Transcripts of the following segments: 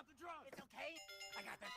the drugs! It's okay. I got that.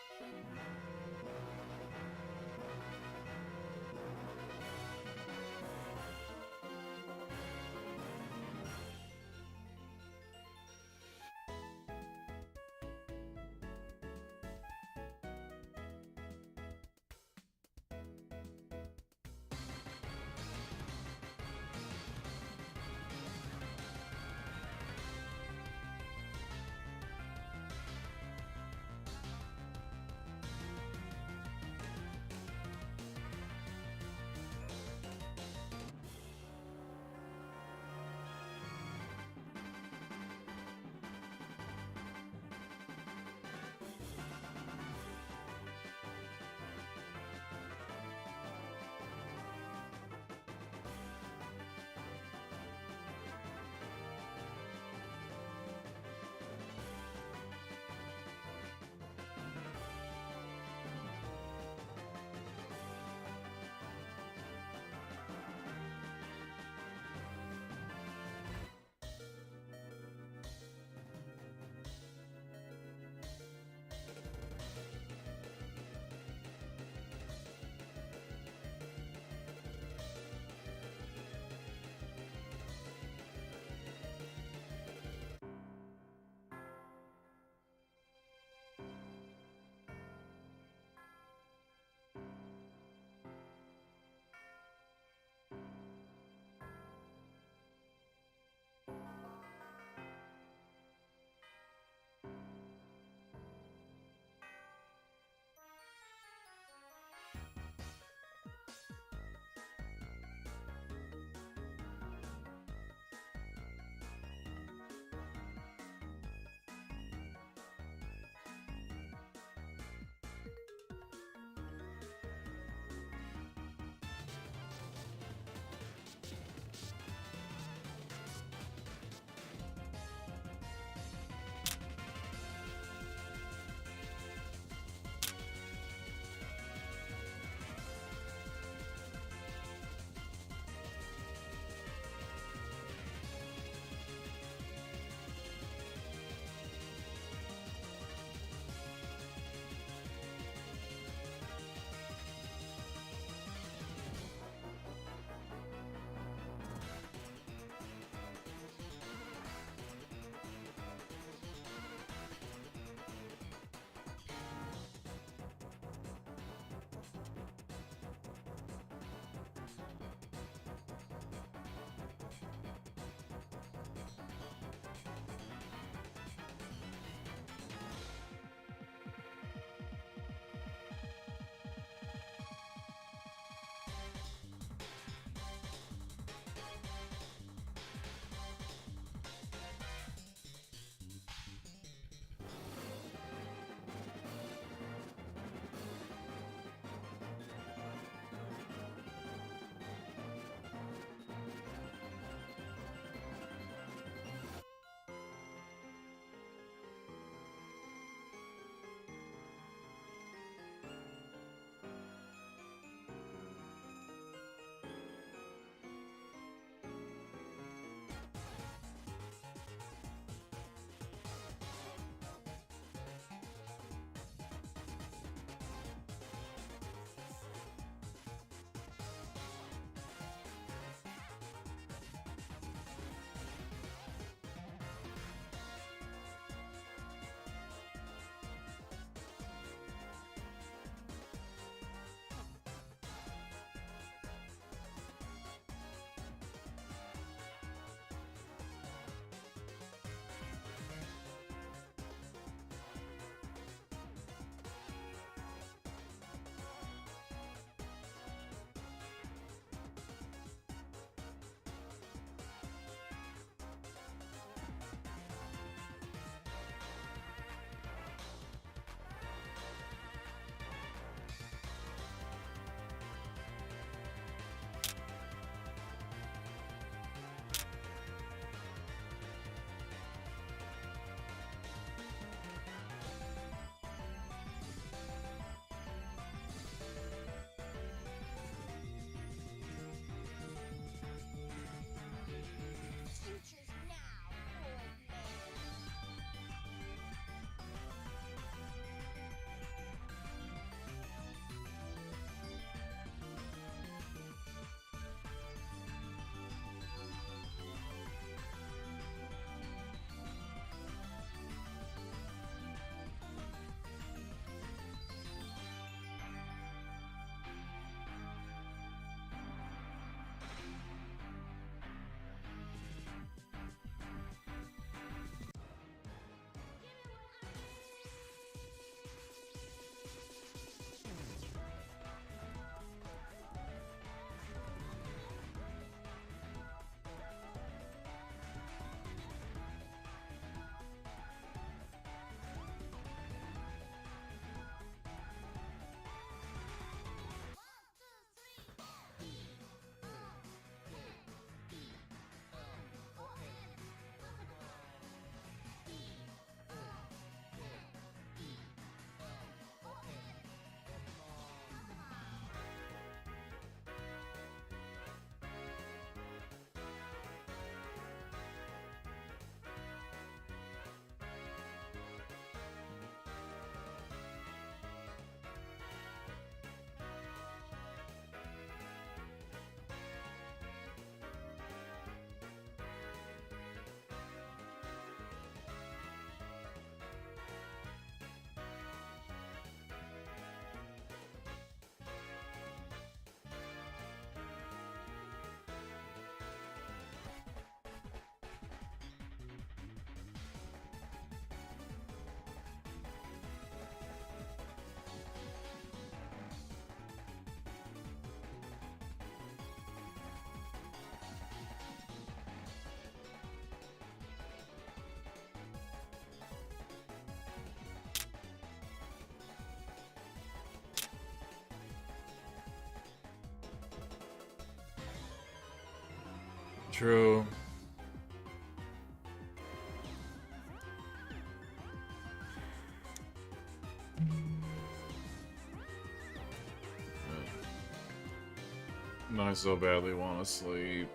True. I so badly want to sleep.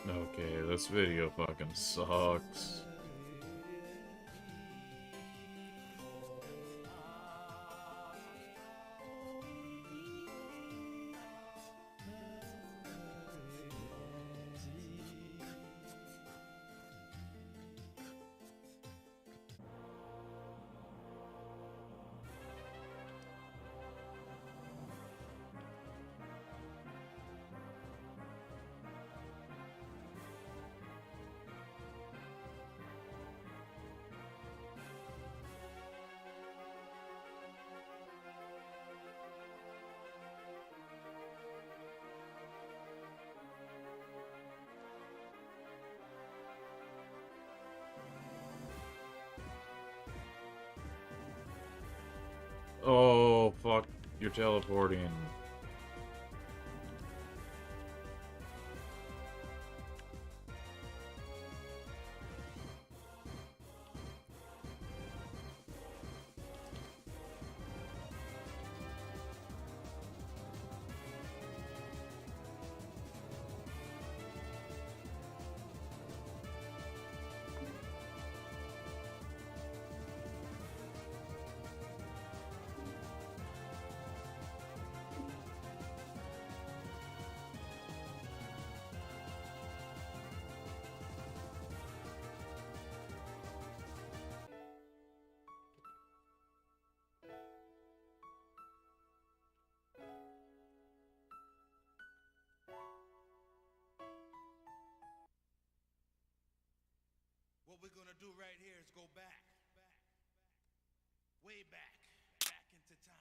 Okay, this video fucking sucks. Oh, fuck. You're teleporting. What we're gonna do right here is go back, way back into time.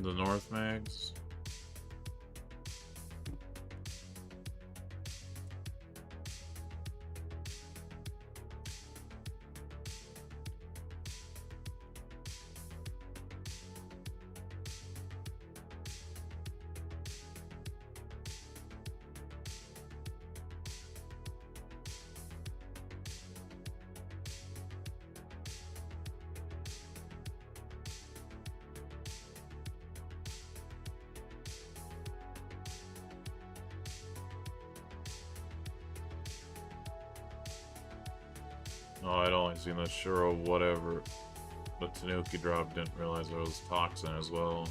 The North Mags. Oh, I'd only seen the Shuro whatever. The Tanuki drop, didn't realize there was Toxin as well.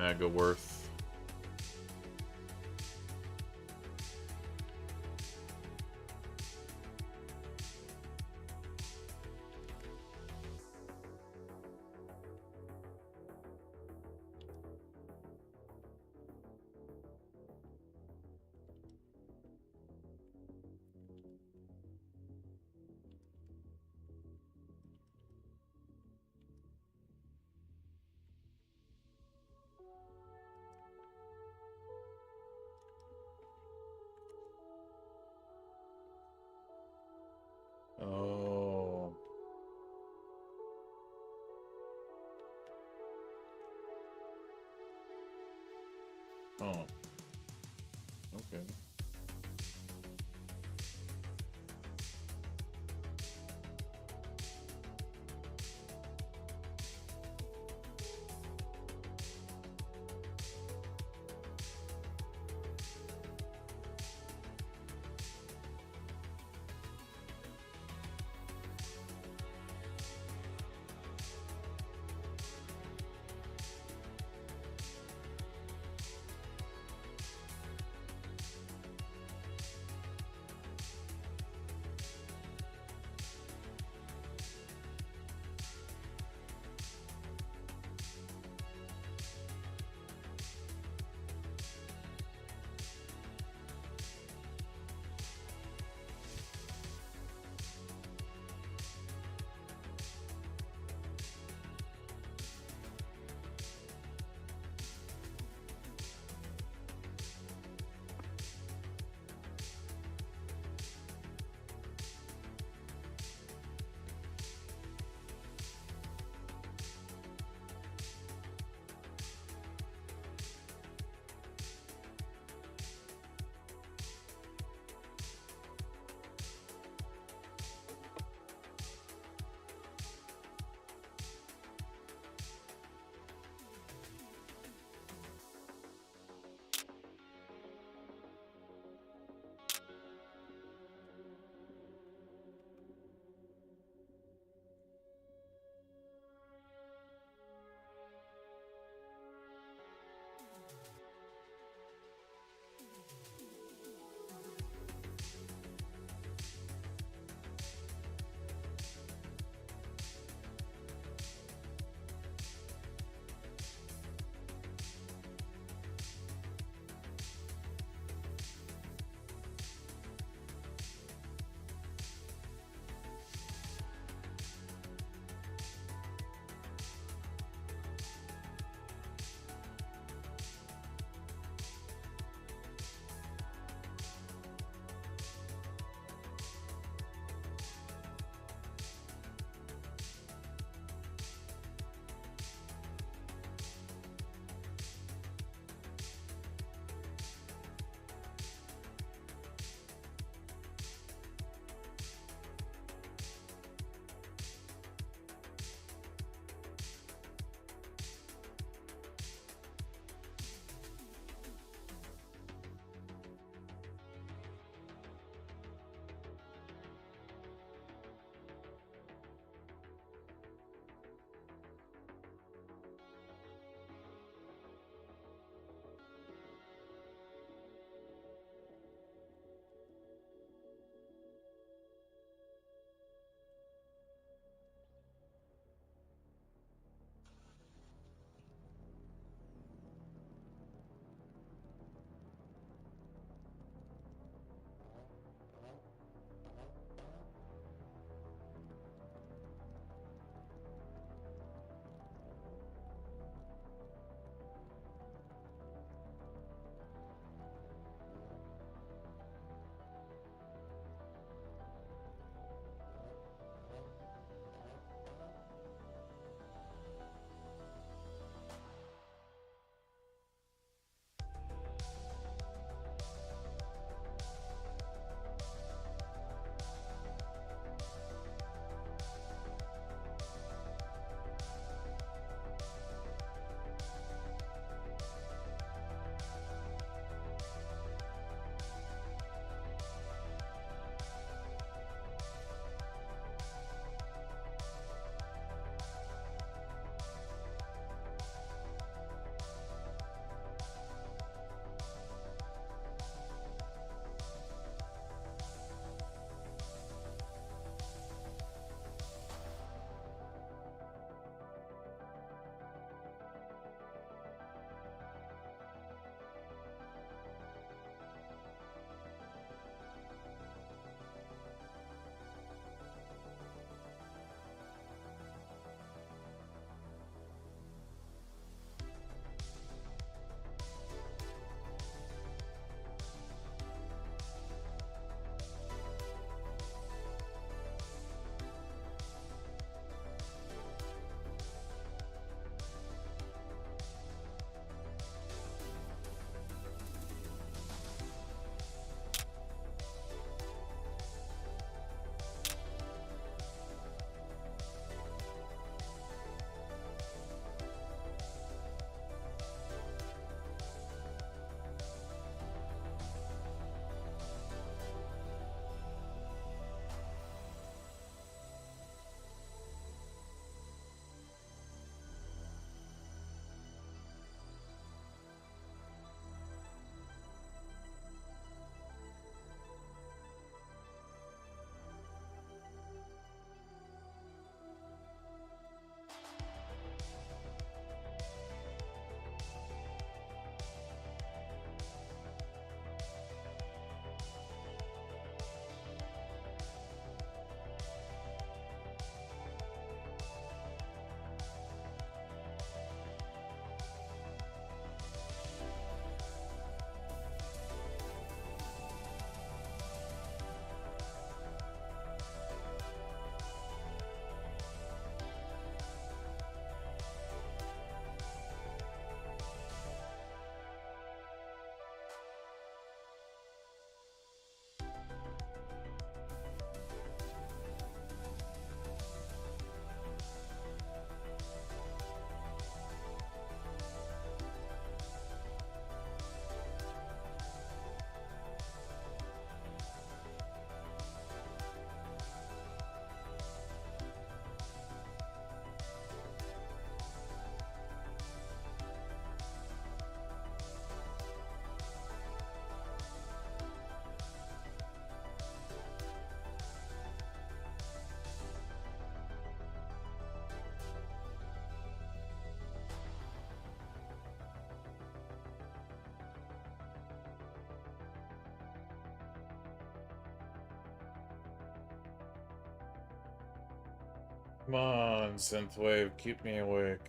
mega worth. Oh. Oh. Okay. Come on, synthwave, keep me awake.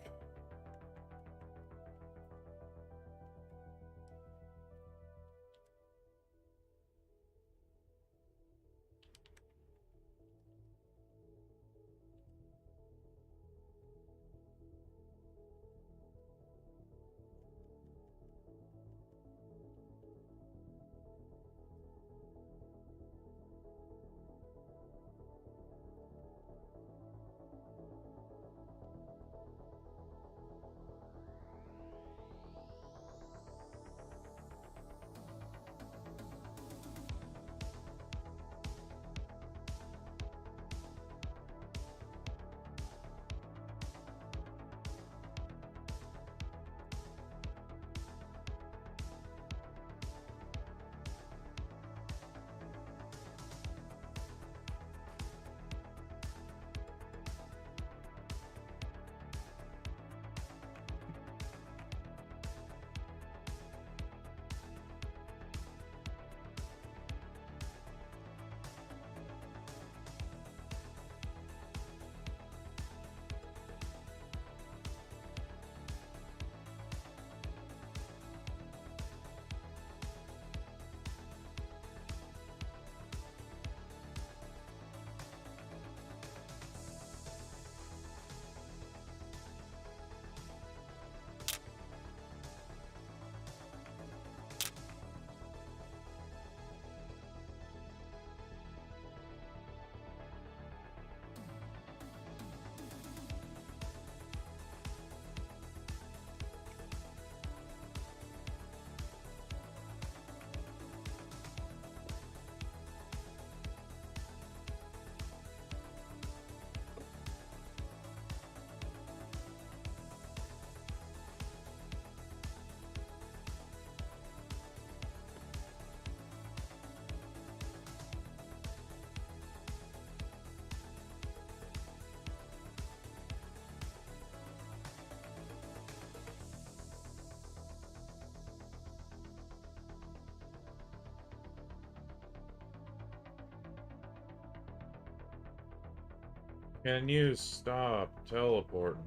Can you stop teleporting?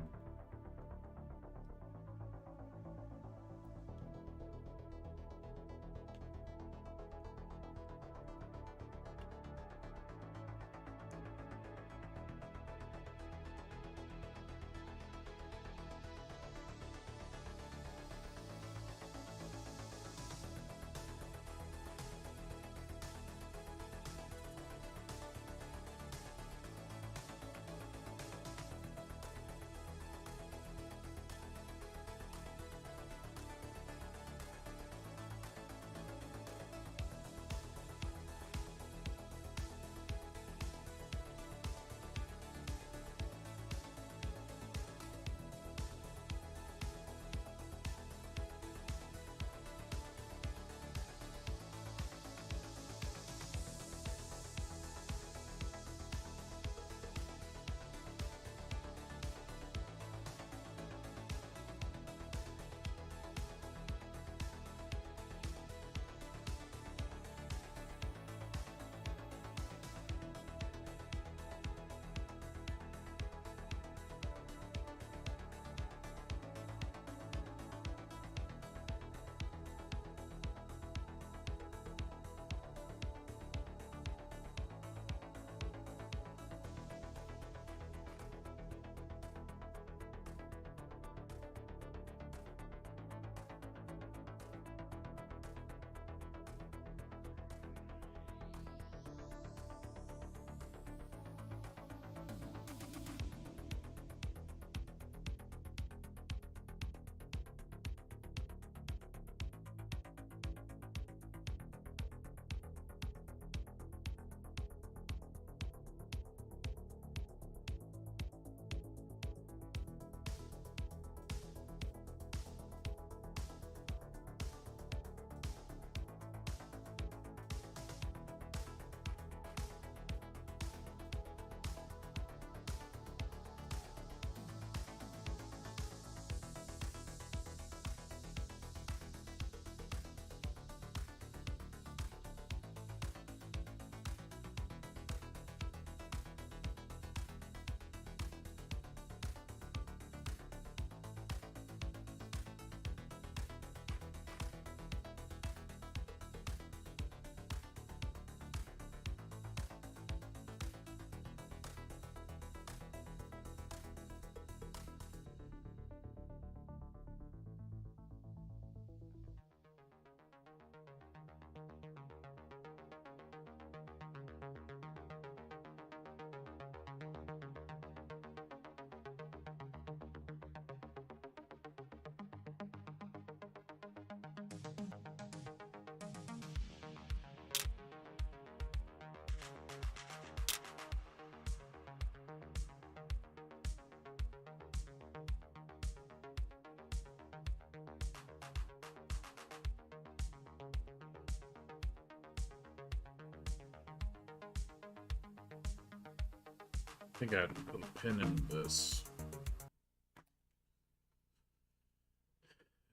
I think I had to put a pin in this.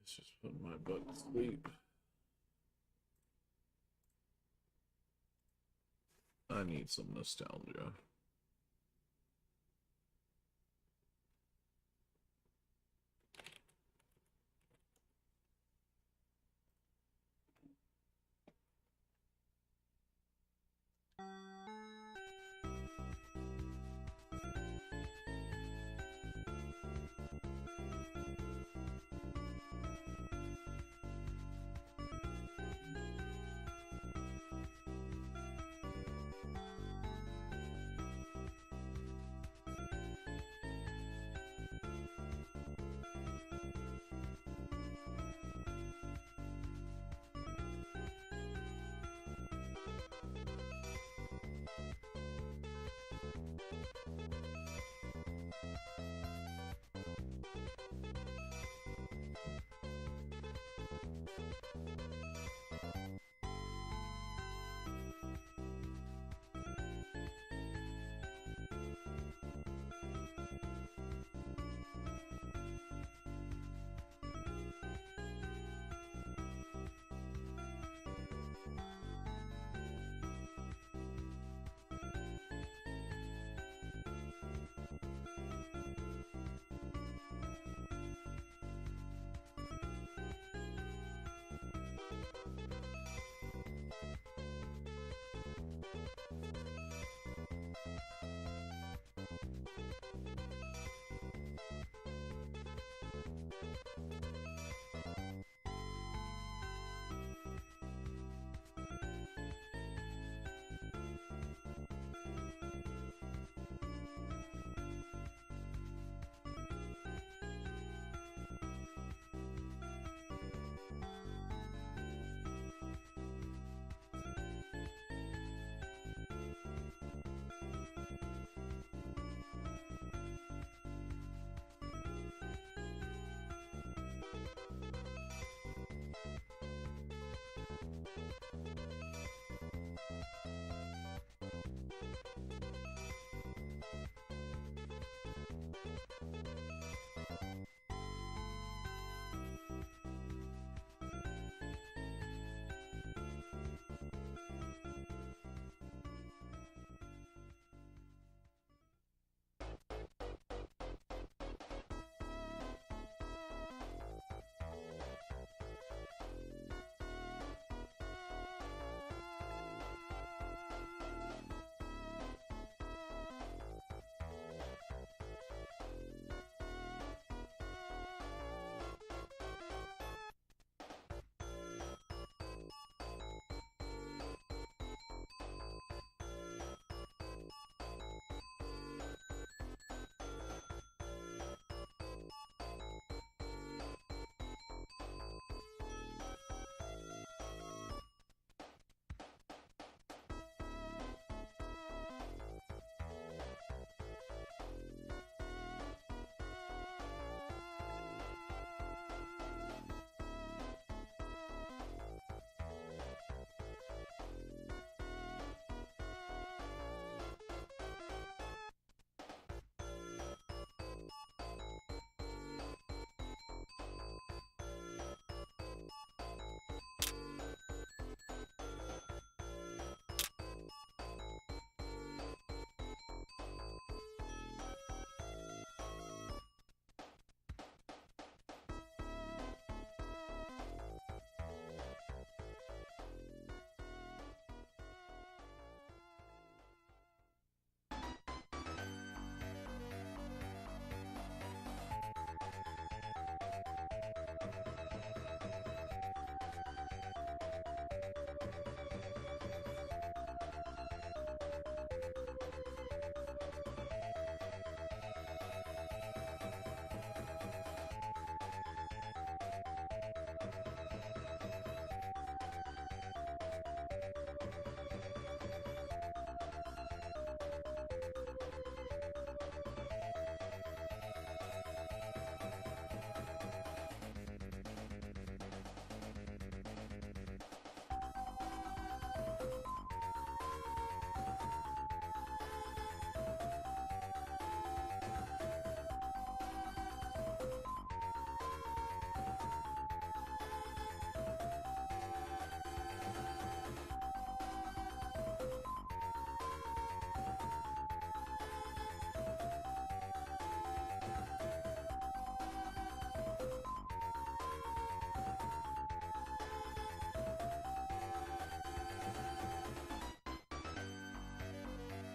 It's just putting my butt to sleep. I need some nostalgia.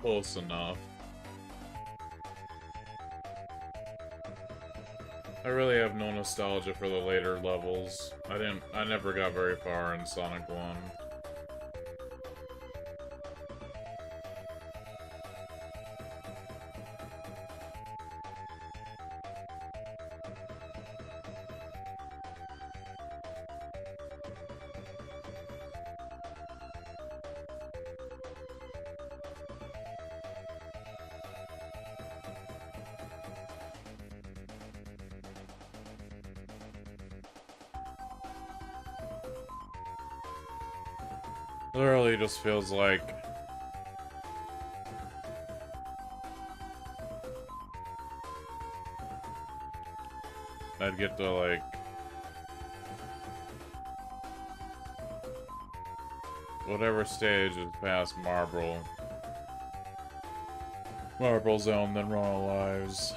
close enough. I really have no nostalgia for the later levels. I never got very far in Sonic 1. Literally just feels like I'd get to like whatever stage is past Marble Zone, then run out of lives.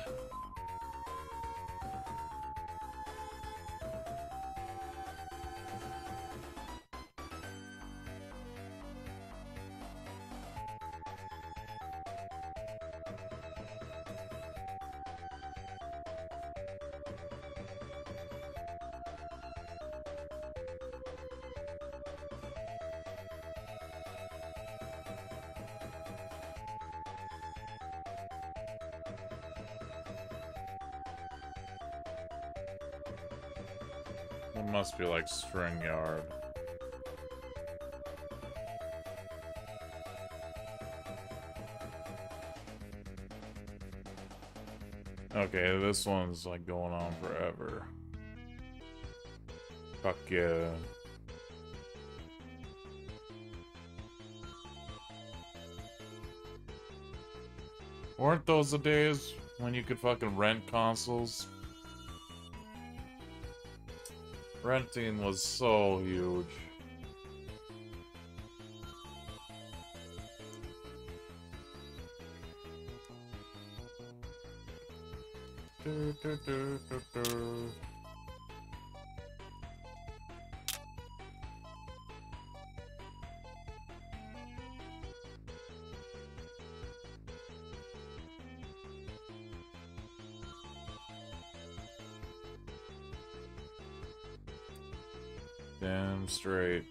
It must be like String Yard. Okay, this one's like going on forever. Fuck yeah. Weren't those the days when you could fucking rent consoles? Renting was so huge. Damn straight.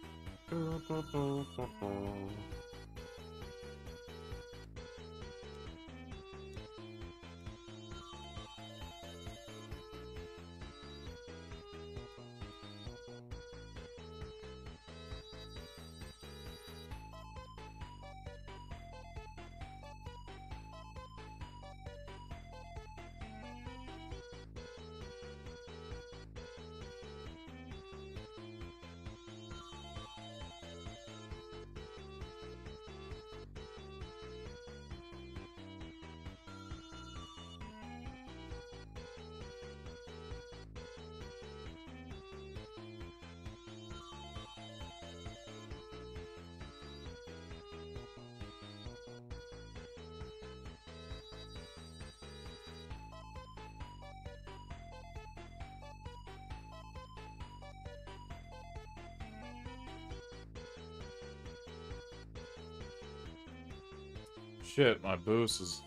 Shit, my boost is...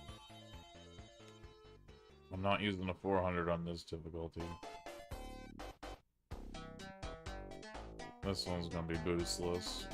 I'm not using the 400 on this difficulty. This one's gonna be boostless.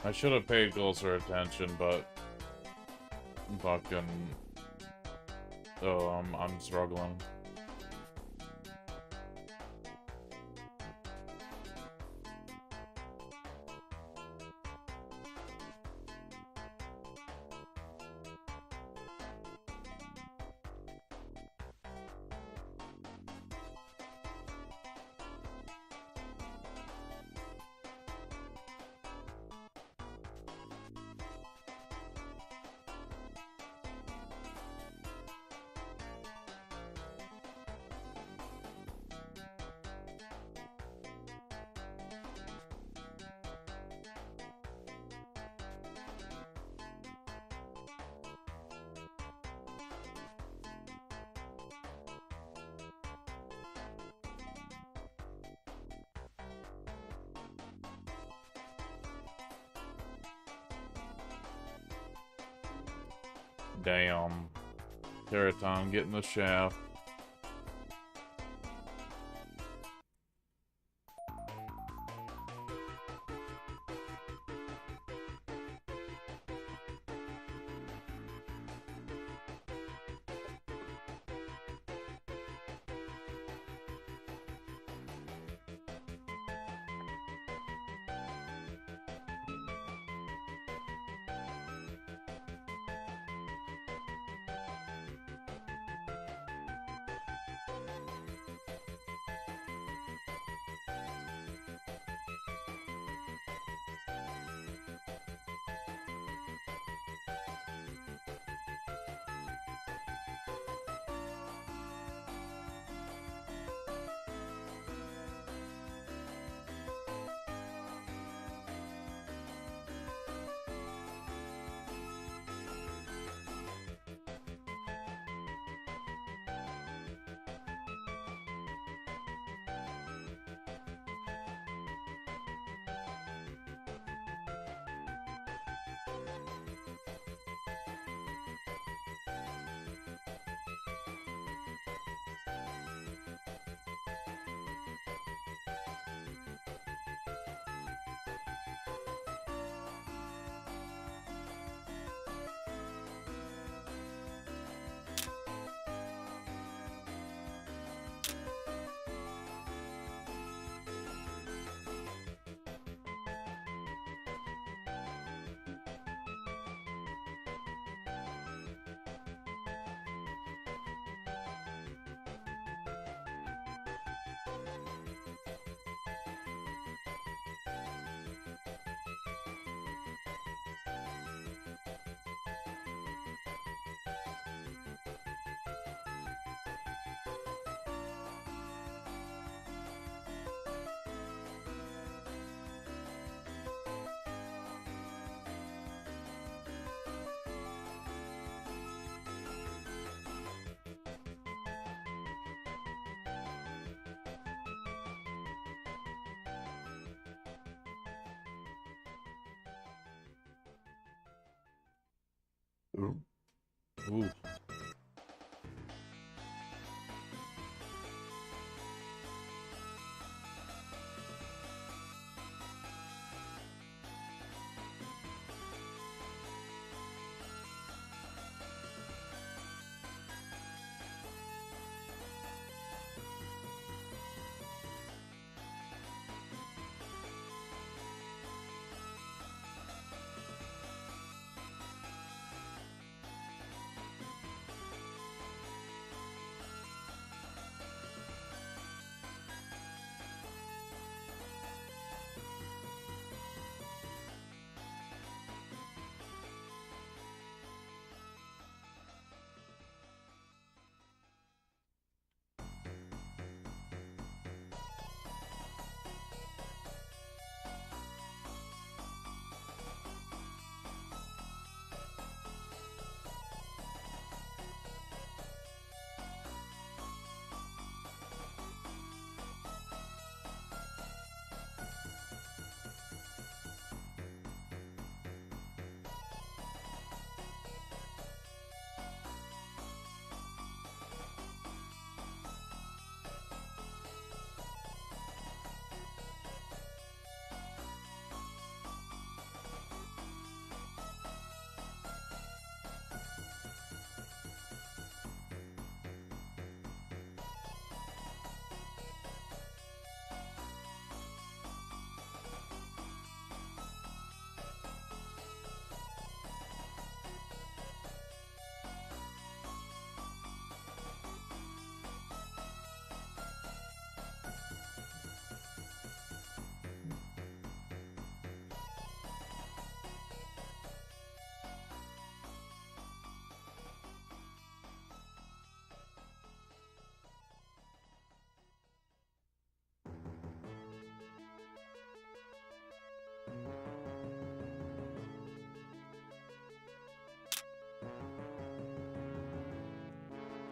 I should have paid closer attention, but fucking I'm struggling. Damn. Keraton getting the shaft. Ooh. Ooh.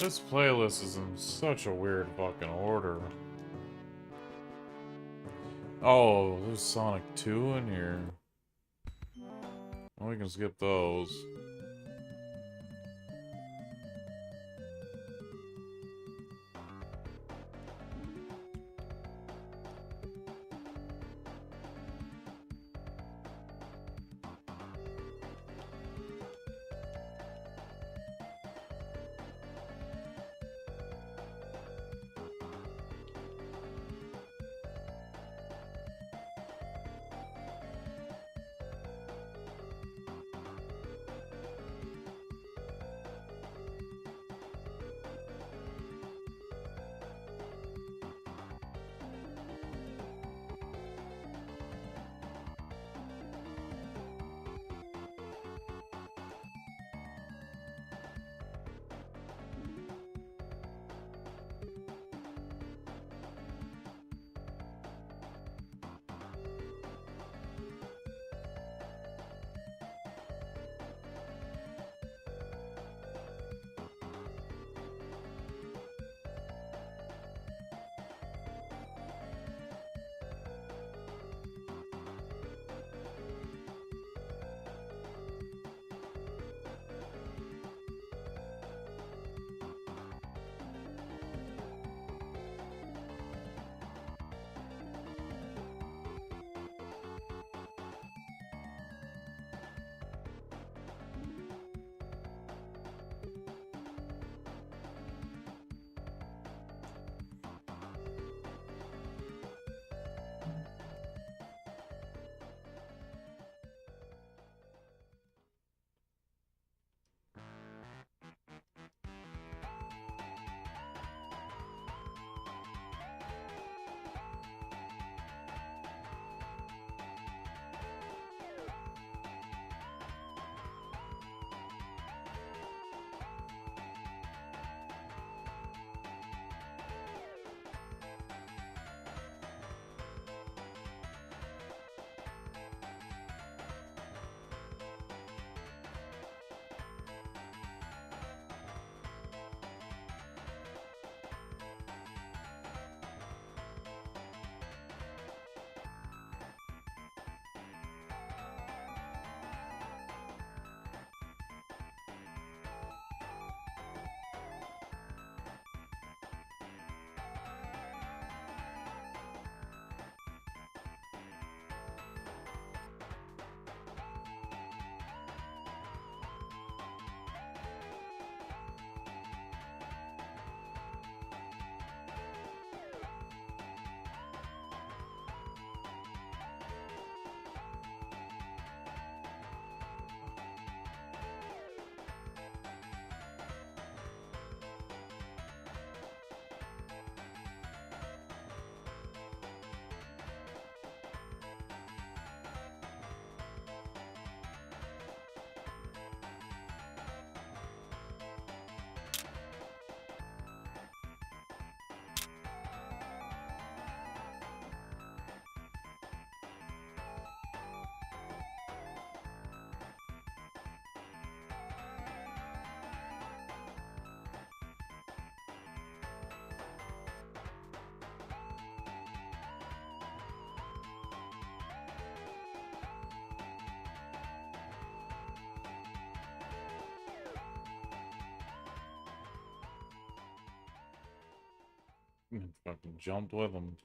This playlist is in such a weird fucking order. Oh, there's Sonic 2 in here. Well, we can skip those. Fucking jumped with him.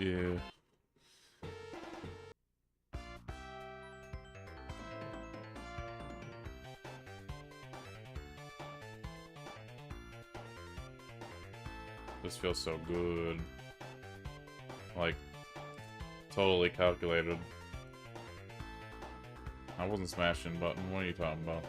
Yeah. This feels so good. Like, totally calculated. I wasn't smashing button. What are you talking about?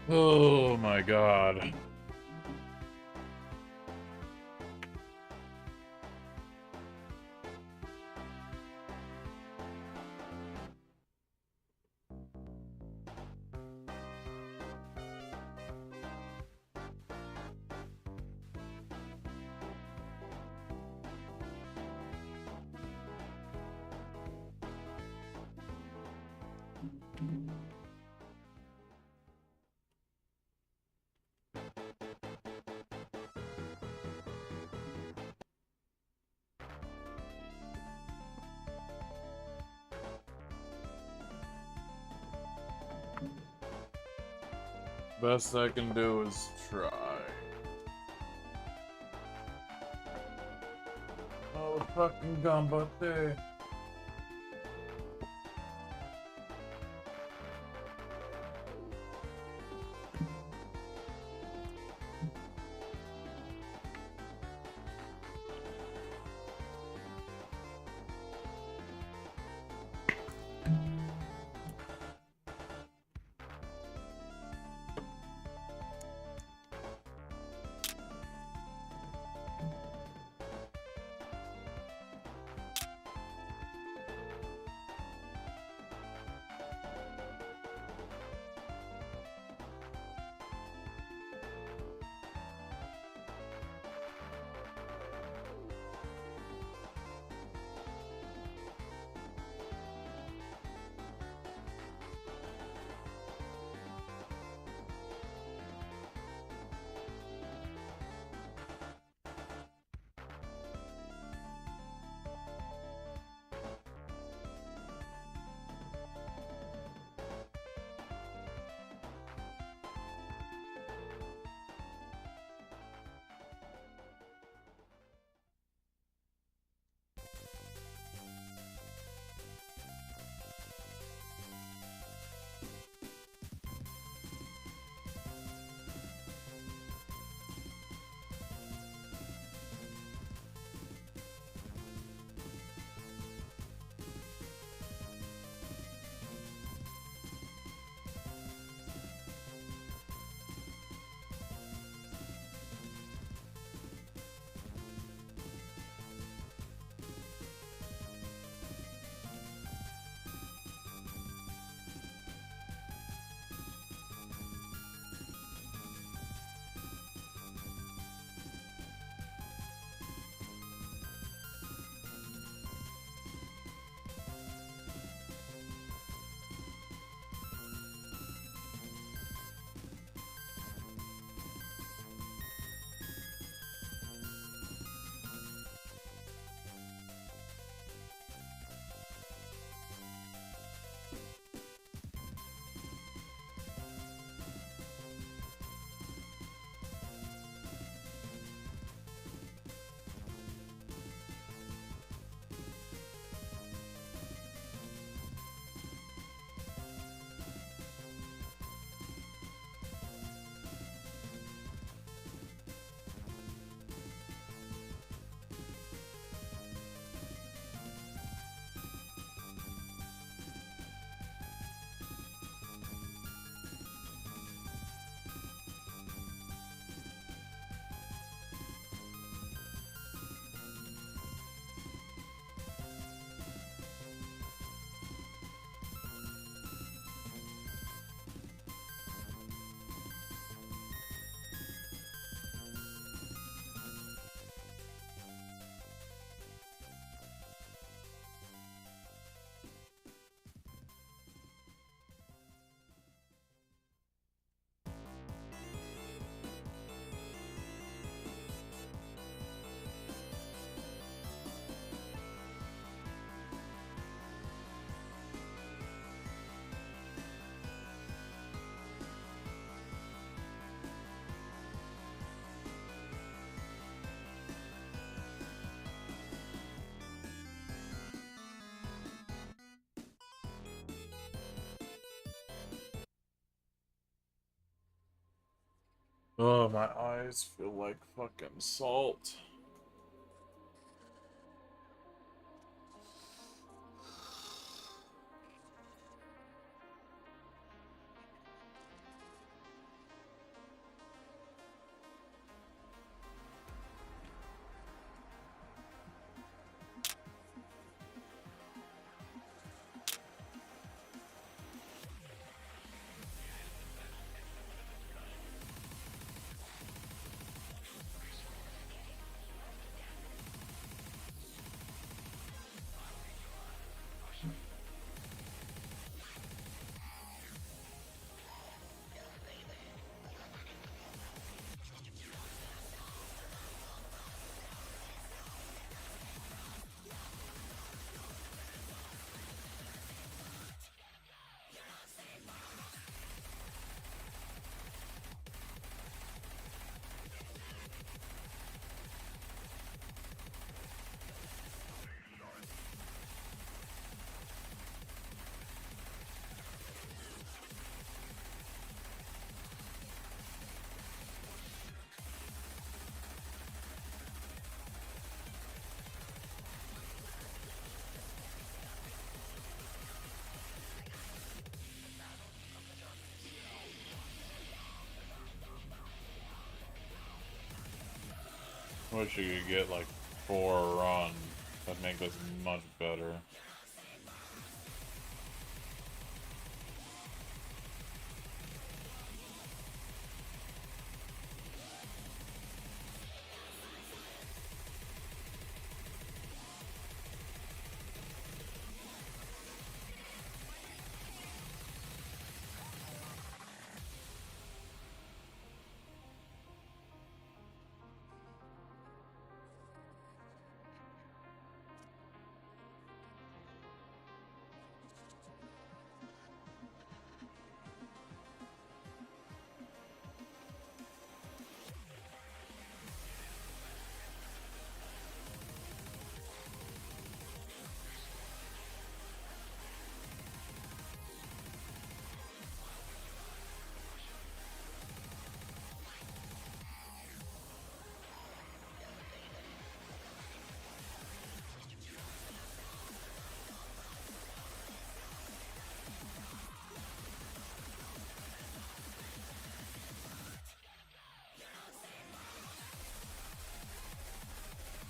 Oh my god. Best I can do is try. Oh, fucking gambate. Oh, my eyes feel like fucking salt. Wish you could get like 4 runs. That'd make this much better.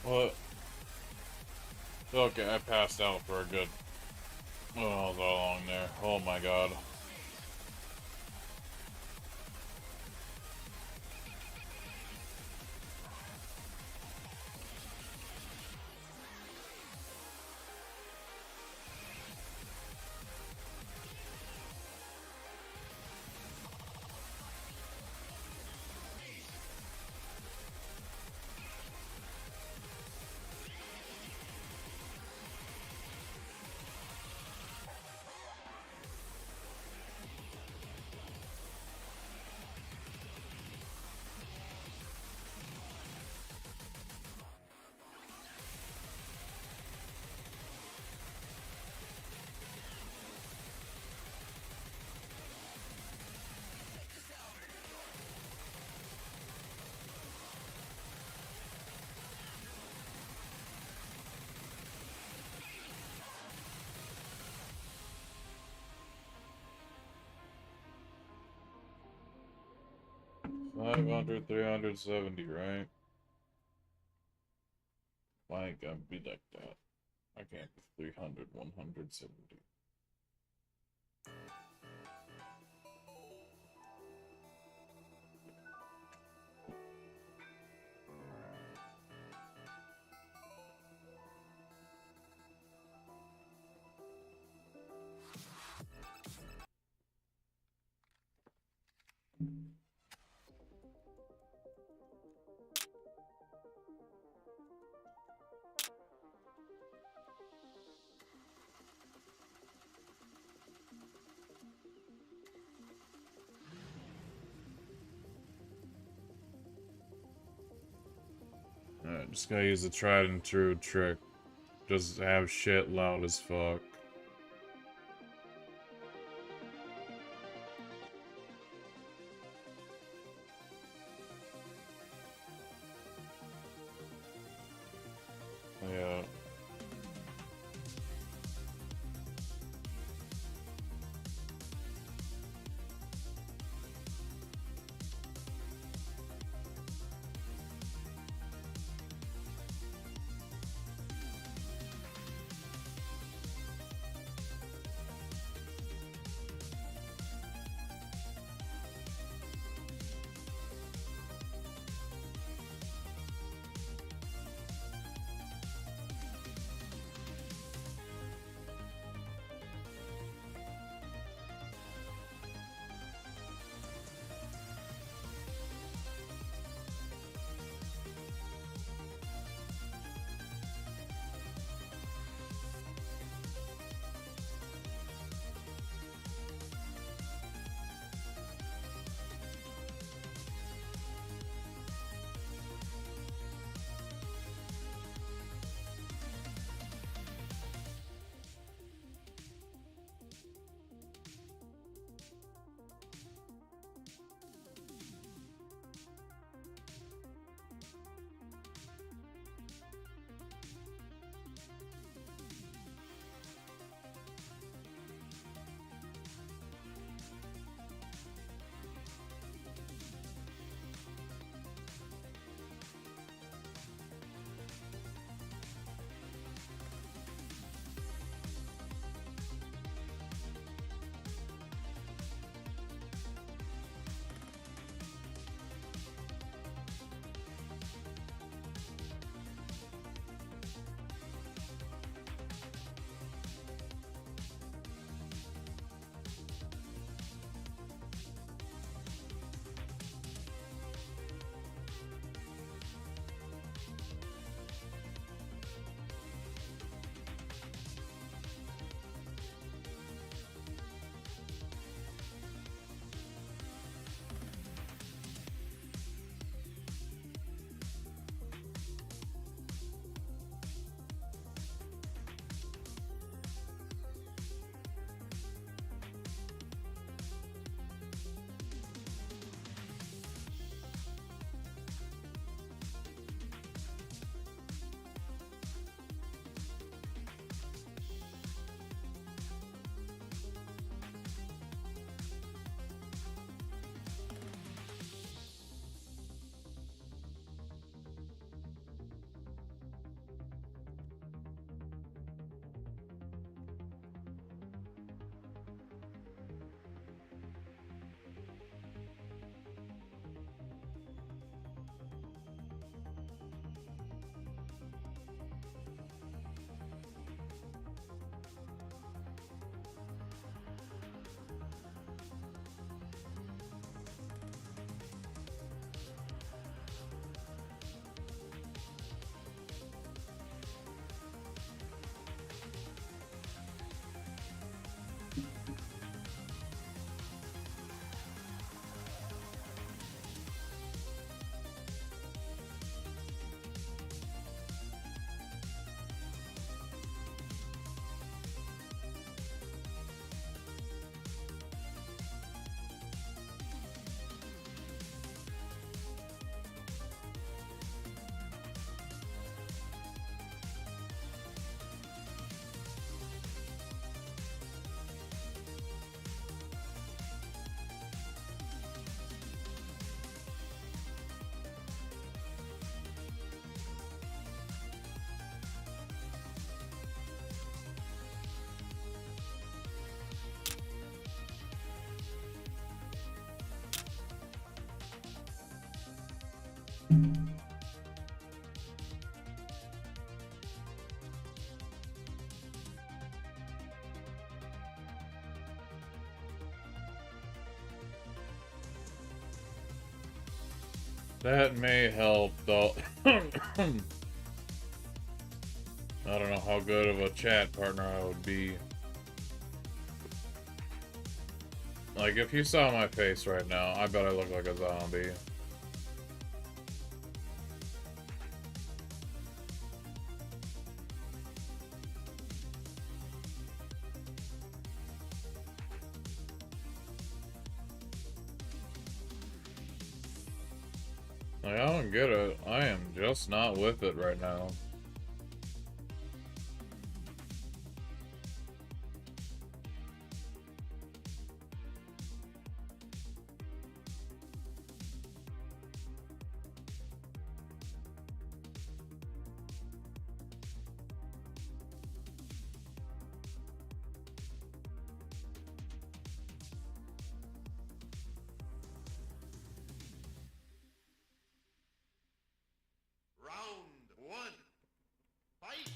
What? Okay, I passed out for a good... Oh, that long there. Oh my god. $500, $370, right? Why it gotta be like that? I can't be 300, 170. Alright, just gotta use the tried and true trick. Just have shit loud as fuck. Yeah. That may help, though. I don't know how good of a chat partner I would be. Like, if you saw my face right now, I bet I look like a zombie. Like, I don't get it. I am just not with it right now. Round one. Fight!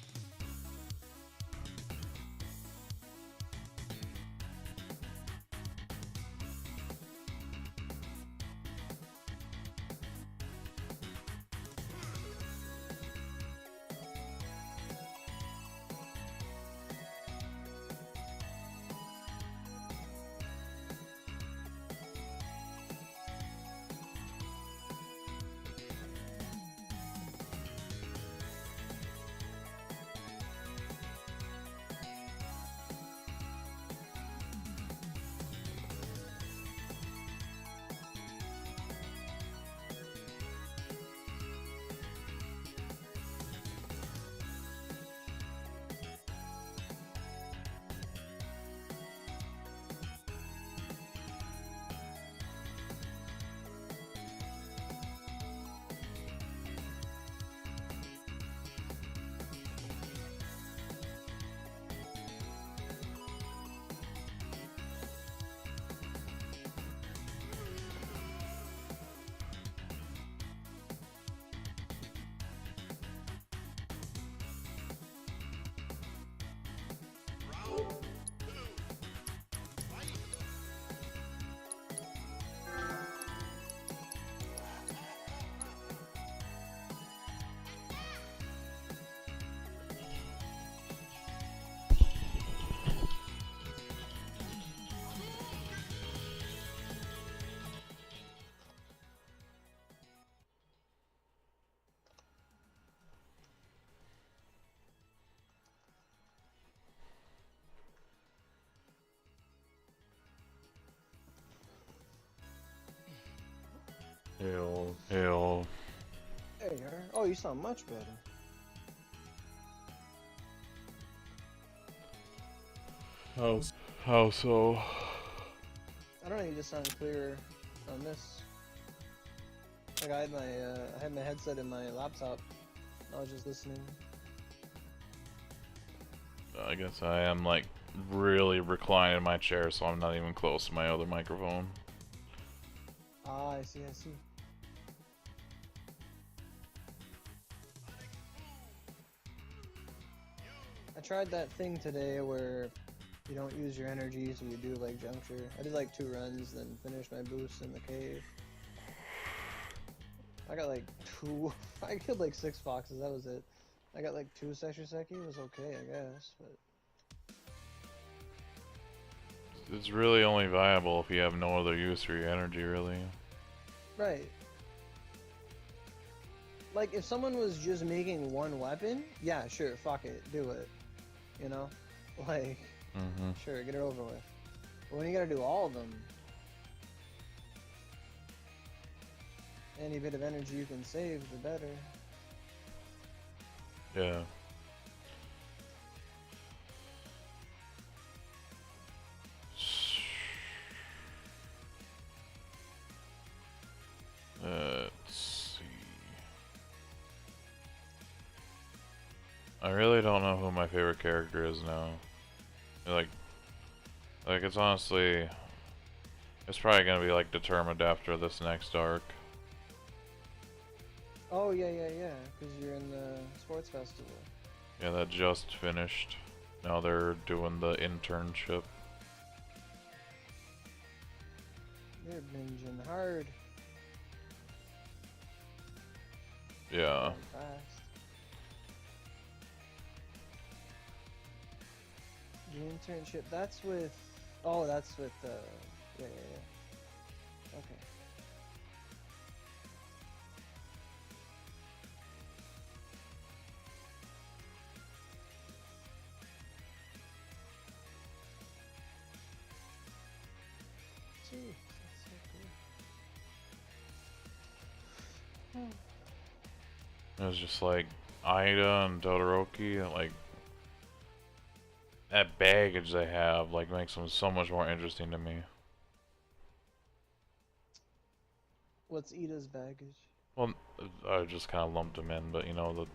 Hail, hail. There you are. Oh, you sound much better. How so? I don't know, you just sound clearer on this. Like I had my headset in my laptop. I was just listening. I guess I am, like, really reclined in my chair, so I'm not even close to my other microphone. Ah, I see, I see. I tried that thing today where you don't use your energy, so you do like juncture. I did like 2 runs, then finished my boost in the cave. I got like 2. I killed like 6 foxes. That was it. I got like 2 Seki. It was okay, I guess. But It's really only viable if you have no other use for your energy, really. right. Like if someone was just making 1 weapon, yeah, sure, fuck it, do it. You know, like. Sure, get it over with. But when you gotta do all of them, any bit of energy you can save, the better. Yeah. Let's see. I really don't know who my favorite character is now. Like it's honestly, it's probably gonna be like determined after this next arc. Oh yeah, yeah, yeah. Because you're in the sports festival. Yeah, that just finished. Now they're doing the internship. They're binging hard. Yeah. Fast. The internship. That's with. Oh, that's with. Yeah, yeah, yeah. Okay. Jeez, that's so cool. It was just like Ida and Todoroki, and like that baggage they have, like makes them so much more interesting to me. What's Ida's baggage? Well, I just kind of lumped him in, but you know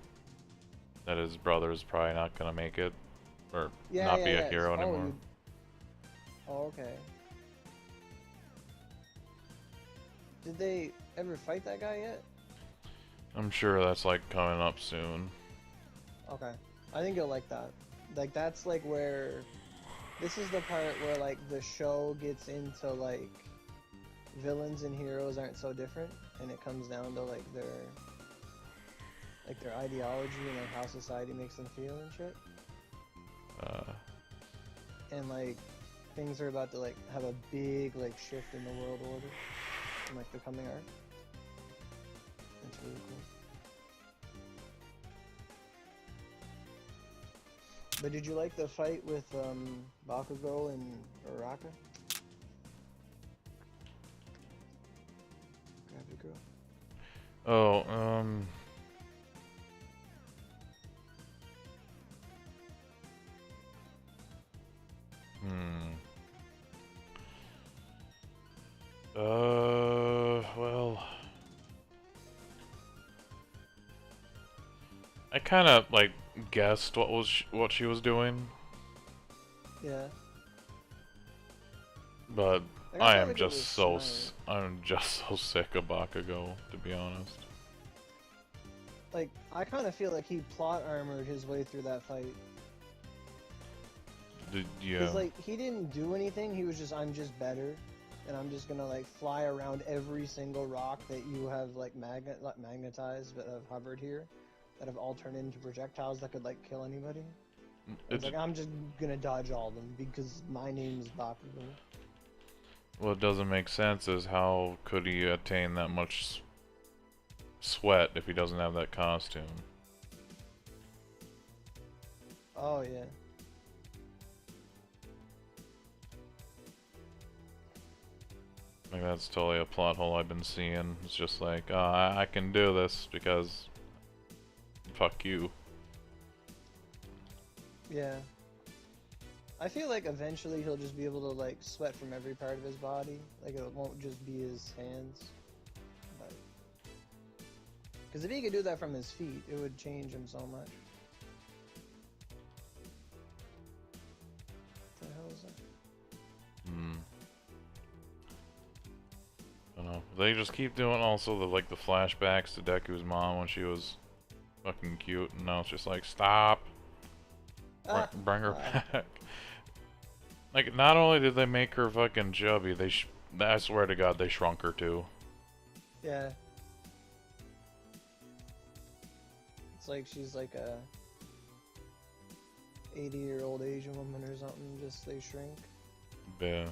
that his brother is probably not gonna make it, or Yeah, not yeah, be a yeah. hero Oh, anymore. you. Oh, okay. Did they ever fight that guy yet? I'm sure that's like coming up soon. Okay. I think you'll like that. Like, that's like where. This is the part where, like, the show gets into, like, villains and heroes aren't so different, and it comes down to, like, their ideology and, like, how society makes them feel and shit. And, like, things are about to, like, have a big, like, shift in the world order in, like, the coming arc. It's really cool. But did you like the fight with Bakugo and Uraraka? Grab your girl. Oh, well, I kind of like guessed what she was doing, Yeah. but Like, I felt am like it just was so smart. I'm just so sick of Bakugo, to be honest. Like, I kind of feel like he plot armored his way through that fight. Yeah. Because, like, he didn't do anything, he was just, I'm just better. And I'm just gonna, like, fly around every single rock that you have, like, magnetized, that have hovered here. That have all turned into projectiles that could, like, kill anybody. It's like, I'm just gonna dodge all of them, because my name's Bakugo. What doesn't make sense is how could he attain that much sweat if he doesn't have that costume? Oh, yeah. Like, that's totally a plot hole I've been seeing. It's just like, oh, I can do this because fuck you. Yeah. I feel like eventually he'll just be able to, like, sweat from every part of his body. Like, it won't just be his hands. Because if he could do that from his feet, it would change him so much. What the hell is that? I don't know. They just keep doing also the like the flashbacks to Deku's mom when she was fucking cute, and now it's just like stop. Bring her back. Like, not only did they make her fucking chubby, I swear to God, they shrunk her too. Yeah. It's like she's like a 80-year-old Asian woman or something, just they shrink. Yeah.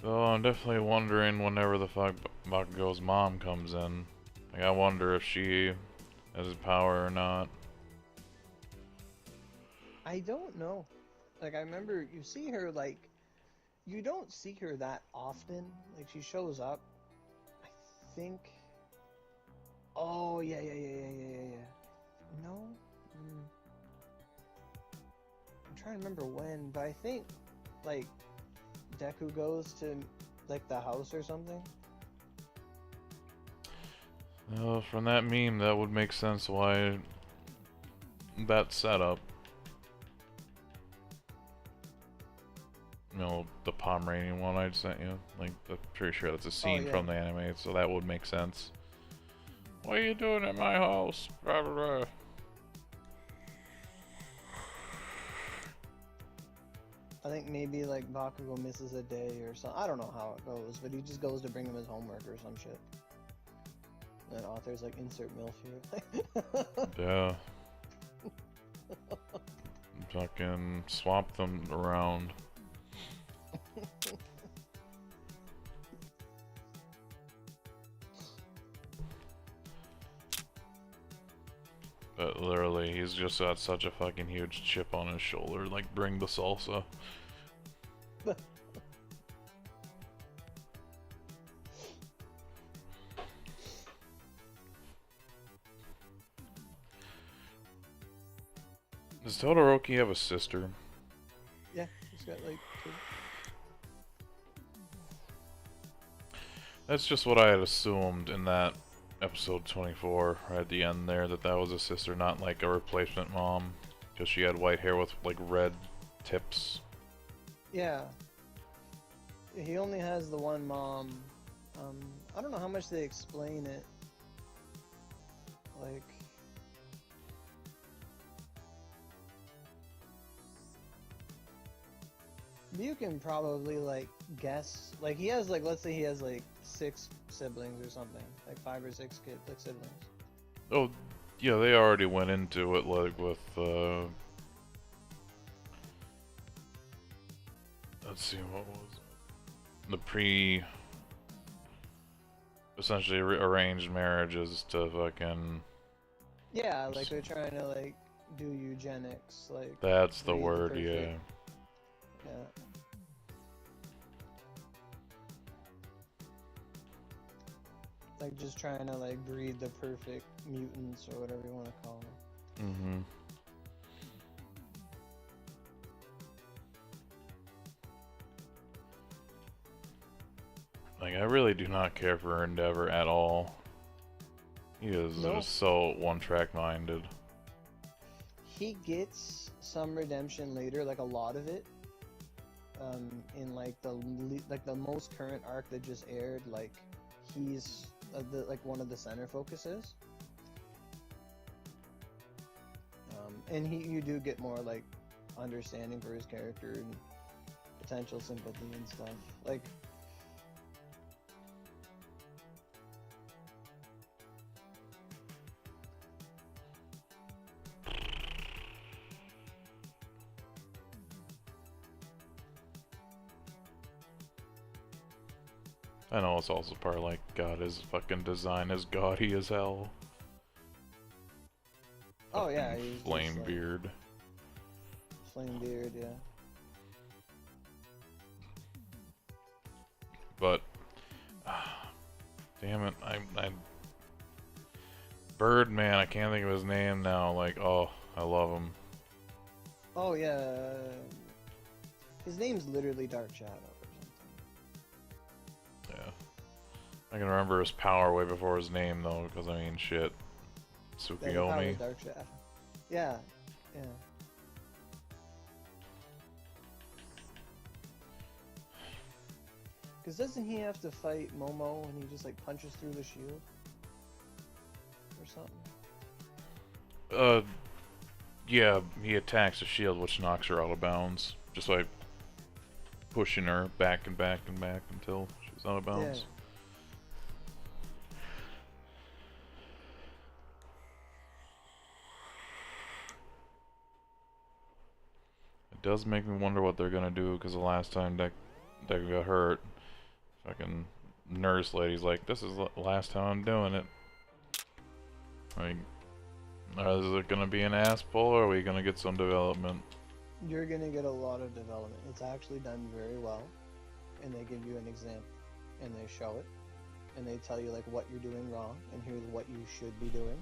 So I'm definitely wondering whenever the fuck Bakugo's mom comes in. Like, I wonder if she has his power or not. I don't know. Like, I remember you see her, like, you don't see her that often. Like, she shows up. I think. Oh, yeah. No? I'm trying to remember when, but I think, like, Deku goes to, like, the house or something. From that meme, that would make sense why that setup. You know, the Pomeranian one I sent you. Like, I'm pretty sure that's a scene from the anime, so that would make sense. What are you doing at my house? Blah, blah, blah. I think maybe like Bakugo misses a day or something. I don't know how it goes, but he just goes to bring him his homework or some shit. And author's like, insert MILF here. Yeah. Fucking swap them around. But literally, he's just got such a fucking huge chip on his shoulder. Like, bring the salsa. Does Todoroki have a sister? Yeah, he's got like 2. That's just what I had assumed in that episode 24, right at the end there, that was a sister, not like a replacement mom. Because she had white hair with like red tips. Yeah. He only has the one mom. I don't know how much they explain it. Like... You can probably like guess, like he has like, let's say he has like 6 siblings or something, like 5 or 6 kids, like siblings. Oh, yeah, they already went into it like with, let's see, what was it? The essentially arranged marriages to fucking... Yeah, like they're trying to like do eugenics, like... That's the word, yeah. Yeah. Like just trying to like breed the perfect mutants or whatever you want to call them. Mm-hmm. Like, I really do not care for Endeavor at all. He is just so one-track minded. He gets some redemption later, like a lot of it. In like the most current arc that just aired, like he's like one of the center focuses. And you do get more like understanding for his character and potential sympathy and stuff. Like, I know it's also part of, like, God, his fucking design is gaudy as hell. oh yeah, he's flame just, beard. Flame beard, yeah. But damn it, I Birdman, I can't think of his name now. Like, oh, I love him. Oh yeah, his name's literally Dark Shadow. Yeah. I can remember his power way before his name, though, because, I mean, shit. Tsukiyomi. Dark Shadow. Yeah, yeah. Because doesn't he have to fight Momo and he just, like, punches through the shield? Or something? Yeah, he attacks the shield, which knocks her out of bounds. Just, like, pushing her back and back and back until she's out of bounds. Yeah. It does make me wonder what they're gonna do, because the last time Deku got hurt, fucking nurse lady's like, this is the last time I'm doing it. Like, is it gonna be an ass pull, or are we gonna get some development? You're gonna get a lot of development. It's actually done very well. And they give you an example. And they show it. And they tell you, like, what you're doing wrong. And here's what you should be doing.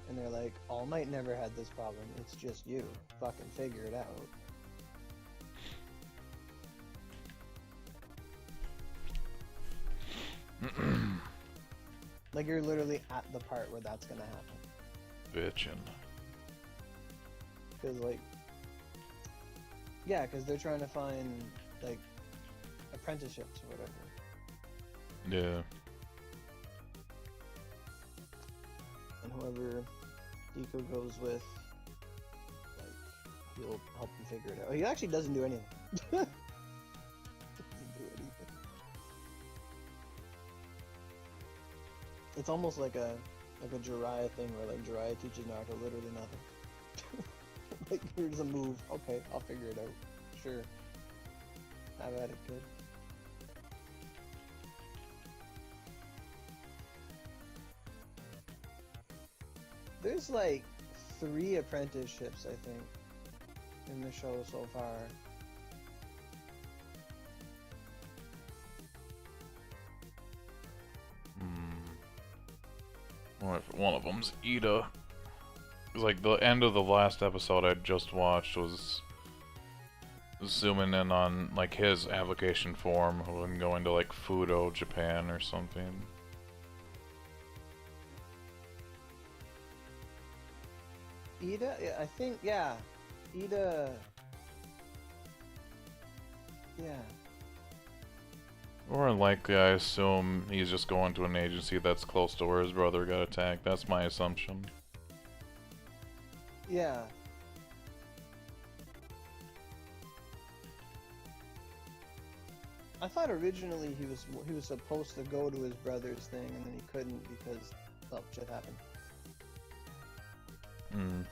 And they're like, All Might never had this problem. It's just you. Fucking figure it out. Mm-hmm. Like, you're literally at the part where that's gonna happen. Bitchin'. Because like, yeah, because they're trying to find like apprenticeships or whatever. Yeah. And whoever Deku goes with, like, he'll help him figure it out. He actually doesn't do anything. Doesn't do anything. It's almost like a Jiraiya thing where like Jiraiya teaches Naruto literally nothing. Like, here's a move. Okay, I'll figure it out. Sure. Have at it, kid. There's like 3 apprenticeships, I think, in the show so far. Well, if one of them's Ida. It's like the end of the last episode I just watched was zooming in on like his application form when going to like Fudo, Japan or something. Ida? Yeah, I think, yeah. Ida... Yeah. More than likely, I assume he's just going to an agency that's close to where his brother got attacked. That's my assumption. Yeah. I thought originally he was supposed to go to his brother's thing and then he couldn't because shit happened. Hmm.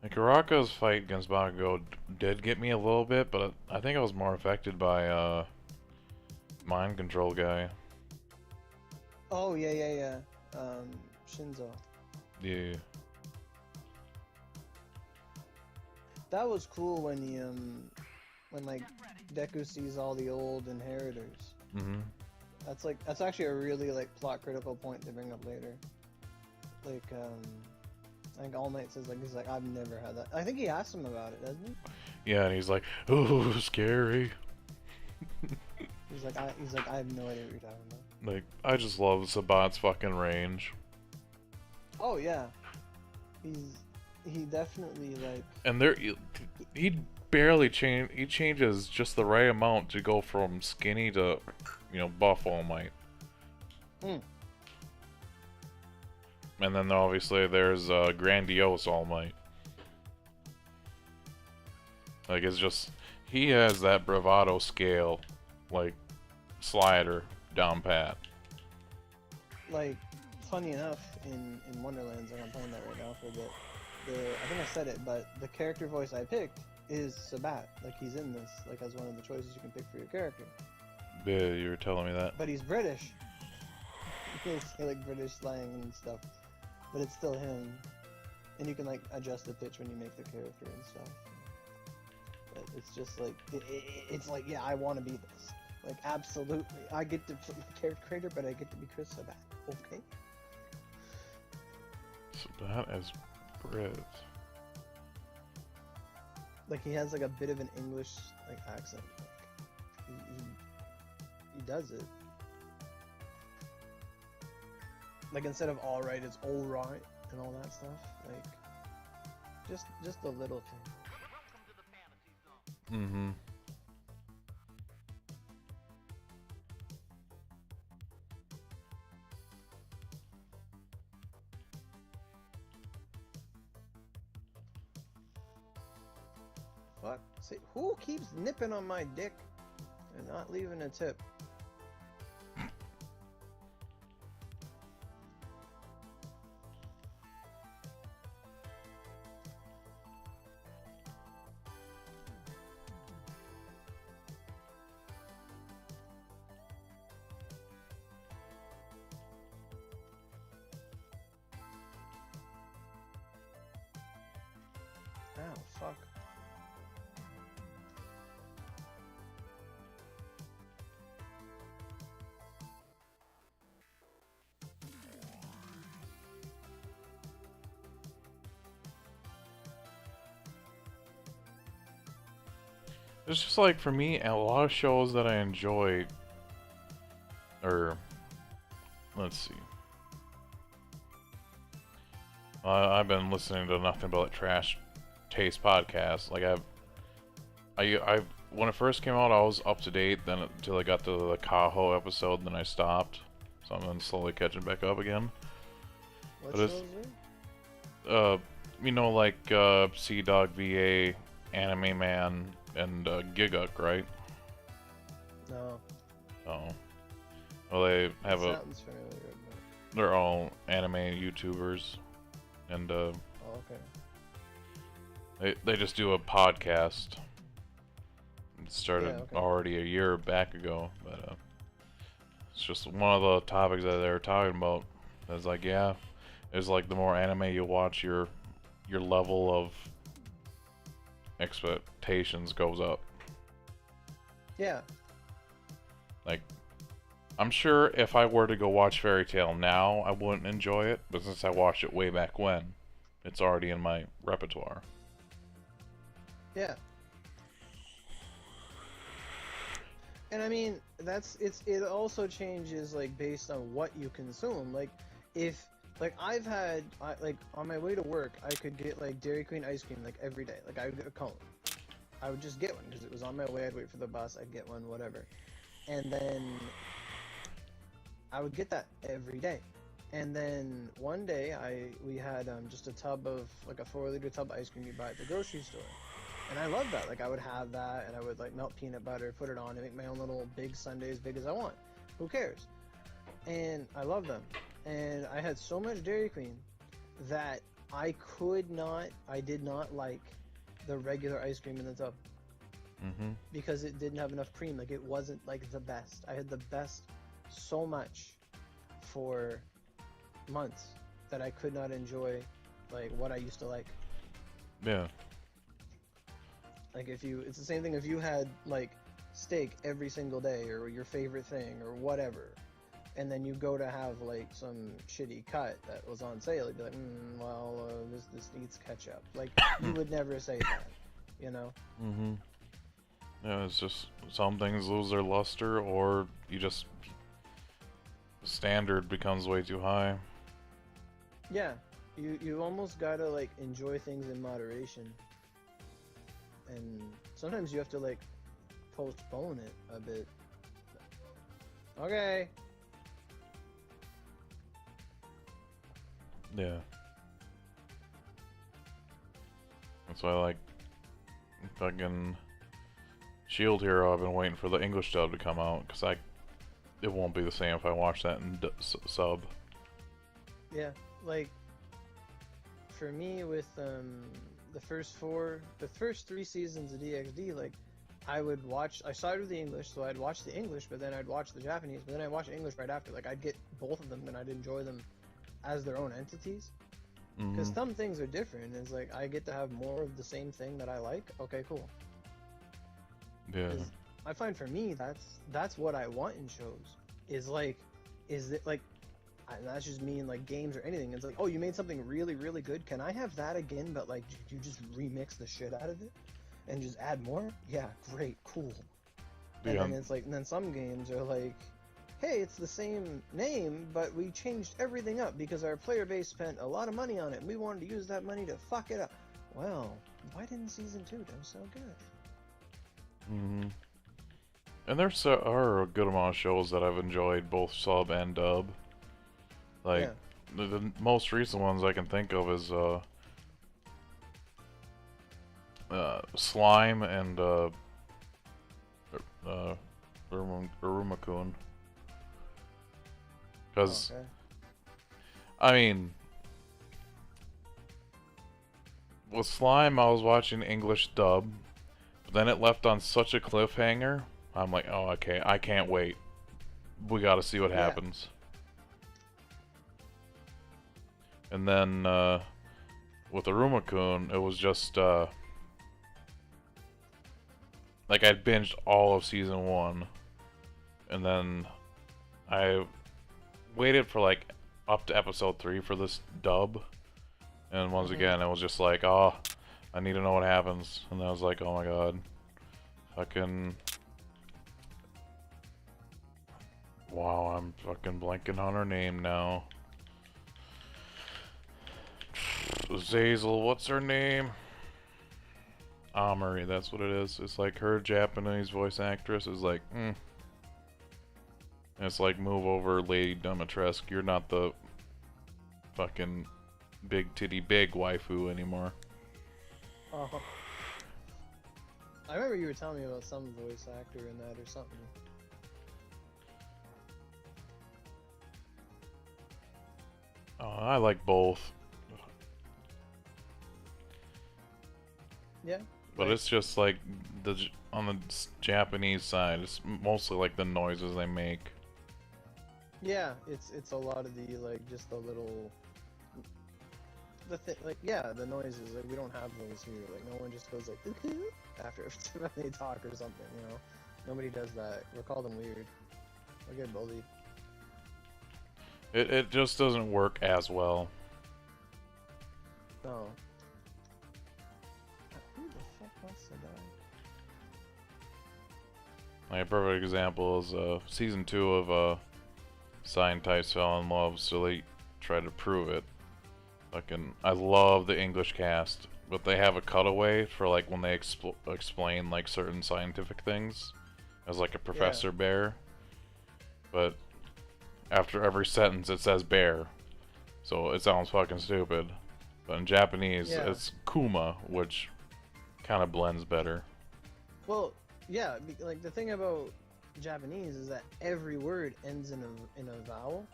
Like, Araka's fight against Bakugo did get me a little bit, but I think I was more affected by, mind control guy. Oh, yeah. Shinzo. Yeah. That was cool when he, when, like, Deku sees all the old inheritors. Mm-hmm. That's actually a really, like, plot critical point to bring up later. Like, I think All Might says, like, he's like, I've never had that. I think he asked him about it, doesn't he? Yeah, and he's like, ooh, scary. He's like, I have no idea what you're talking about. Like, I just love Sabat's fucking range. Oh, yeah. He definitely, like... And there, he barely he changes just the right amount to go from skinny to, you know, buff All Might. Hmm. And then obviously there's grandiose All Might. Like, it's just, he has that bravado scale, like, slider down pat. Like, funny enough, in Wonderlands, like I'm playing that right now for I think I said it, but the character voice I picked is Sabat. Like, he's in this, like, as one of the choices you can pick for your character. Yeah, you were telling me that. But he's British. You can say, like, British slang and stuff. But it's still him. And you can, like, adjust the pitch when you make the character and stuff. But it's just, like, it's like, yeah, I want to be this. Like, absolutely. I get to play the character creator, but I get to be Chris Sabat. Okay? Sabat as Brit. Like, he has, like, a bit of an English, like, accent. Like, he does it. Like, instead of alright, it's alright and all that stuff. Like, just the little thing. Mm-hmm. Fuck. See, who keeps nipping on my dick and not leaving a tip? It's just like, for me, a lot of shows that I enjoy, or, let's see. I've been listening to nothing but like, trash taste podcasts. Like, I when it first came out, I was up to date, then until I got to the Kaho episode, then I stopped. So I'm then slowly catching back up again. What But shows it's, you know, like, Sea Dog VA, Anime Man, and, Giguk, right? No. Oh. Well, they have a... Sounds familiar, but... They're all anime YouTubers. And, Oh, okay. they just do a podcast. It started already a year back ago, but, it's just one of the topics that they were talking about. It's like, yeah, it's like the more anime you watch, your level of expectations goes up. Yeah. Like, I'm sure if I were to go watch Fairy Tail now, I wouldn't enjoy it, but since I watched it way back when, it's already in my repertoire. Yeah. And I mean, it also changes, like, based on what you consume. Like, if, like, like, on my way to work, I could get, like, Dairy Queen ice cream, like, every day. Like, I would get a cone. I would just get one, because it was on my way, I'd wait for the bus, I'd get one, whatever. And then I would get that every day. And then one day, we had just a tub of, like, a 4-liter tub of ice cream you buy at the grocery store. And I love that. Like, I would have that, and I would, like, melt peanut butter, put it on, and make my own little big sundae as big as I want. Who cares? And I love them. And I had so much Dairy Queen that I did not like the regular ice cream in the tub. Mm-hmm. Because it didn't have enough cream. Like, it wasn't, like, the best. I had the best so much for months that I could not enjoy, like, what I used to like. Yeah. Like, it's the same thing if you had, like, steak every single day, or your favorite thing, or whatever, and then you go to have, like, some shitty cut that was on sale, you'd be like, this needs ketchup. Like, you would never say that, you know? Mm-hmm. Yeah, it's just, some things lose their luster, or you just, the standard becomes way too high. Yeah, you almost gotta, like, enjoy things in moderation. And sometimes you have to, like, postpone it a bit. Okay. Yeah. That's why I like fucking Shield Hero. I've been waiting for the English dub to come out, because it won't be the same if I watch that in sub. Yeah, like, for me with the first 3 seasons of DxD, like, I started with the English, so I'd watch the English, but then I'd watch the Japanese, but then I'd watch English right after. Like, I'd get both of them, and I'd enjoy them as their own entities. Because some things are different. It's like, I get to have more of the same thing that I like. Okay, cool. Yeah. I find for me, that's what I want in shows. And that's just me in, like, games or anything. It's like, oh, you made something really, really good. Can I have that again, but, like, you just remix the shit out of it and just add more? Yeah, great, cool. And then it's like, and then some games are like, hey, it's the same name, but we changed everything up because our player base spent a lot of money on it, and we wanted to use that money to fuck it up. Well, why didn't Season 2 do so good? Mm-hmm. And there are a good amount of shows that I've enjoyed, both sub and dub. Like, the most recent ones I can think of is, Slime and, Uruma-kun. Because, I mean, with Slime, I was watching English dub, but then it left on such a cliffhanger. I'm like, oh, okay, I can't wait. We gotta see what happens. And then, with Uruma-kun, it was just, like, I'd binged all of Season 1, and then I waited for, like, up to Episode 3 for this dub, and once again, it was just like, oh, I need to know what happens, and I was like, oh my god. Fucking... Wow, I'm fucking blanking on her name now. Zazel, what's her name? Amory, that's what it is. It's like her Japanese voice actress is like, And it's like, move over, Lady Dimitrescu. You're not the fucking big titty big waifu anymore. Oh. I remember you were telling me about some voice actor in that or something. I like both. Yeah. But like, it's just like, on the Japanese side, it's mostly like the noises they make. Yeah, it's a lot of the, like, just the little... like, yeah, the noises, like, we don't have those here. Like, no one just goes like, "Ooh," after when they talk or something, you know? Nobody does that. We call them weird. We get bullied. It just doesn't work as well. No. Who the fuck wants to die? Like a perfect example is season 2 of Scientists Fell in Love, so they tried to prove it. Fucking, I love the English cast, but they have a cutaway for like when they explain like certain scientific things, as like a Professor Bear. But after every sentence it says bear, so it sounds fucking stupid. But in Japanese it's Kuma, which kind of blends better. Well, yeah, like the thing about Japanese is that every word ends in a vowel.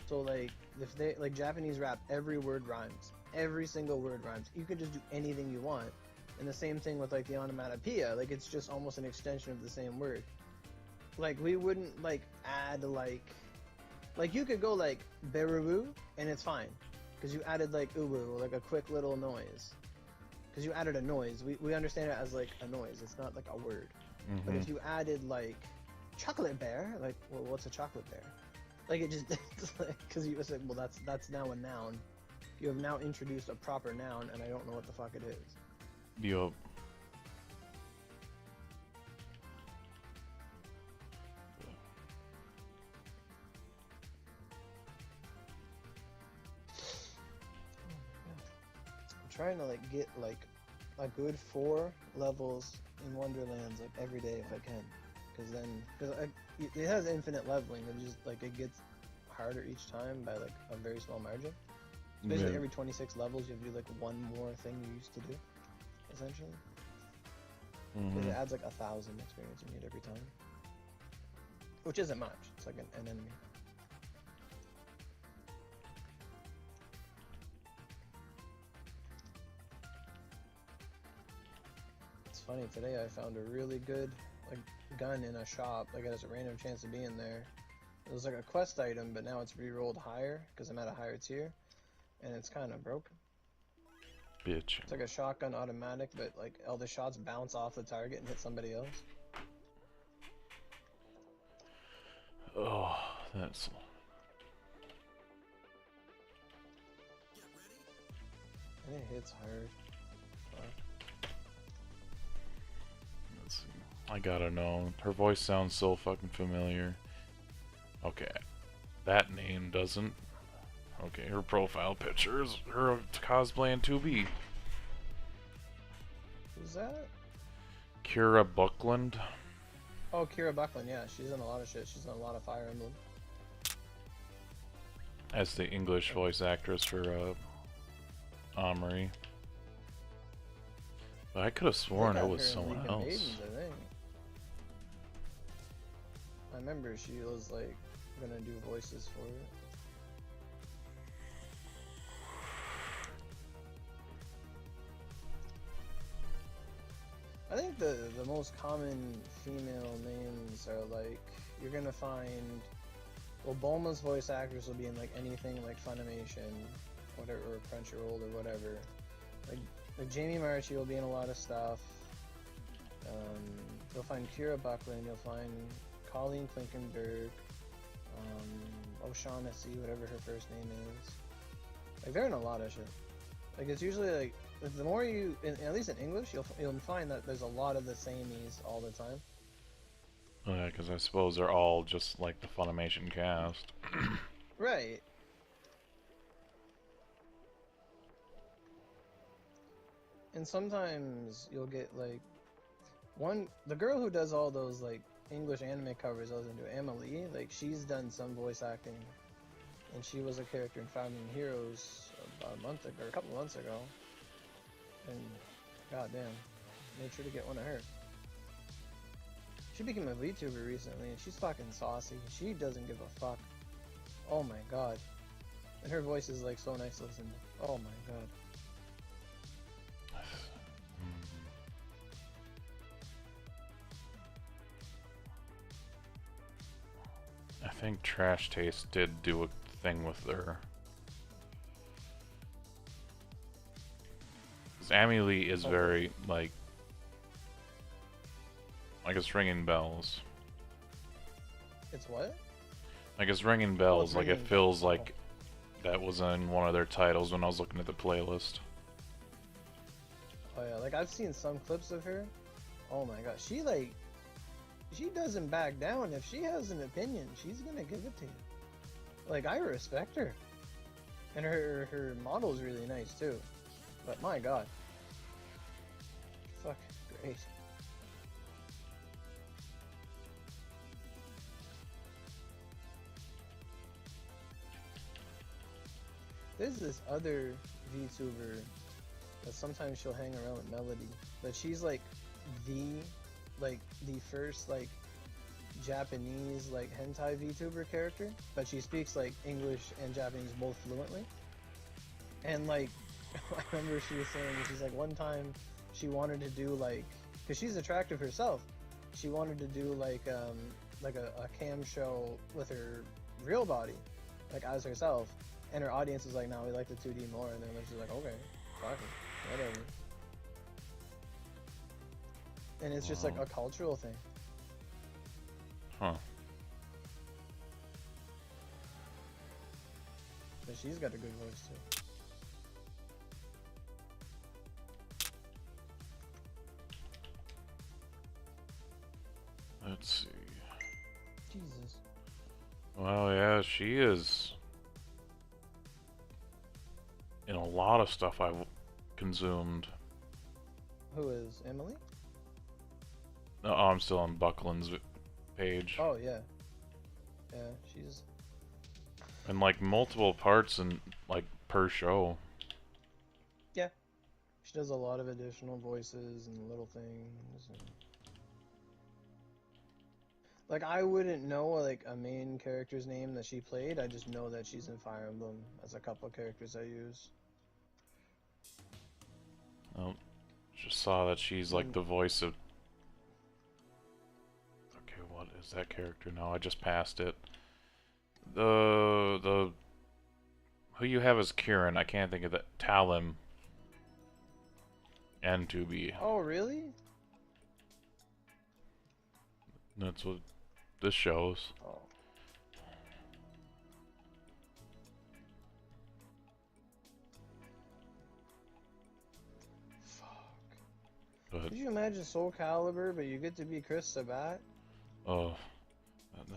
So like if they like Japanese rap, every word rhymes. Every single word rhymes. You can just do anything you want. And the same thing with like the onomatopoeia, like it's just almost an extension of the same word. Like we wouldn't like add like you could go like berubu and it's fine because you added like ubu, like a quick little noise. Because you added a noise. We understand it as like a noise. It's not like a word. Mm-hmm. But if you added like chocolate bear, like, well, what's a chocolate bear? Like it just because you said, well, that's now a noun. You have now introduced a proper noun, and I don't know what the fuck it is. Yup. I'm trying to like get like a good 4 levels in Wonderlands like every day if I can, because it has infinite leveling. It just like it gets harder each time by like a very small margin. So basically, every 26 levels you have to do like one more thing you used to do, essentially. Because it adds like 1,000 experience you need every time, which isn't much. It's like an enemy. Funny, today I found a really good like gun in a shop. Like it has a random chance of being there. It was like a quest item, but now it's re-rolled higher because I'm at a higher tier, and it's kind of broken. Bitch. It's like a shotgun automatic, but like all the shots bounce off the target and hit somebody else. Oh, that's. And it hits hard. I gotta know. Her voice sounds so fucking familiar. Okay. That name doesn't. Okay, her profile picture is her cosplaying 2B. Who's that? Kira Buckland. Oh, Kira Buckland, yeah. She's in a lot of shit. She's in a lot of Fire Emblem. That's the English voice actress for Amory. But I could have sworn it was someone else. Maidens, I think. I remember she was like gonna do voices for it. I think the most common female names are like you're gonna find. Well, Bulma's voice actress will be in like anything like Funimation, whatever, or Crunchyroll or whatever. Like Jamie Marchi will be in a lot of stuff. You'll find Kira Buckland. You'll find Colleen Klinkenberg, O'Shaughnessy, whatever her first name is. Like they're in a lot of shit. Like it's usually like The more you, at least in English, you'll find that there's a lot of the sameys all the time. Oh, yeah, because I suppose they're all just like the Funimation cast. Right. And sometimes you'll get like the girl who does all those like English anime covers I was into, Emily, like she's done some voice acting, and she was a character in Founding Heroes about a month ago, or a couple months ago, and goddamn, made sure to get one of her. She became a VTuber recently, and she's fucking saucy. She doesn't give a fuck. Oh my god. And her voice is like so nice to listen to. Oh my god. I think Trash Taste did do a thing with their... Because Amelie is very, like it's ringing bells. It's what? Like it's ringing bells, like it ringing feels bells. like that was in one of their titles when I was looking at the playlist. Oh yeah, like I've seen some clips of her. Oh my god, she doesn't back down. If she has an opinion, she's gonna give it to you. Like, I respect her. And her model's really nice too. But my god. Fuck, great. There's this other VTuber that sometimes she'll hang around with Melody, but she's like the first like Japanese like hentai VTuber character, but she speaks like English and Japanese both fluently. And like I remember she was saying, she's like, one time she wanted to do like, because she's attractive herself, she wanted to do like a cam show with her real body, like as herself, and her audience was like, no, we like the 2D more, and then she's like, okay, fuck it, whatever. And it's just like a cultural thing. Huh. But she's got a good voice too. Let's see. Jesus. Well, yeah, she is in a lot of stuff I've consumed. Who is Emily? No, I'm still on Buckland's page. Oh yeah. Yeah, she's And like multiple parts and like per show. yeah. She does a lot of additional voices and little things. And... like I wouldn't know like a main character's name that she played. I just know that she's in Fire Emblem as a couple of characters I use. Oh, just saw that she's like the voice of. Okay, what is that character? No, I just passed it. The who you have as Kieran? I can't think of that. Talim. And to be. Oh really? That's what this shows. Oh. But Could you imagine Soul Calibur, but you get to be Chris Sabat? oh,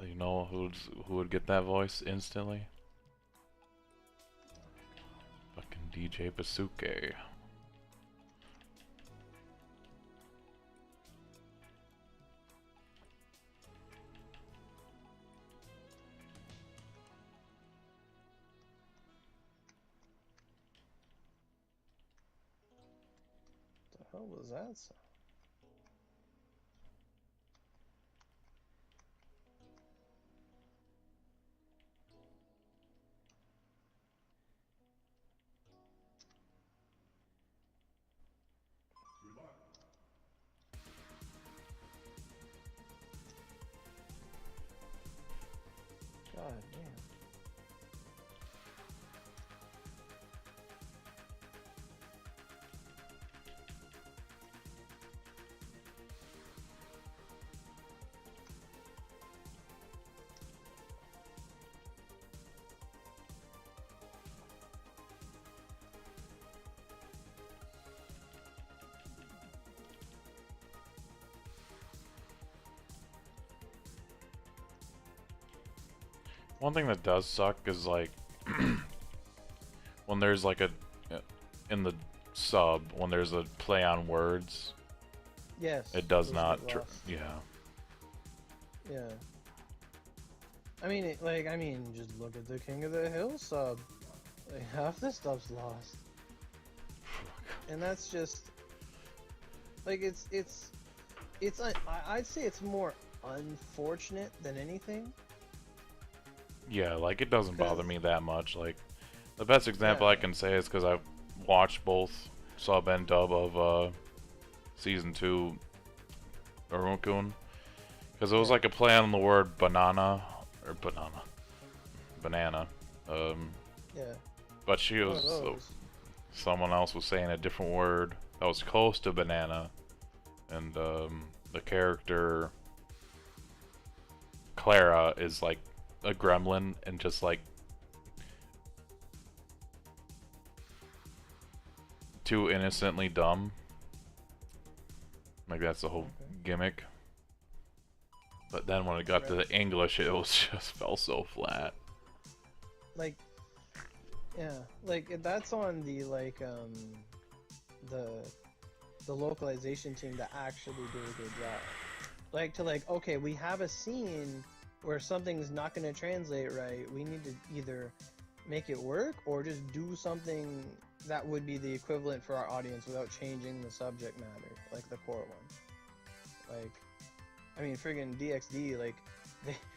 you know who would get that voice instantly? Fucking DJ Basuke. The hell was that sound? God damn. One thing that does suck is like when there's like a in the sub when there's a play on words. Yes. It does those not. get lost. Yeah. Yeah. I mean, just look at the King of the Hill sub. Like, half the stuff's lost. And that's just like I'd say it's more unfortunate than anything. Yeah, like it doesn't bother me that much. Like the best example I can say is because I've watched both sub and dub of season 2 Urukun, because it was like a play on the word banana. Yeah. But she was someone else was saying a different word that was close to banana, and the character Clara is like a gremlin and just like too innocently dumb. Like that's the whole gimmick. But then when it got to the English, it was just fell so flat. Like, yeah, like that's on the like the localization team to actually do a good job. Like okay, we have a scene where something's not going to translate right. We need to either make it work or just do something that would be the equivalent for our audience without changing the subject matter, like the core one. Like, I mean, friggin' DXD, like,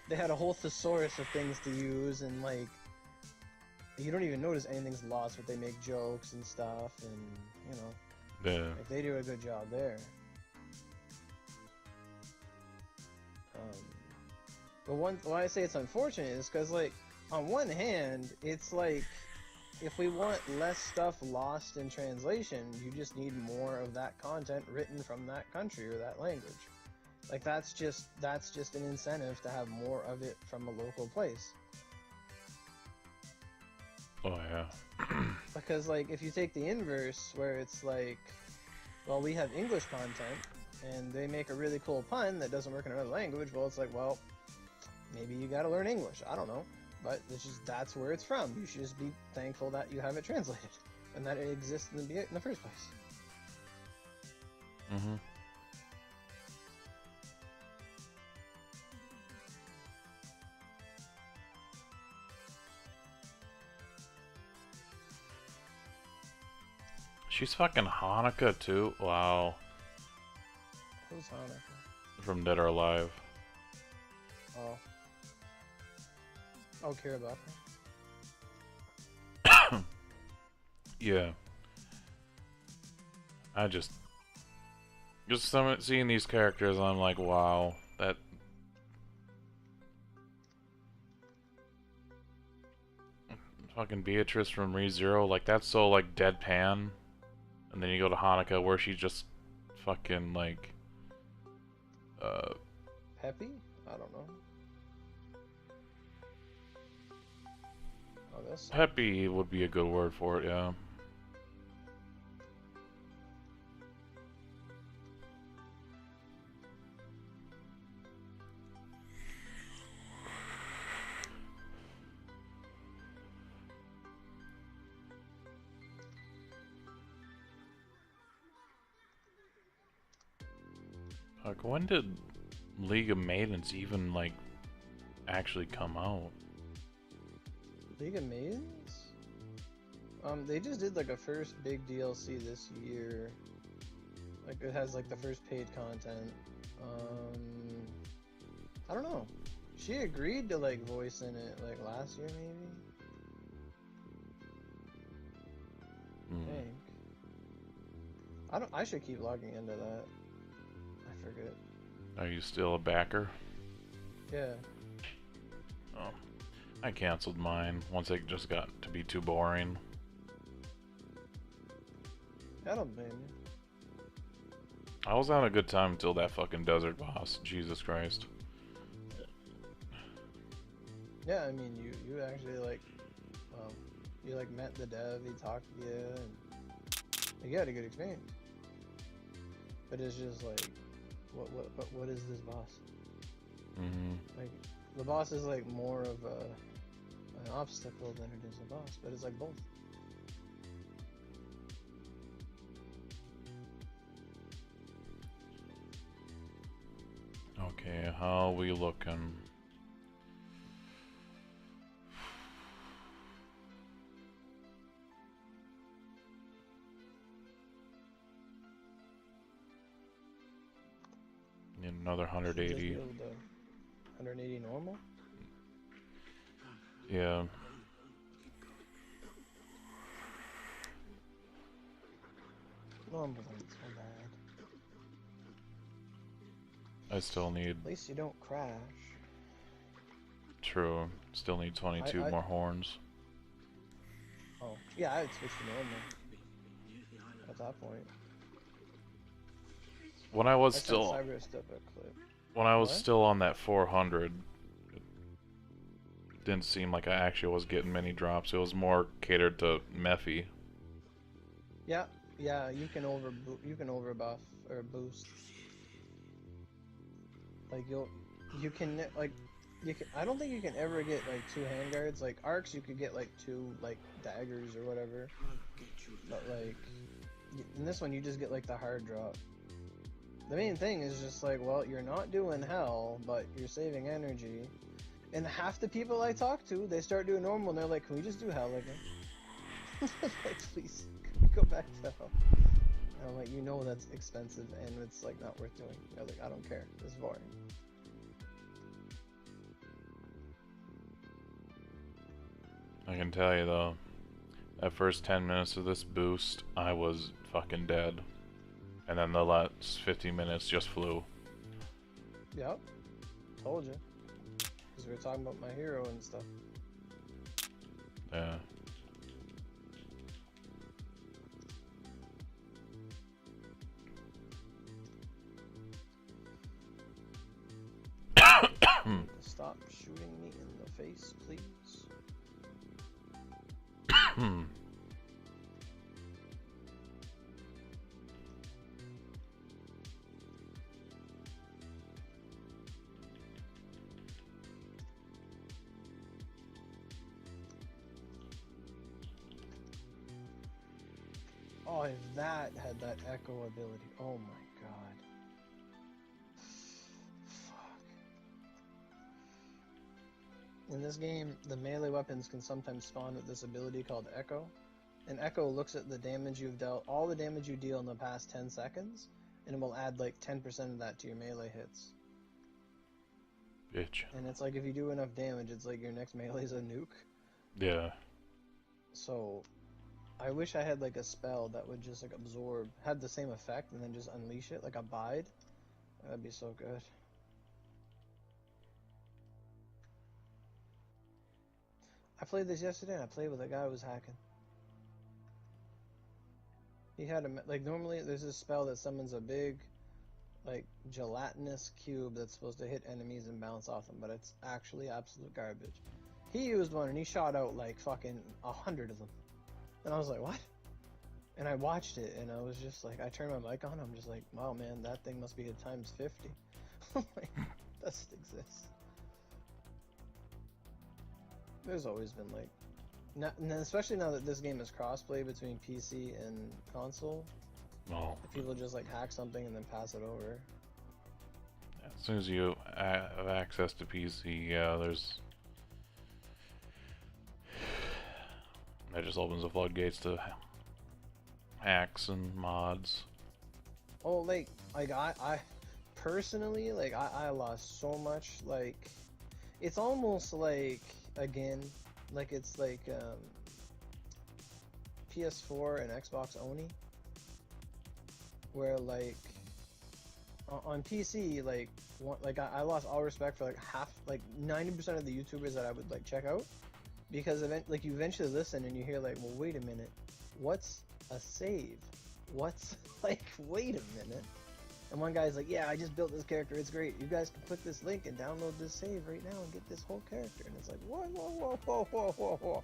they had a whole thesaurus of things to use, and like, you don't even notice anything's lost, but they make jokes and stuff, and, you know, like, they do a good job there. But why I say it's unfortunate is because, like, on one hand, it's like, if we want less stuff lost in translation, you just need more of that content written from that country or that language. Like, that's just an incentive to have more of it from a local place. Oh yeah. Because, like, if you take the inverse, where it's like, well, we have English content, and they make a really cool pun that doesn't work in another language, well, it's like, well, maybe you gotta learn English. I don't know. But that's where it's from. You should just be thankful that you have it translated, and that it exists in the first place. Mm-hmm. She's fucking Hanukkah too. Wow. Who's Hanukkah? From Dead or Alive. Oh. Oh, care about her. Yeah. I just seeing these characters, I'm like, wow, that. Fucking Beatrice from ReZero, like that's so like deadpan, and then you go to Hanukkah where she just fucking like. Peppy? I don't know. Oh, that's Peppy would be a good word for it, yeah. Like, when did League of Maidens even, like, actually come out? League of Maidens? They just did like a first big DLC this year. Like, it has like the first paid content. I don't know. She agreed to like voice in it like last year maybe. I think. I should keep logging into that. I forget. Are you still a backer? Yeah. Oh. I canceled mine once it just got to be too boring. I don't blame you. I was having a good time until that fucking desert boss. Jesus Christ. Yeah, I mean, you actually like, you like met the dev, he talked to you, and you had a good experience. But it's just like, what is this boss? Mm-hmm. Like, the boss is like more of a an obstacle than it is a boss, but it's like both. Okay, how we looking? Need another Should just 180. be able to 180 normal? Yeah. Normal ain't so bad. I still need. At least you don't crash. True. Still need 22 I- more horns. Oh, yeah, I'd switch to normal. At that point. When I was I said still. Cyber step a clip. When I was What? still on that 400, it didn't seem like I actually was getting many drops. It was more catered to Mephi. Yeah, you can over buff or boost. Like you can I don't think you can ever get like 2 handguards. Like arcs, you could get like 2 like daggers or whatever. But like in this one, you just get like the hard drop. The main thing is just like, well, you're not doing hell, but you're saving energy. And half the people I talk to, they start doing normal, and they're like, "Can we just do hell again?" Like, please, can we go back to hell? And I'm like, you know that's expensive, and it's like not worth doing. They're like, I don't care. It's boring. I can tell you though, that first 10 minutes of this boost, I was fucking dead. And then the last 50 minutes just flew. Yep. Told you. Because we were talking about my hero and stuff. Yeah. Stop shooting me in the face, please. Oh, if that had that echo ability. Oh my god. Fuck. In this game, the melee weapons can sometimes spawn with this ability called Echo. And Echo looks at the damage you've dealt, all the damage you deal in the past 10 seconds, and it will add like 10% of that to your melee hits. Bitch. And it's like if you do enough damage, it's like your next melee is a nuke. Yeah. So, I wish I had like a spell that would just like absorb, had the same effect, and then just unleash it, like Abide. That'd be so good. I played this yesterday, and I played with a guy who was hacking. He had a, like, normally there's this spell that summons a big, like, gelatinous cube that's supposed to hit enemies and bounce off them, but it's actually absolute garbage. He used one, and he shot out, like, fucking 100 of them. And I was like, what? And I watched it, and I was just like, I turned my mic on, I'm just like, wow, man, that thing must be hit times 50. Like, that just exists. There's always been, like, and especially now that this game is crossplay between PC and console, people just like hack something and then pass it over. As soon as you have access to PC, yeah, that just opens the floodgates to hacks and mods. Oh, like I personally, like, I lost so much, like, it's almost like, again, like it's like PS4 and Xbox Oni, where like on PC, like I lost all respect for like 90% of the YouTubers that I would like check out, because like you eventually listen and you hear like, well, wait a minute, what's a save? What's like, wait a minute. And one guy's like, yeah, I just built this character, it's great. You guys can click this link and download this save right now and get this whole character. And it's like, whoa.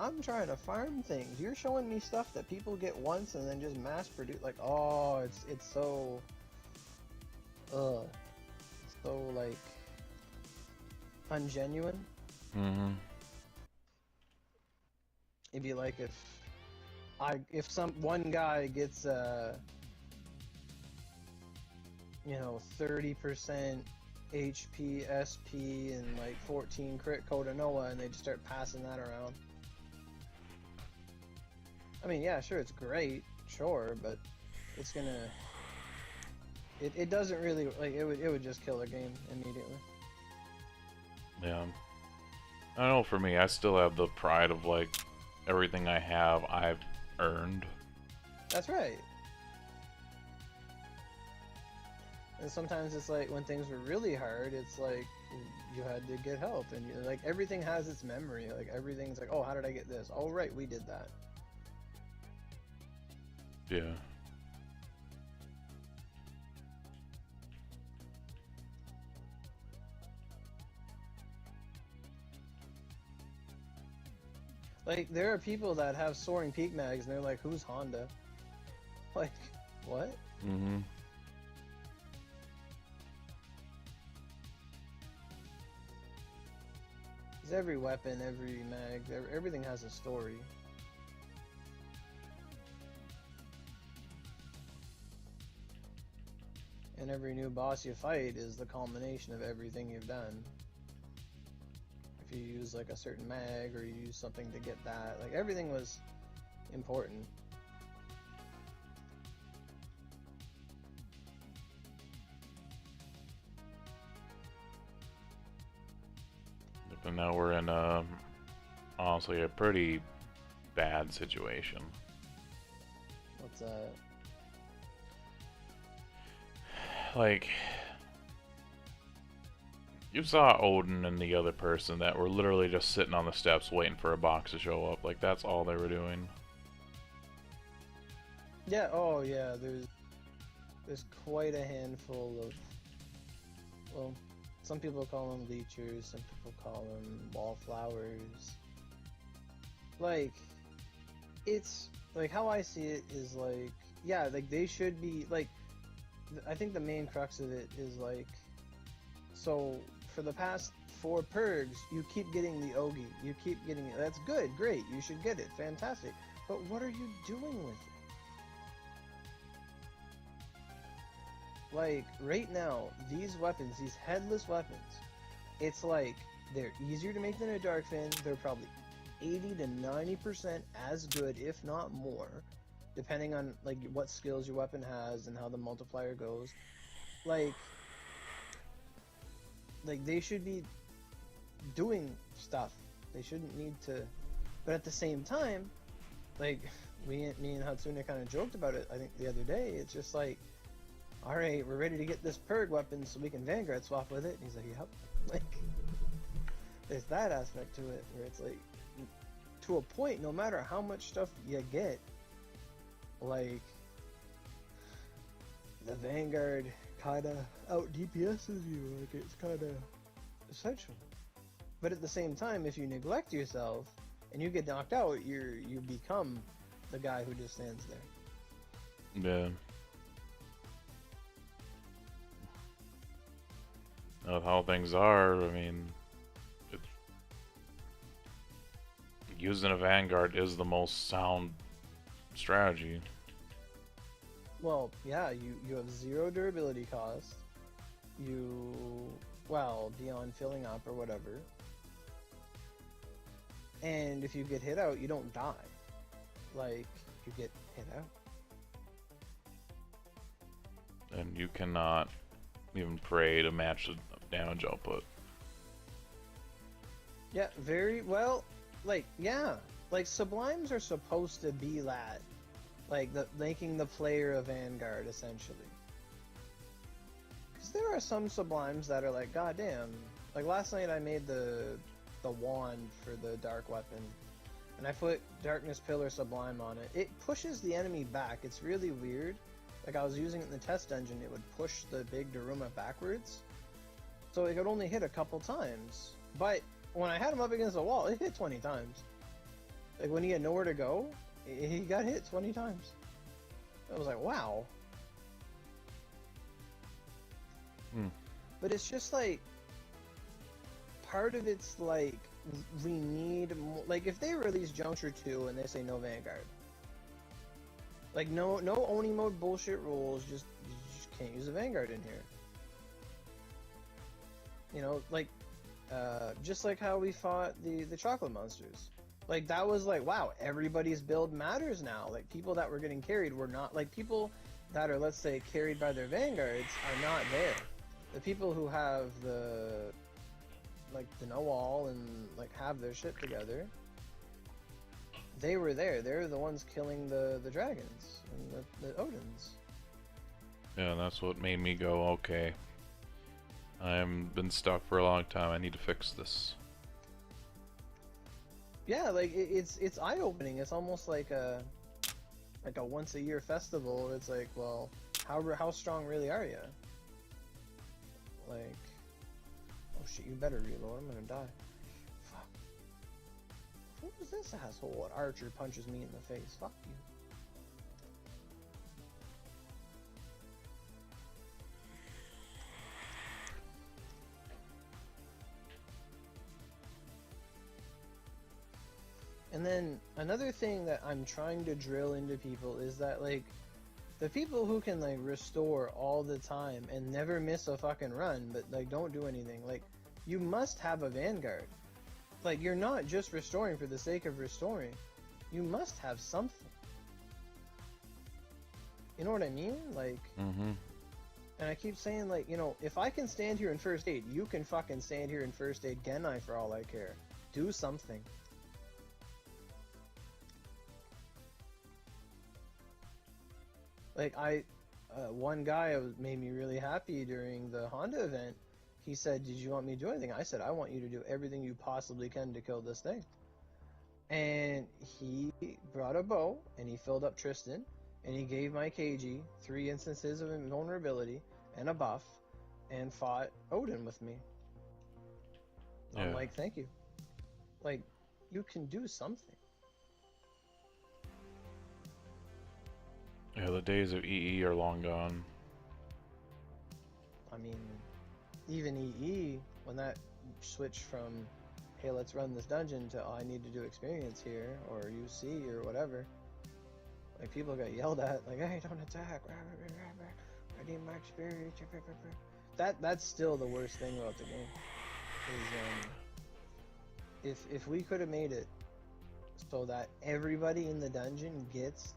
I'm trying to farm things. You're showing me stuff that people get once and then just mass produce. Like, oh, it's so, so like ungenuine. Mm-hmm. It'd be like if some one guy gets 30% HP, SP, and like 14 crit code of Noah, and they just start passing that around. I mean, yeah, sure, it's great, sure, but it's gonna. It doesn't really like it would just kill the game immediately. Yeah. I know for me, I still have the pride of like everything I have, I've earned. That's right. And sometimes it's like when things were really hard, it's like you had to get help, and like everything has its memory. Like everything's like, oh, how did I get this? Oh, right, we did that. Yeah. Like there are people that have soaring peak mags, and they're like, who's Honda? Like, what? Mm-hmm. Because every weapon, every mag, everything has a story. And every new boss you fight is the culmination of everything you've done. If you use like a certain mag, or you use something to get that, like everything was important. But now we're in honestly a pretty bad situation. What's that? Like, you saw Odin and the other person that were literally just sitting on the steps waiting for a box to show up. Like, that's all they were doing. Yeah, oh yeah, there's quite a handful of, well, some people call them leechers, some people call them wallflowers. Like, it's, like, how I see it is like, yeah, like, they should be, like, I think the main crux of it is like, so for the past 4 purgs, you keep getting the Ogi, you keep getting it. That's good, great, you should get it, fantastic. But what are you doing with it? Like, right now, these weapons, these headless weapons, it's like, they're easier to make than a Darkfin, they're probably 80 to 90% as good, if not more, depending on, like, what skills your weapon has and how the multiplier goes. Like, they should be doing stuff. They shouldn't need to, but at the same time, like, me and Hatsune kind of joked about it, I think, the other day. It's just like, alright, we're ready to get this purg weapon so we can Vanguard swap with it. And he's like, yep. Like, there's that aspect to it, where it's like, to a point, no matter how much stuff you get, like, the Vanguard kinda out DPS's you, like, it's kinda essential. But at the same time, if you neglect yourself, and you get knocked out, you become the guy who just stands there. Yeah. Of how things are, I mean, using a Vanguard is the most sound strategy. Well, yeah, you have 0 durability cost. Well, beyond filling up or whatever. And if you get hit out, you don't die. Like, you get hit out. And you cannot even pray to match the damage output. Yeah, very well. Like, yeah, like Sublimes are supposed to be that, like making the player a Vanguard essentially. Because there are some Sublimes that are like, goddamn. Like last night I made the wand for the dark weapon, and I put Darkness Pillar Sublime on it. It pushes the enemy back. It's really weird. Like I was using it in the test dungeon, it would push the big Daruma backwards. So it could only hit a couple times. But when I had him up against the wall, it hit 20 times. Like when he had nowhere to go, he got hit 20 times. I was like, wow. Hmm. But it's just like, part of it's like we need more, like if they release Juncture 2 and they say no Vanguard, like no Oni mode bullshit rules, just you just can't use a Vanguard in here. You know, like just like how we fought the chocolate monsters. Like that was like, wow, everybody's build matters now. Like people that were getting carried were not, like people that are, let's say, carried by their Vanguards are not there. The people who have the know-all and like have their shit together, they were there. They're the ones killing the dragons and the Odins. Yeah, that's what made me go, okay. I've been stuck for a long time. I need to fix this. Yeah, like it's eye-opening. It's almost like a once-a-year festival. It's like, well, how strong really are you? Like, oh shit, you better reload. I'm gonna die. Fuck. Who was this asshole? What archer punches me in the face? Fuck you. And then another thing that I'm trying to drill into people is that, like, the people who can, like, restore all the time and never miss a fucking run, but, like, don't do anything, like, you must have a Vanguard. Like, you're not just restoring for the sake of restoring. You must have something. You know what I mean? Like, and I keep saying, like, you know, if I can stand here in first aid, you can fucking stand here in first aid Genai for all I care. Do something. Like, one guy made me really happy during the Honda event. He said, did you want me to do anything? I said, I want you to do everything you possibly can to kill this thing. And he brought a bow, and he filled up Tristan, and he gave my KG 3 instances of invulnerability and a buff, and fought Odin with me. Yeah. I'm like, thank you. Like, you can do something. Yeah, the days of EE are long gone. I mean, even EE, when that switched from, hey, let's run this dungeon to, oh, I need to do experience here, or UC, or whatever, like, people got yelled at, like, hey, don't attack, I need my experience. That's still the worst thing about the game, is, if we could have made it so that everybody in the dungeon gets,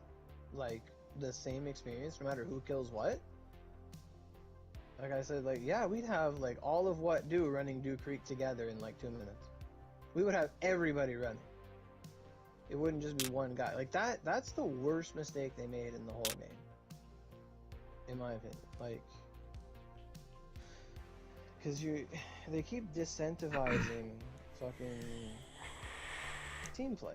like, the same experience no matter who kills what, like I said, like, yeah, we'd have like all of what do running Dew Creek together in like 2 minutes. We would have everybody running. It wouldn't just be one guy. Like that's the worst mistake they made in the whole game, in my opinion. Like, because they keep disincentivizing fucking team play.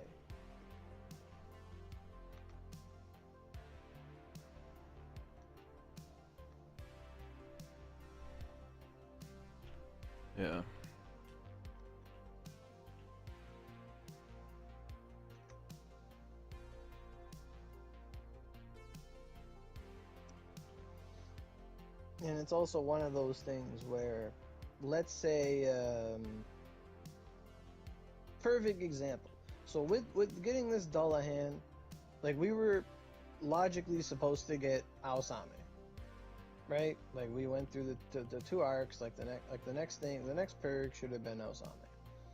Yeah. And it's also one of those things where, let's say, perfect example. So with getting this Dullahan, like, we were logically supposed to get Aosame, right? Like, we went through the 2 arcs. Like the next purg should have been Aosame.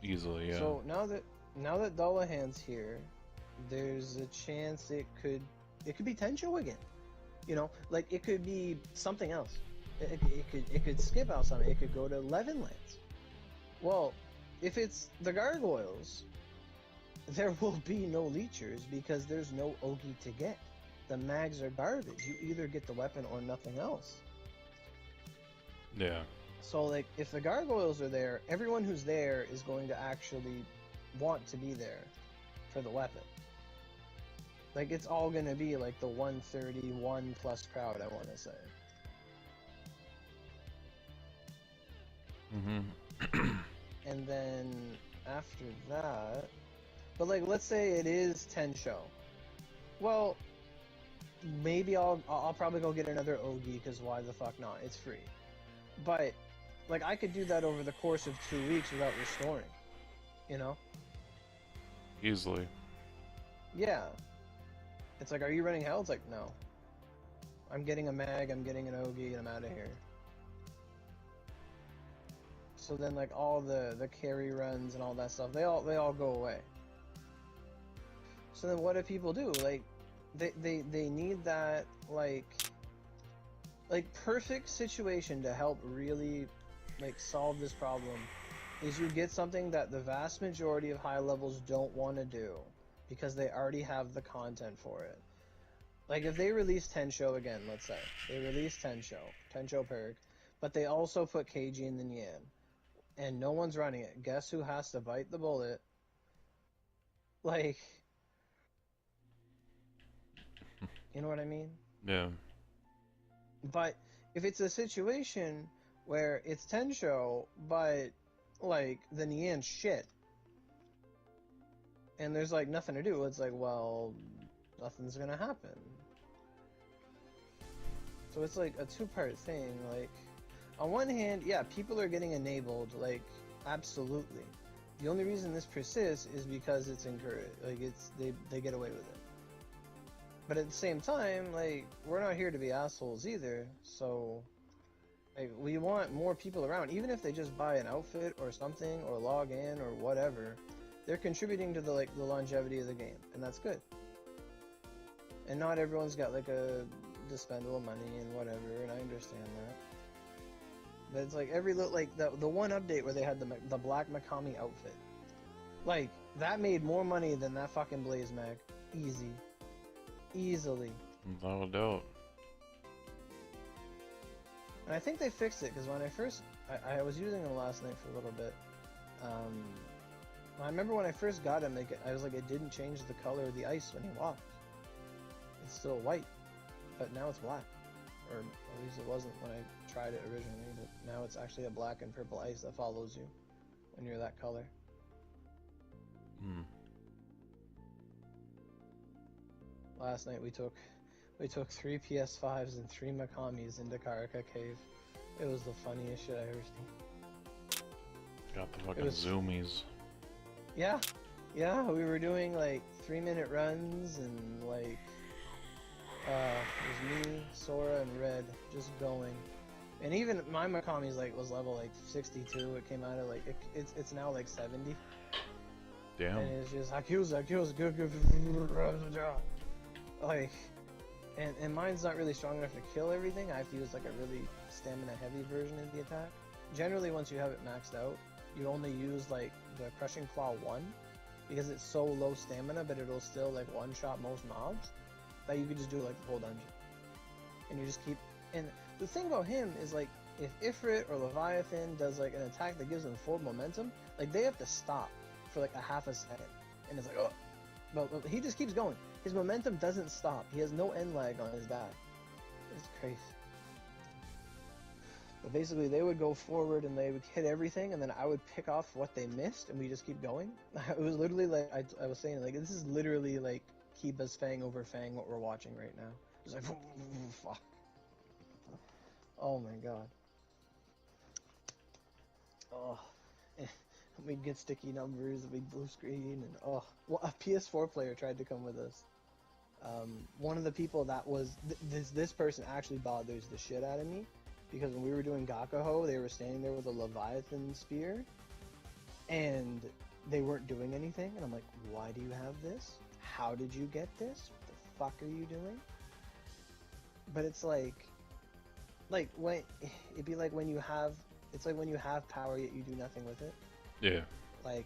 Easily, yeah. So now that Dullahan's here, there's a chance it could be Tencho again. You know, like, it could be something else. It could skip Aosame. It could go to Levenlands. Well, if it's the gargoyles, there will be no leechers because there's no Ogi to get. The mags are garbage. You either get the weapon or nothing else. Yeah. So, like, if the gargoyles are there, everyone who's there is going to actually want to be there for the weapon. Like, it's all going to be, like, the 131 plus crowd, I want to say. And then, after that... But, like, let's say it is Tencho. Well, maybe I'll probably go get another Ogi, because why the fuck not? It's free. But, like, I could do that over the course of 2 weeks without restoring. you know? Easily. Yeah. It's like, are you running hell? It's like, no. I'm getting a mag, I'm getting an Ogi, and I'm out of here. So then, like, all the carry runs and all that stuff, they all go away. So then what do people do? Like, they need that, like perfect situation to help really, like, solve this problem is you get something that the vast majority of high levels don't want to do because they already have the content for it. Like, if they release Tensho again, let's say. They release Tensho purg, but they also put KG in the Nyan, and no one's running it. Guess who has to bite the bullet? Like, you know what I mean? Yeah. But if it's a situation where it's Tensho, but, like, the Nyan's shit, and there's, like, nothing to do, it's like, well, nothing's gonna happen. So it's like a two-part thing. Like, on one hand, yeah, people are getting enabled, like, absolutely. The only reason this persists is because it's encouraged. Like, they get away with it. But at the same time, like, we're not here to be assholes either. So, like, we want more people around, even if they just buy an outfit or something or log in or whatever. They're contributing to the longevity of the game, and that's good. And not everyone's got like a dispendable money and whatever, and I understand that. But it's like every little, like, the one update where they had the black Makami outfit, like, that made more money than that fucking Blaze mag, easily. Without a doubt. And I think they fixed it, because when I first, I was using them last night for a little bit. I remember when I first got him, I was like, it didn't change the color of the ice when he walked. It's still white, but now it's black. Or at least it wasn't when I tried it originally, but now it's actually a black and purple ice that follows you when you're that color. Hmm. Last night we took 3 PS5s and 3 Makamis into Karaka Cave. It was the funniest shit I ever seen. Got the fucking zoomies. Yeah, we were doing like 3-minute runs and like it was me, Sora, and Red just going. And even my Makami's like was level like 62. It came out of like it's now like 70. Damn. And it's just Hakusa, good. Like, and mine's not really strong enough to kill everything. I have to use like a really stamina heavy version of the attack. Generally, once you have it maxed out, you only use like the Crushing Claw 1 because it's so low stamina, but it'll still like one-shot most mobs that you could just do like the whole dungeon. And you just keep. And the thing about him is like, if Ifrit or Leviathan does like an attack that gives them full momentum, like they have to stop for like a half a second, and it's like, oh, but he just keeps going. His momentum doesn't stop. He has no end lag on his back. It's crazy. But basically, they would go forward and they would hit everything, and then I would pick off what they missed, and we just keep going. It was literally like I was saying, like, this is literally like Kiba's Fang over Fang what we're watching right now. It's like, fuck. Oh my god. Oh. We'd get sticky numbers, a big blue screen, and oh. Well, a PS4 player tried to come with us. One of the people that was this person actually bothers the shit out of me, because when we were doing Gakuho, they were standing there with a Leviathan spear, and they weren't doing anything, and I'm like, why do you have this? How did you get this? What the fuck are you doing? But it's like when it'd be like when you have, it's like when you have power yet you do nothing with it. Yeah. Like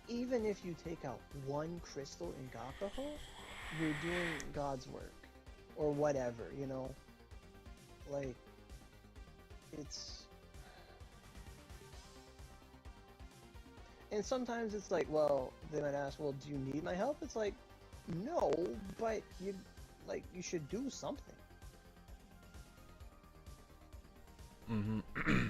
even if you take out one crystal in Gakuho, you're doing God's work, or whatever, you know. Like, it's, and sometimes it's like, well, they might ask, well, do you need my help? It's like, no, but you should do something. Mm-hmm.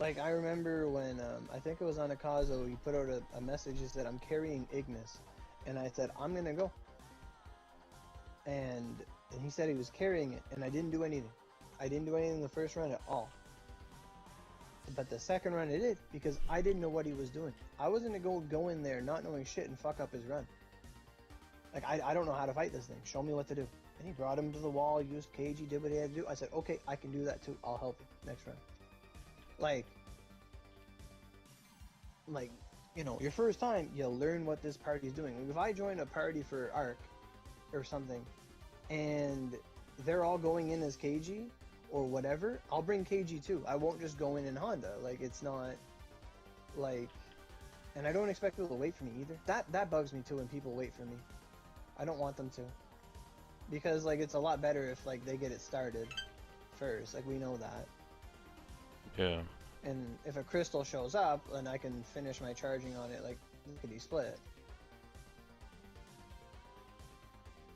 Like, I remember when, I think it was on Akazo, you put out a message that said, I'm carrying Ignis. And I said, I'm gonna go. And And he said he was carrying it, and I didn't do anything. I didn't do anything the first run at all. But the second run it did, because I didn't know what he was doing. I wasn't gonna go in there not knowing shit and fuck up his run. Like, I don't know how to fight this thing. Show me what to do. And he brought him to the wall, used KG, did what he had to do. I said, okay, I can do that too. I'll help you next run. Like, you know, your first time, you'll learn what this party's doing. Like, if I join a party for Arc or something, and they're all going in as KG or whatever, I'll bring KG too. I won't just go in Honda. Like, it's not, like, and I don't expect people to wait for me either. That bugs me too when people wait for me. I don't want them to. Because, like, it's a lot better if, like, they get it started first. Like, we know that. Yeah. And if a crystal shows up, then I can finish my charging on it, like, lickety split.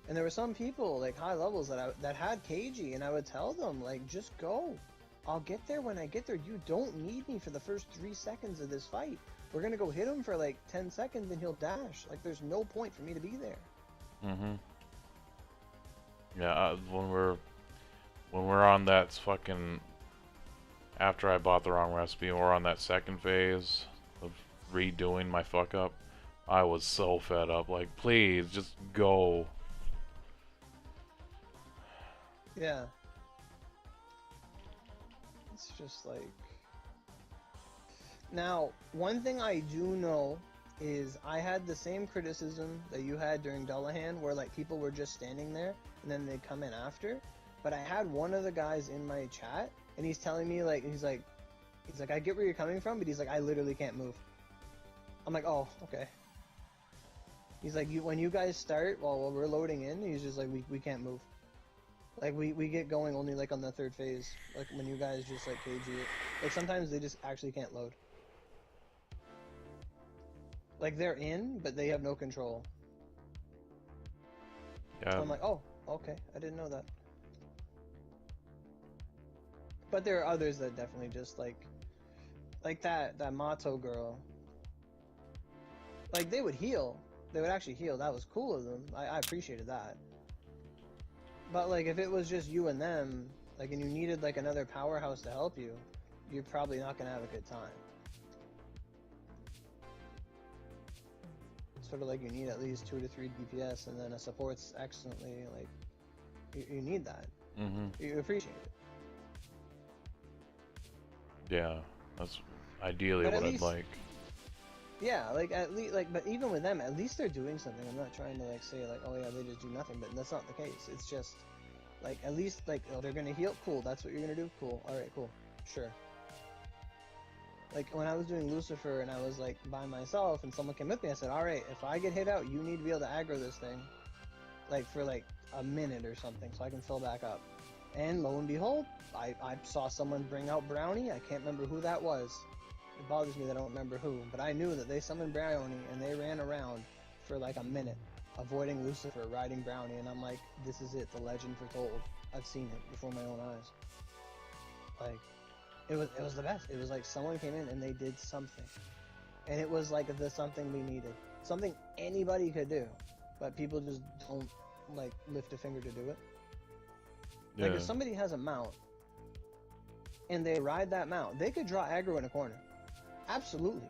And there were some people, like, high levels that had KG, and I would tell them, like, just go. I'll get there when I get there. You don't need me for the first 3 seconds of this fight. We're gonna go hit him for, like, 10 seconds, and he'll dash. Like, there's no point for me to be there. Mm-hmm. Yeah, when we're on that fucking, after I bought the wrong recipe and we're on that second phase of redoing my fuck up, I was so fed up. Like, please, just go. Yeah. It's just like... Now, one thing I do know is I had the same criticism that you had during Dullahan, where, like, people were just standing there and then they'd come in after. But I had one of the guys in my chat, and he's telling me, like, he's like, I get where you're coming from, but he's like, I literally can't move. I'm like, oh, okay. He's like, when you guys start, while we're loading in, he's just like, we can't move. Like, we get going only, like, on the third phase. Like, when you guys just, like, KG it. Like, sometimes they just actually can't load. Like, they're in, but they have no control. Yeah. So I'm like, oh, okay, I didn't know that. But there are others that definitely just, like that Mato girl. Like, they would heal. They would actually heal. That was cool of them. I appreciated that. But, like, if it was just you and them, like, and you needed, like, another powerhouse to help you, you're probably not going to have a good time. Sort of like you need at least 2 to 3 DPS, and then a support's excellently, like, you need that. Mm-hmm. You appreciate it. Yeah, that's ideally But what at I'd least, like. Yeah, like, at least, like, but even with them, at least they're doing something. I'm not trying to, like, say, like, oh yeah, they just do nothing, but that's not the case. It's just, like, at least, like, oh, they're gonna heal, cool, that's what you're gonna do, cool, alright, cool, sure. Like, when I was doing Lucifer and I was, like, by myself and someone came with me, I said, alright, if I get hit out, you need to be able to aggro this thing, like, for, like, a minute or something, so I can fill back up. And lo and behold, I saw someone bring out Brownie. I can't remember who that was. It bothers me that I don't remember who, but I knew that they summoned Brownie and they ran around for like a minute, avoiding Lucifer, riding Brownie, and I'm like, this is it, the legend foretold. I've seen it before my own eyes. Like, it was the best. It was like someone came in and they did something. And it was like the something we needed. Something anybody could do, but people just don't, like, lift a finger to do it. Yeah. Like, if somebody has a mount, and they ride that mount, they could draw aggro in a corner. Absolutely.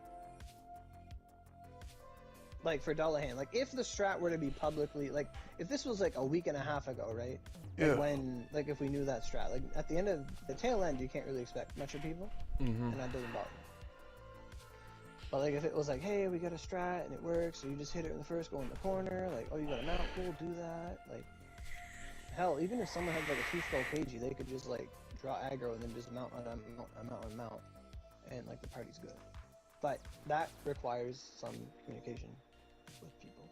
Like, for Dullahan. Like, if the strat were to be publicly, like, if this was, like, a week and a half ago, right? Like, Yeah. when, like, if we knew that strat. Like, at the end of the tail end, you can't really expect much of people. Mm-hmm. And that doesn't bother me. But, like, if it was like, hey, we got a strat, and it works, so you just hit it in the first, go in the corner, like, oh, you got a mount, cool, do that, like... Hell, even if someone had like a 2-skull KG, they could just like draw aggro and then just mount on mount, and like the party's good. But that requires some communication with people.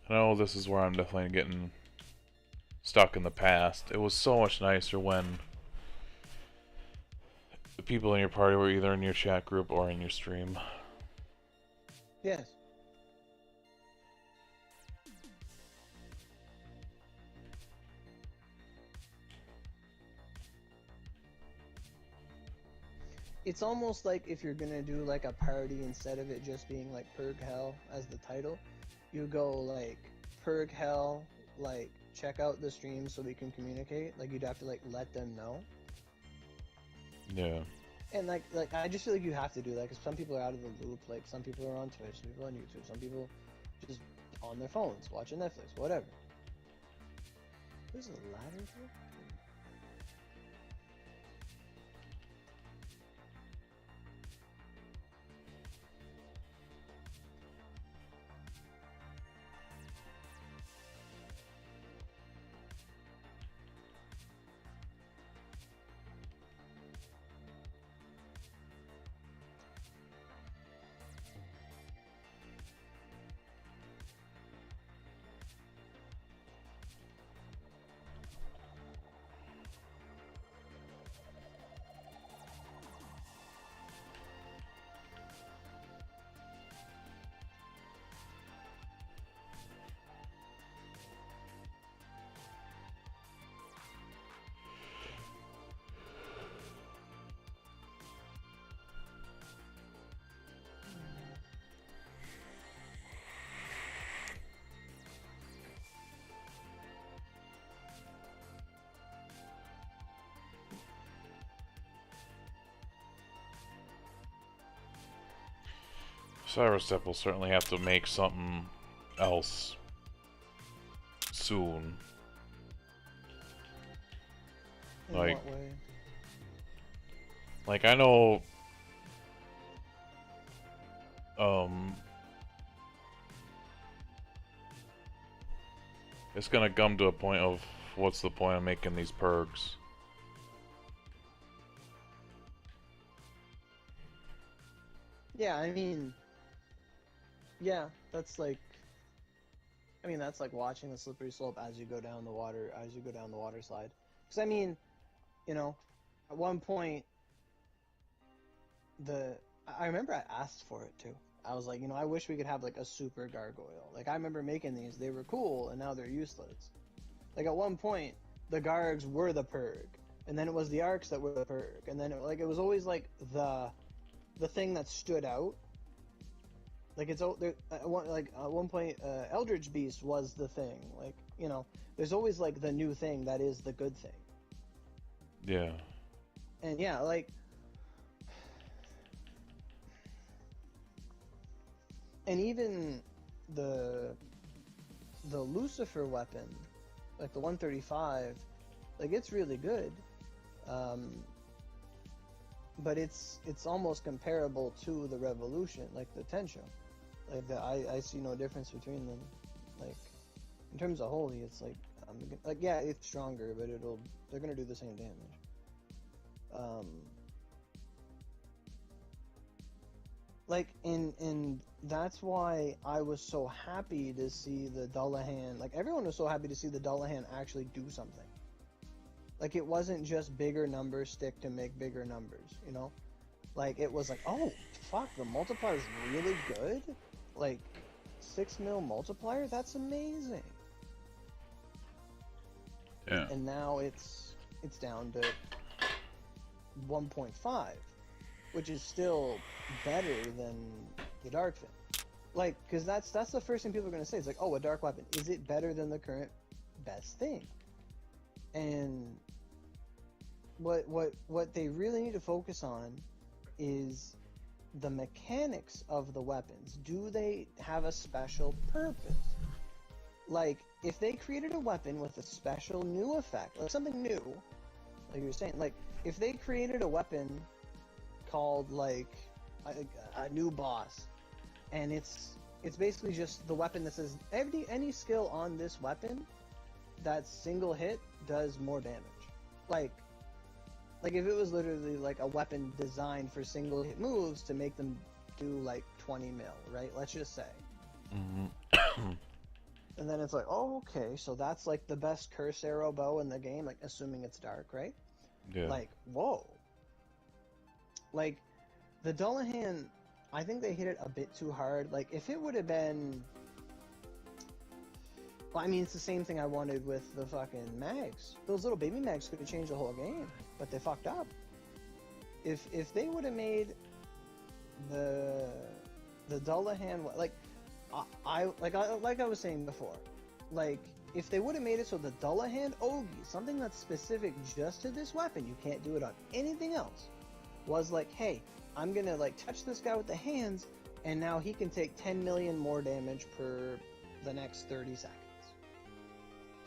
I know this is where I'm definitely getting stuck in the past. It was so much nicer when the people in your party were either in your chat group or in your stream. Yes. It's almost like if you're gonna do like a party instead of it just being like Purg Hell as the title, you go like purg hell, like check out the stream so we can communicate. Like you'd have to like let them know. Yeah. And like I just feel like you have to do that because some people are out of the loop. Like some people are on Twitch, some people on YouTube, some people just on their phones watching Netflix, whatever. There's a ladder here. Cyrostep will certainly have to make something else soon. In Like, what way? like I know, it's gonna come to a point of what's the point of making these purgs? Yeah, I mean, yeah, that's like, I mean, that's like watching the slippery slope as you go down the water, as you go down the water slide. Because I mean, you know, at one point, I remember I asked for it too. I was like, you know, I wish we could have like a super gargoyle. Like I remember making these, they were cool, and now they're useless. Like at one point, the gargs were the purg, and then it was the arcs that were the purg, and then it was always like the thing that stood out. Like it's there, at one point, Eldritch Beast was the thing. Like you know, there's always like the new thing that is the good thing. Yeah. And yeah, like and even the Lucifer weapon, like the 135, like it's really good. But it's almost comparable to the Revolution, like the Tencho. Like I see no difference between them. Like in terms of holy, it's like yeah, it's stronger, but they're gonna do the same damage. Like and that's why I was so happy to see the Dullahan. Like everyone was so happy to see the Dullahan actually do something. Like it wasn't just bigger numbers stick to make bigger numbers, you know? Like it was like, oh fuck, the multiplier is really good. Like 6 mil multiplier, that's amazing. Yeah. And now it's down to 1.5, which is still better than the Dark Fin. Like, because that's the first thing people are gonna say. It's like, oh, a dark weapon, is it better than the current best thing? And what they really need to focus on is the mechanics of the weapons. Do they have a special purpose? Like, if they created a weapon with a special new effect, like something new, like you were saying, like if they created a weapon called like a new boss, and it's basically just the weapon that says any skill on this weapon that single hit does more damage. Like if it was literally like a weapon designed for single hit moves to make them do like 20 mil, right? Let's just say. Mm-hmm. And then it's like, oh, okay, so that's like the best curse arrow bow in the game, like assuming it's dark, right? Yeah. Like, whoa. Like, the Dullahan, I think they hit it a bit too hard. Like, if it would have been... Well, I mean, it's the same thing I wanted with the fucking mags. Those little baby mags could have changed the whole game, but they fucked up. If they would have made the Dullahan... Like, like I was saying before, like if they would have made it so the Dullahan Ogi, something that's specific just to this weapon, you can't do it on anything else, was like, hey, I'm gonna like touch this guy with the hands, and now he can take 10 million more damage per the next 30 seconds.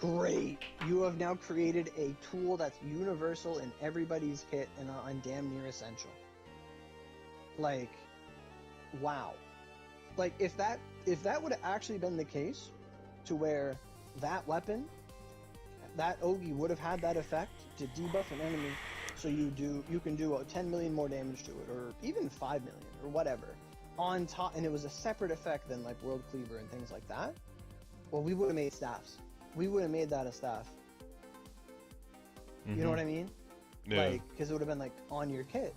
Great! You have now created a tool that's universal in everybody's kit and damn near essential. Like, wow. Like if that would have actually been the case, to where that weapon, that Ogi would have had that effect to debuff an enemy, so you can do 10 million more damage to it, or even 5 million, or whatever, on top, and it was a separate effect than like World Cleaver and things like that. Well, we would have made staffs. We would have made that a staff. You know what I mean? Yeah. Like, because it would have been like on your kit.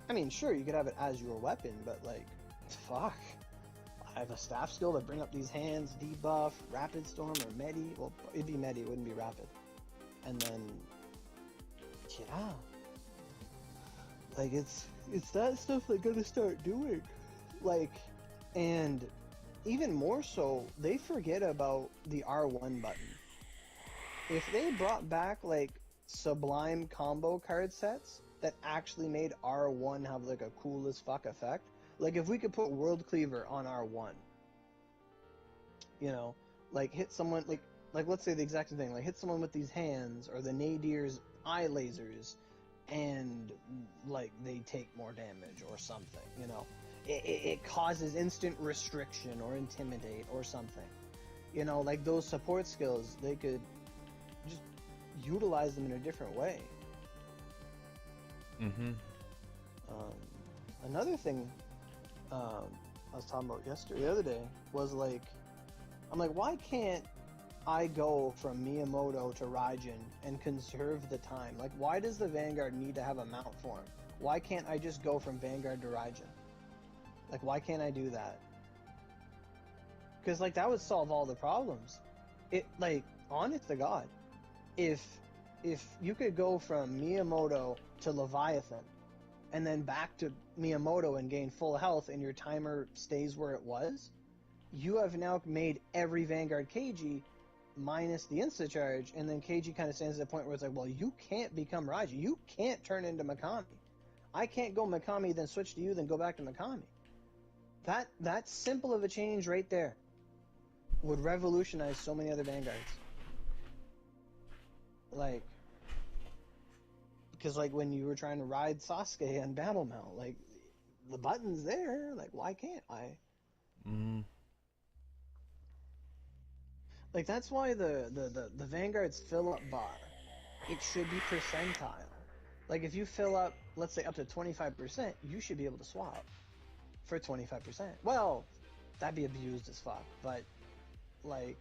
I mean, sure, you could have it as your weapon, but like, fuck. I have a staff skill to bring up these hands, debuff, rapid storm, or medi. Well, it'd be medi, it wouldn't be rapid. And then, yeah. Like, it's that stuff they're gonna start doing. Like, and even more so, they forget about the R1 button. If they brought back, like, Sublime combo card sets that actually made R1 have, like, a cool as fuck effect, like, if we could put World Cleaver on R1, you know, like, hit someone, like let's say the exact same thing, like, hit someone with these hands, or the Nadir's eye lasers, and, like, they take more damage, or something, you know? It causes instant restriction, or intimidate, or something. You know, like, those support skills, they could just utilize them in a different way. Another thing I was talking about the other day, was like, I'm like, why can't I go from Miyamoto to Raijin and conserve the time? Like, why does the Vanguard need to have a mount form? Why can't I just go from Vanguard to Raijin? Like, why can't I do that? Because, like, that would solve all the problems. It, like, honest to God, if you could go from Miyamoto to Leviathan, and then back to Miyamoto and gain full health, and your timer stays where it was, you have now made every Vanguard KG minus the insta charge, and then KG kind of stands at the point where it's like, well, you can't become Raiji. You can't turn into Mikami. I can't go Mikami, then switch to you, then go back to Mikami. That simple of a change right there would revolutionize so many other Vanguards. Like, because, like, when you were trying to ride Sasuke on Battle Mount, like, the button's there, like, why can't I? Like, that's why the Vanguard's fill-up bar, it should be percentile. Like, if you fill up, let's say, up to 25%, you should be able to swap for 25%. Well, that'd be abused as fuck, but, like,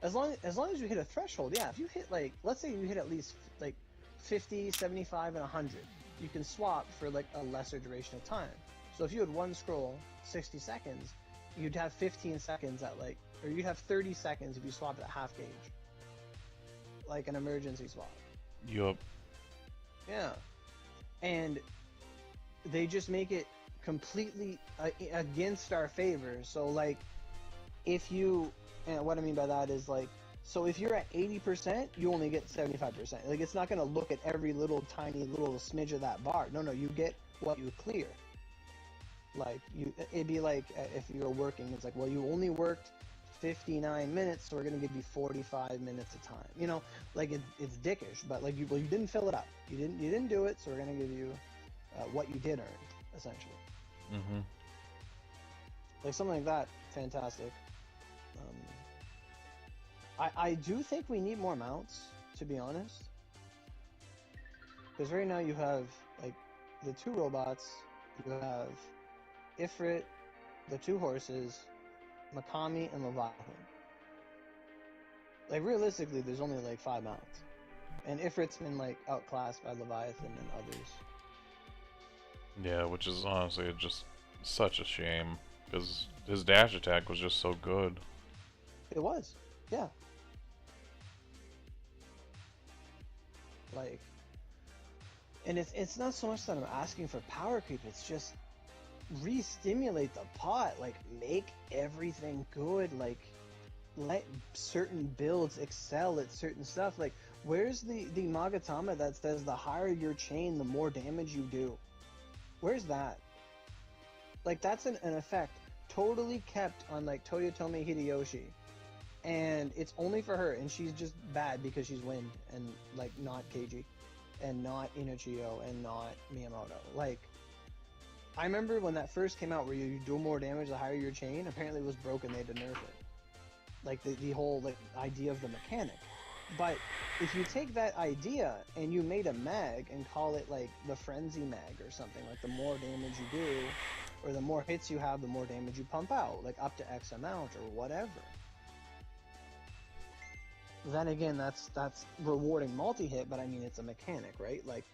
as long as you hit a threshold, yeah, if you hit, like, let's say you hit at least, like, 50, 75, and 100, you can swap for, like, a lesser duration of time. So if you had one scroll, 60 seconds, you'd have 15 seconds at, like, or you'd have 30 seconds if you swapped at half gauge. Like an emergency swap. Yup. Yeah. And they just make it completely against our favor. So, like, if you, and what I mean by that is, like, so if you're at 80%, you only get 75%. Like, it's not going to look at every little tiny little smidge of that bar. No, you get what you clear. Like, it'd be like if you were working, it's like, well, you only worked 59 minutes, so we're going to give you 45 minutes of time. You know, like, it's dickish, but, like, you didn't fill it up. You didn't do it, so we're going to give you what you did earn, essentially. Like, something like that, fantastic. I do think we need more mounts, to be honest. Because right now you have, like, the 2 robots, you have Ifrit, the 2 horses, Mikami, and Leviathan. Like, realistically, there's only, like, 5 mounts. And Ifrit's been, like, outclassed by Leviathan and others. Yeah, which is honestly just such a shame, because his dash attack was just so good. It was, yeah. Like, and it's not so much that I'm asking for power creep, it's just, re-stimulate the pot, like make everything good, like let certain builds excel at certain stuff. Like, where's the Magatama that says the higher your chain, the more damage you do? Where's that? Like, that's an effect totally kept on like Toyotomi Hideyoshi, and it's only for her, and she's just bad because she's Wind and like not Keiji and not Inochiyo and not Miyamoto. Like, I remember when that first came out, where you do more damage the higher your chain. Apparently it was broken, they had to nerf it. Like the whole like idea of the mechanic. But if you take that idea and you made a mag and call it like the Frenzy mag or something, like the more damage you do, or the more hits you have, the more damage you pump out, like up to X amount or whatever. Then again, that's rewarding multi-hit, but I mean, it's a mechanic, right? Like,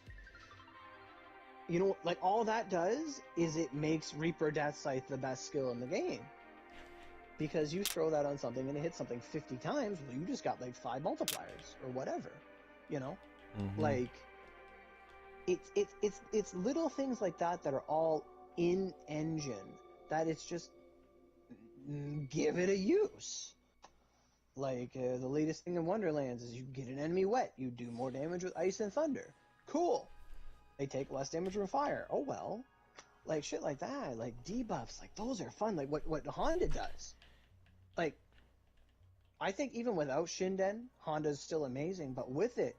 you know, like all that does is it makes Reaper Death Scythe the best skill in the game. Because you throw that on something and it hits something 50 times, well, you just got like 5 multipliers or whatever, you know? Mm-hmm. Like, it's little things like that that are all in engine, that it's just give it a use. Like, the latest thing in Wonderlands is you get an enemy wet, you do more damage with ice and thunder. Cool. They take less damage from fire. Oh well. Like, shit like that. Like, debuffs. Like, those are fun. Like, what Honda does. Like, I think even without Shinden, Honda's still amazing. But with it,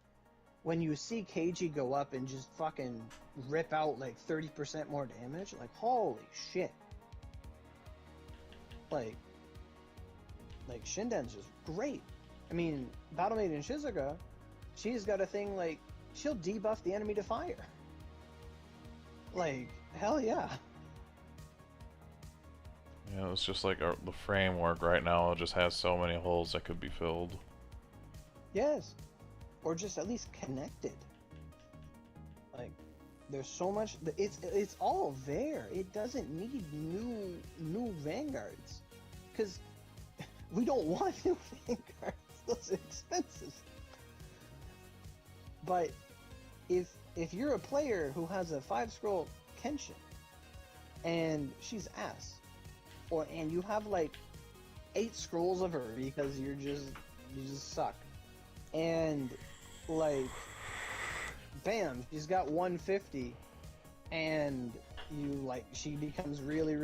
when you see Keiji go up and just fucking rip out, like, 30% more damage, like, holy shit. Like, Shinden's just great. I mean, Battle Maiden Shizuka, she's got a thing, like, she'll debuff the enemy to fire. Like, hell yeah. Yeah, it's just like the framework right now just has so many holes that could be filled. Yes. Or just at least connected. Like, there's so much, it's all there. It doesn't need new vanguards. Because we don't want new vanguards. Those are expensive. But if you're a player who has a 5-scroll Kenshin and she's ass, and you have like 8 scrolls of her because you just suck, and like bam, she's got 150, and she becomes really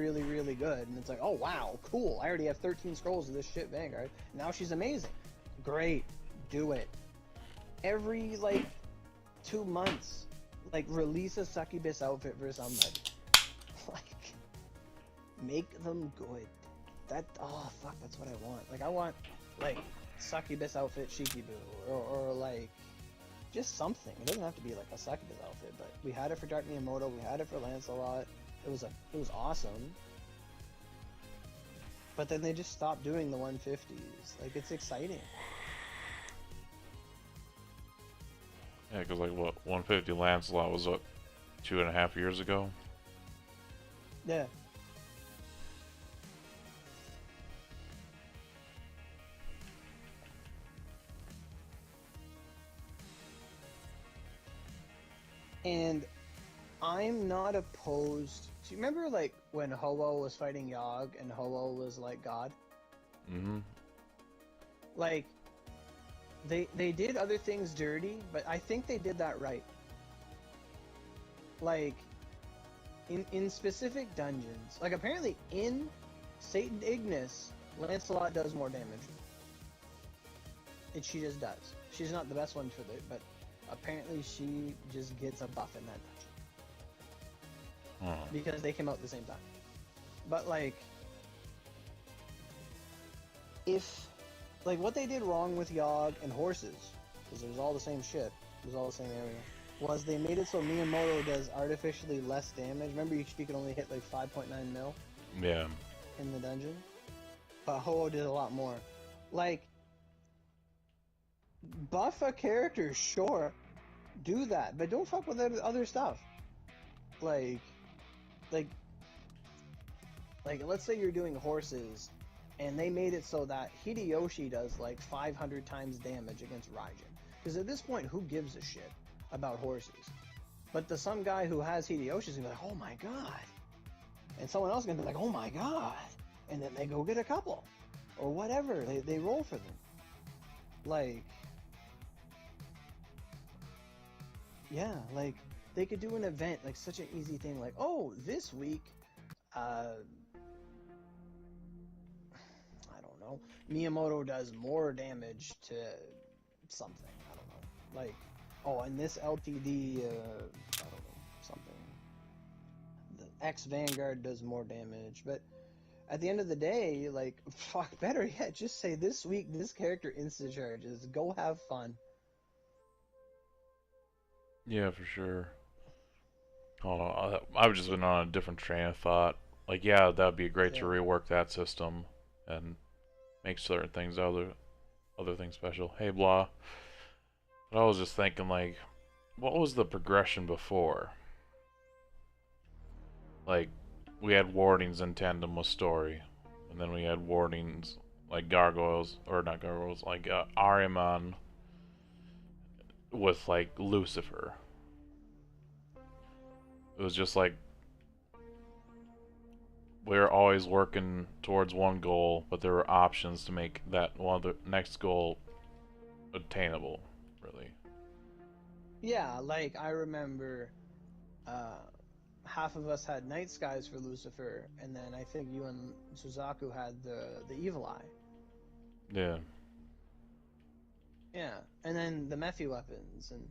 good, and it's like, oh wow, cool, I already have 13 scrolls of this shit Vanguard, now she's amazing. Great, do it. Every like 2 months, like, release a succubus outfit for somebody. Like, make them good. Oh fuck, that's what I want. Like, I want, like, succubus outfit Shikibu, or like, just something. It doesn't have to be like a succubus outfit, but we had it for Dark Miyamoto, we had it for Lancelot. It was awesome. But then they just stopped doing the 150s. Like, it's exciting. Yeah, because like what, 150 Lancelot was what, 2.5 years ago? Yeah. And I'm not opposed. Do you remember like when Ho-Oh was fighting Yogg and Ho-Oh was like God? Mm-hmm. Like, they did other things dirty, but I think they did that right. Like, in specific dungeons, like apparently in Satan Ignis, Lancelot does more damage. She just does. She's not the best one for it, but apparently she just gets a buff in that dungeon. Because they came out at the same time. But like, like what they did wrong with Yogg and horses, because it was all the same shit, it was all the same area, was they made it so Miyamoto does artificially less damage. Remember, she could only hit like 5.9 mil? Yeah. In the dungeon? But Ho-Oh did a lot more. Like, buff a character, sure, do that, but don't fuck with other stuff. Like, let's say you're doing horses, and they made it so that Hideyoshi does like 500 times damage against Raijin. Because at this point, who gives a shit about horses? But some guy who has Hideyoshi is gonna be like, oh my god, and someone else is gonna be like, oh my god, and then they go get a couple, or whatever. They roll for them. Like, yeah, like they could do an event, like such an easy thing, like, oh, this week, I don't know, Miyamoto does more damage to something. I don't know, like, oh, and this LTD, I don't know, something. The X Vanguard does more damage, but at the end of the day, like, fuck, better yet, just say this week this character insta charges. Go have fun. Yeah, for sure. Hold on, I've just been on a different train of thought. Like, yeah, that'd be great to Yeah. rework that system and make certain things other things special. Hey, blah. But I was just thinking, like, what was the progression before? Like, we had wardings in tandem with story, and then we had wardings like gargoyles, or not gargoyles, like Ahriman with like Lucifer. It was just like we were always working towards one goal, but there were options to make that one the next goal attainable. Really. Yeah, like I remember, uh, half of us had Night Skies for Lucifer, and then I think you and Suzaku had the Evil Eye. Yeah. Yeah, and then the Mephi weapons, and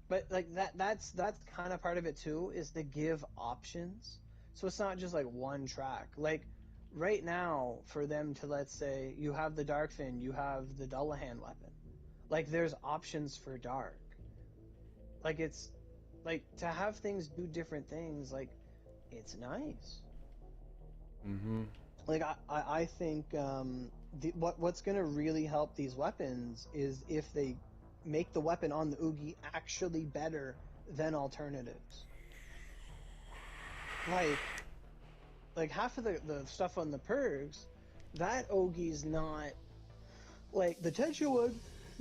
but like that's kind of part of it too, is to give options. So it's not just like one track. Like right now, for them to, let's say you have the Darkfin, you have the Dullahan weapon. Like there's options for Dark. Like it's like to have things do different things. Like it's nice. Mm-hmm. Like I think what's gonna really help these weapons is if they make the weapon on the Oogie actually better than alternatives. Like half of the stuff on the Purgs, that Ogie's not like the Tensha one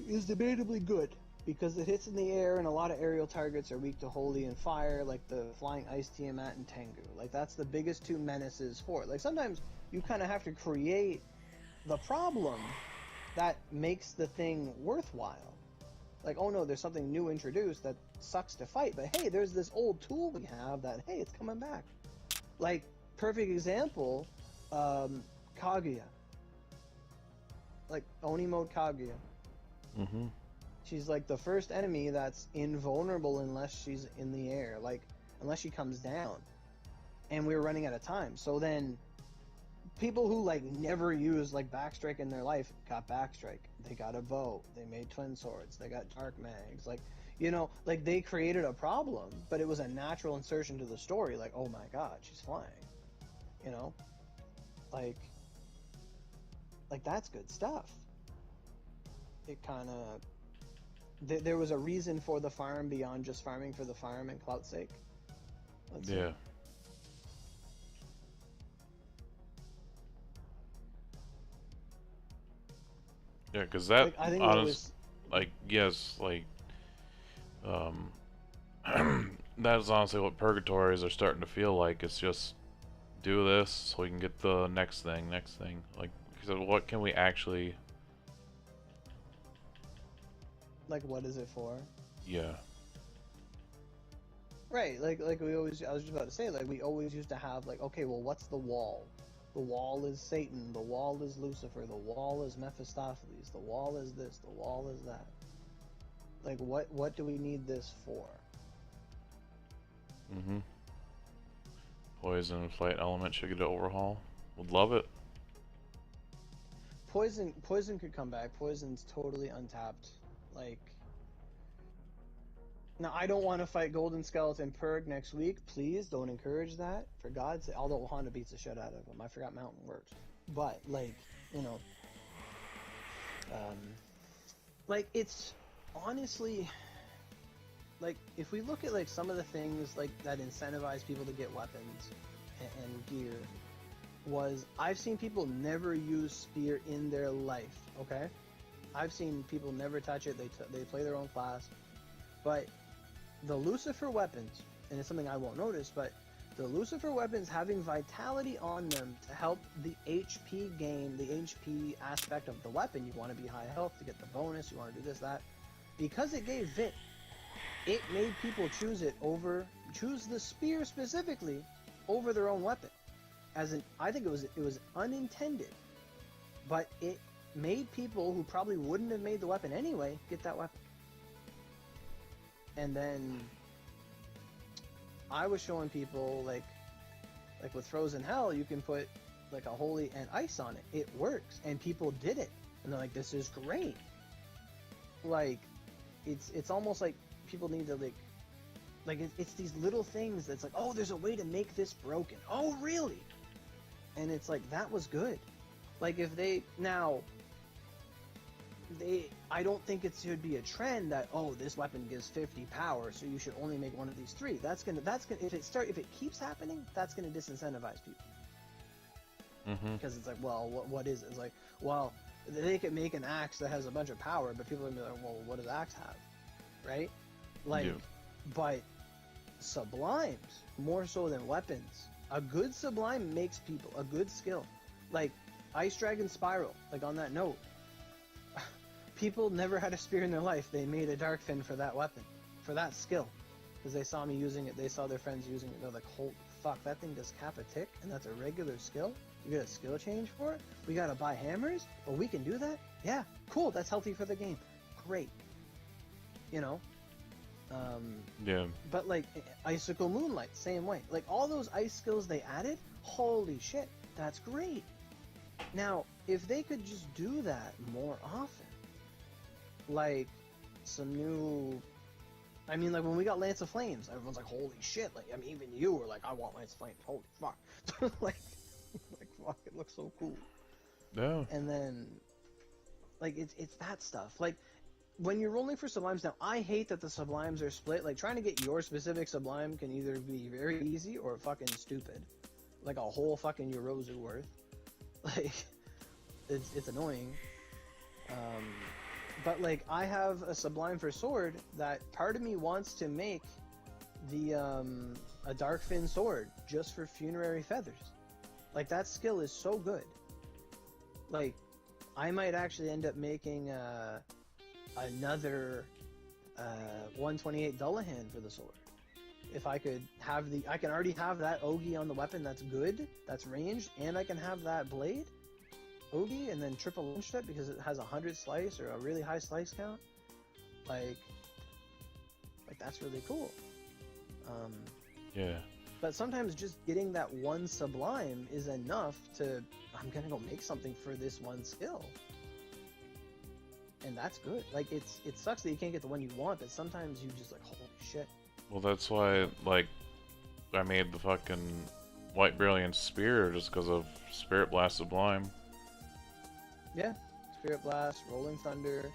is debatably good because it hits in the air and a lot of aerial targets are weak to Holy and Fire, like the Flying Ice Tiamat and Tengu. Like that's the biggest two menaces for it. Like sometimes you kind of have to create the problem that makes the thing worthwhile. Like, oh no, there's something new introduced that sucks to fight, but hey, there's this old tool we have that, hey, it's coming back. Like, perfect example, Kaguya. Like, Oni mode Kaguya. Mm-hmm. She's like the first enemy that's invulnerable unless she's in the air, like, unless she comes down. And we were running out of time. So then, people who, like, never used, like, backstrike in their life got backstrike. They got a bow. They made twin swords. They got dark mags. Like, you know, like, they created a problem, but it was a natural insertion to the story. Like, oh my god, she's flying. You know? Like that's good stuff. It kind of... there was a reason for the farm beyond just farming for the farm and clout sake. Yeah. Yeah, because that, like, I think yes, like, that is honestly what purgatories are starting to feel like. It's just do this so we can get the next thing. Like, because what can we actually? like, what is it for? Yeah. Right, like we always, I was just about to say, like we always used to have, like, okay, well, what's the wall? The wall is Satan, the wall is Lucifer, the wall is Mephistopheles, the wall is this, the wall is that. Like, what do we need this for? Mm-hmm. Poison and flight element should get an overhaul. Would love it. Poison could come back. Poison's totally untapped. Like, now I don't want to fight Golden Skeleton Purg next week. Please don't encourage that, for God's sake. Although Honda beats the shit out of him. I forgot Mountain works. But, like, you know, like, it's honestly, like, if we look at, like, some of the things, like, that incentivize people to get weapons and gear, was I've seen people never use Spear in their life, okay? I've seen people never touch it. They play their own class. But the Lucifer weapons, and it's something I won't notice, but the Lucifer weapons having vitality on them to help the HP gain, the HP aspect of the weapon. You want to be high health to get the bonus, you want to do this, that. Because it gave Vit, it made people choose the spear specifically over their own weapon. I think it was unintended, but it made people who probably wouldn't have made the weapon anyway get that weapon. And then I was showing people like with Frozen Hell, you can put like a holy and ice on it. It works, and people did it, and they're like, "This is great." Like, it's almost like people need to it's these little things that's like, "Oh, there's a way to make this broken." Oh, really? And it's like, that was good. Like, if I don't think it should be a trend that, oh, this weapon gives 50 power, so you should only make one of these 3. That's gonna if it keeps happening, that's gonna disincentivize people. Because it's like, well, what is it? It's like, well, they could make an axe that has a bunch of power, but people are gonna be like, well, what does axe have, right? Like, yeah. But sublimes more so than weapons. A good sublime makes people a good skill, like Ice Dragon Spiral. Like, on that note, people never had a spear in their life. They made a Dark Fin for that weapon, for that skill, because they saw me using it. They saw their friends using it. They're like, holy fuck, that thing does cap a tick, and that's a regular skill? You get a skill change for it? We gotta buy hammers? But we can do that? Yeah, cool, that's healthy for the game. Great. You know? Yeah. But like, Icicle Moonlight, same way. Like, all those ice skills they added, holy shit, that's great. Now, if they could just do that more often, like some new, I mean, like when we got Lance of Flames, everyone's like, holy shit, like, I mean, even you were like, I want Lance of Flames, holy fuck. like fuck, it looks so cool. No. And then, like, it's that stuff. Like, when you're rolling for sublimes now, I hate that the sublimes are split. Like, trying to get your specific sublime can either be very easy or fucking stupid. Like a whole fucking Yorozu worth. Like, it's annoying. But like, I have a sublime for sword that part of me wants to make the a Dark Fin sword just for Funerary Feathers. Like, that skill is so good. Like, I might actually end up making another 128 Dullahan for the sword. If I could have I can already have that Ogi on the weapon that's good, that's ranged, and I can have that blade, Ogi, and then triple lunge step because it has 100 slice or a really high slice count. Like that's really cool. Yeah. But sometimes just getting that one sublime is enough to, I'm gonna go make something for this one skill. And that's good. Like, it sucks that you can't get the one you want, but sometimes you just like, holy shit. Well, that's why, like, I made the fucking White Brilliant Spear just because of Spirit Blast Sublime. Yeah, Spirit Blast, Rolling Thunder,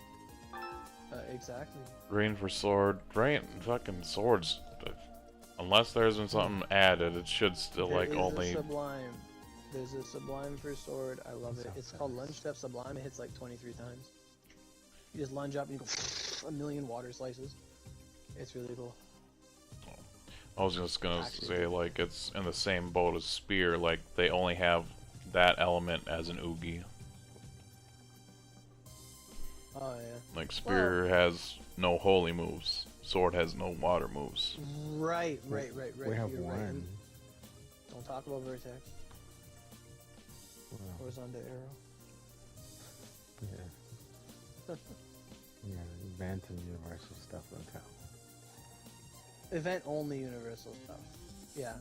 exactly. Green for sword. Green fucking swords. Unless there's been something added, it should still There like is only. A sublime. There's a sublime for sword. I love it. It's called Lunge Step Sublime. It hits like 23 times. You just lunge up and you go a million water slices. It's really cool. I was just gonna say, like, it's in the same boat as Spear. Like, they only have that element as an Oogie. Oh yeah. Like, Spear has no holy moves. Sword has no water moves. Right. We have You're one. right. Don't talk about Vertex. Wow. Horizontal arrow. Yeah. Yeah, event and universal stuff don't count. Event only universal stuff. Yeah.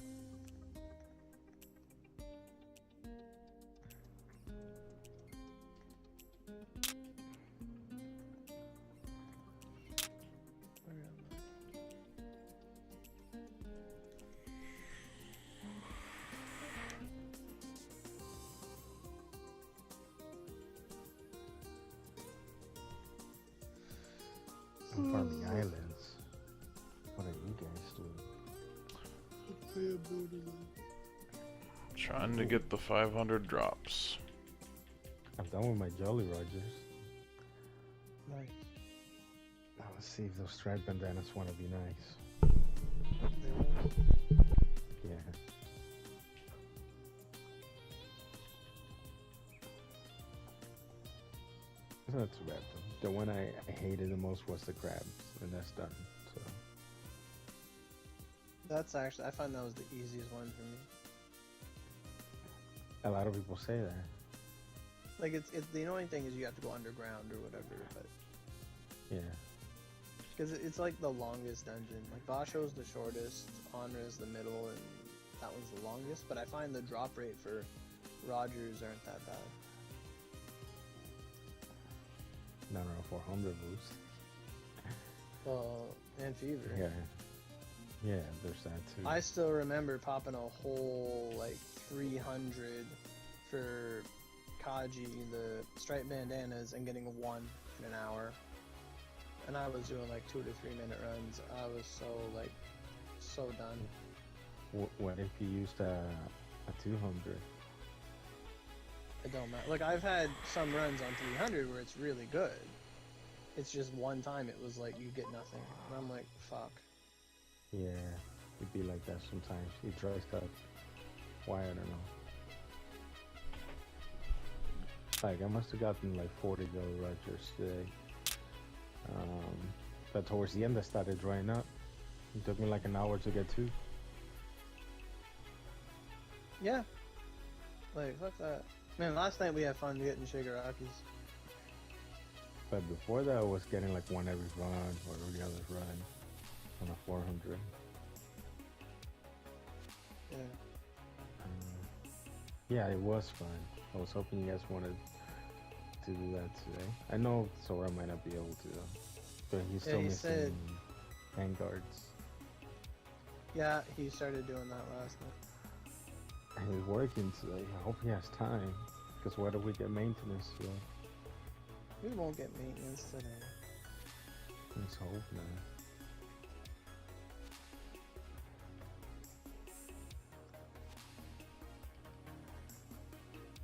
I'm farming islands. What are you guys doing? Trying to get the 500 drops. I'm done with my Jolly Rogers. Nice. Now let's see if those striped bandanas want to be nice. They will. Yeah. The one I hated the most was the crabs, and that's done. So That's actually, I find that was the easiest one for me. a lot of people say that. Like it's the annoying thing is you have to go underground or whatever, but Yeah. because it's like the longest dungeon. Like Basho's the shortest, Honra is the middle, and that one's the longest. But I find the drop rate for Rogers aren't that bad. No, 400 boost. Well, and Fever. Yeah. Yeah, there's that too. I still remember popping a whole like 300 for Kaji, the striped bandanas, and getting 1 in an hour. And I was doing like 2 to 3 minute runs. I was so done. What if you used a 200? It don't matter. Like I've had some runs on 300 where it's really good. It's just one time it was like you get nothing, and I'm like, fuck. Yeah, it'd be like that sometimes. It dries up. Why, I don't know. Like, I must have gotten like 40 gold Rogers today. But towards the end I started drying up. It took me like an hour to get 2. Yeah. Like, fuck that. Man, last night we had fun getting Shigarakis. But before that I was getting like 1 every run or every other run on a 400. Yeah. Yeah, it was fun. I was hoping you guys wanted to do that today. I know Sora might not be able to though, but he's still he missing said- handguards. Yeah, he started doing that last night. And he's working today. I hope he has time. Because where do we get maintenance today? We won't get maintenance today. Let's hope not.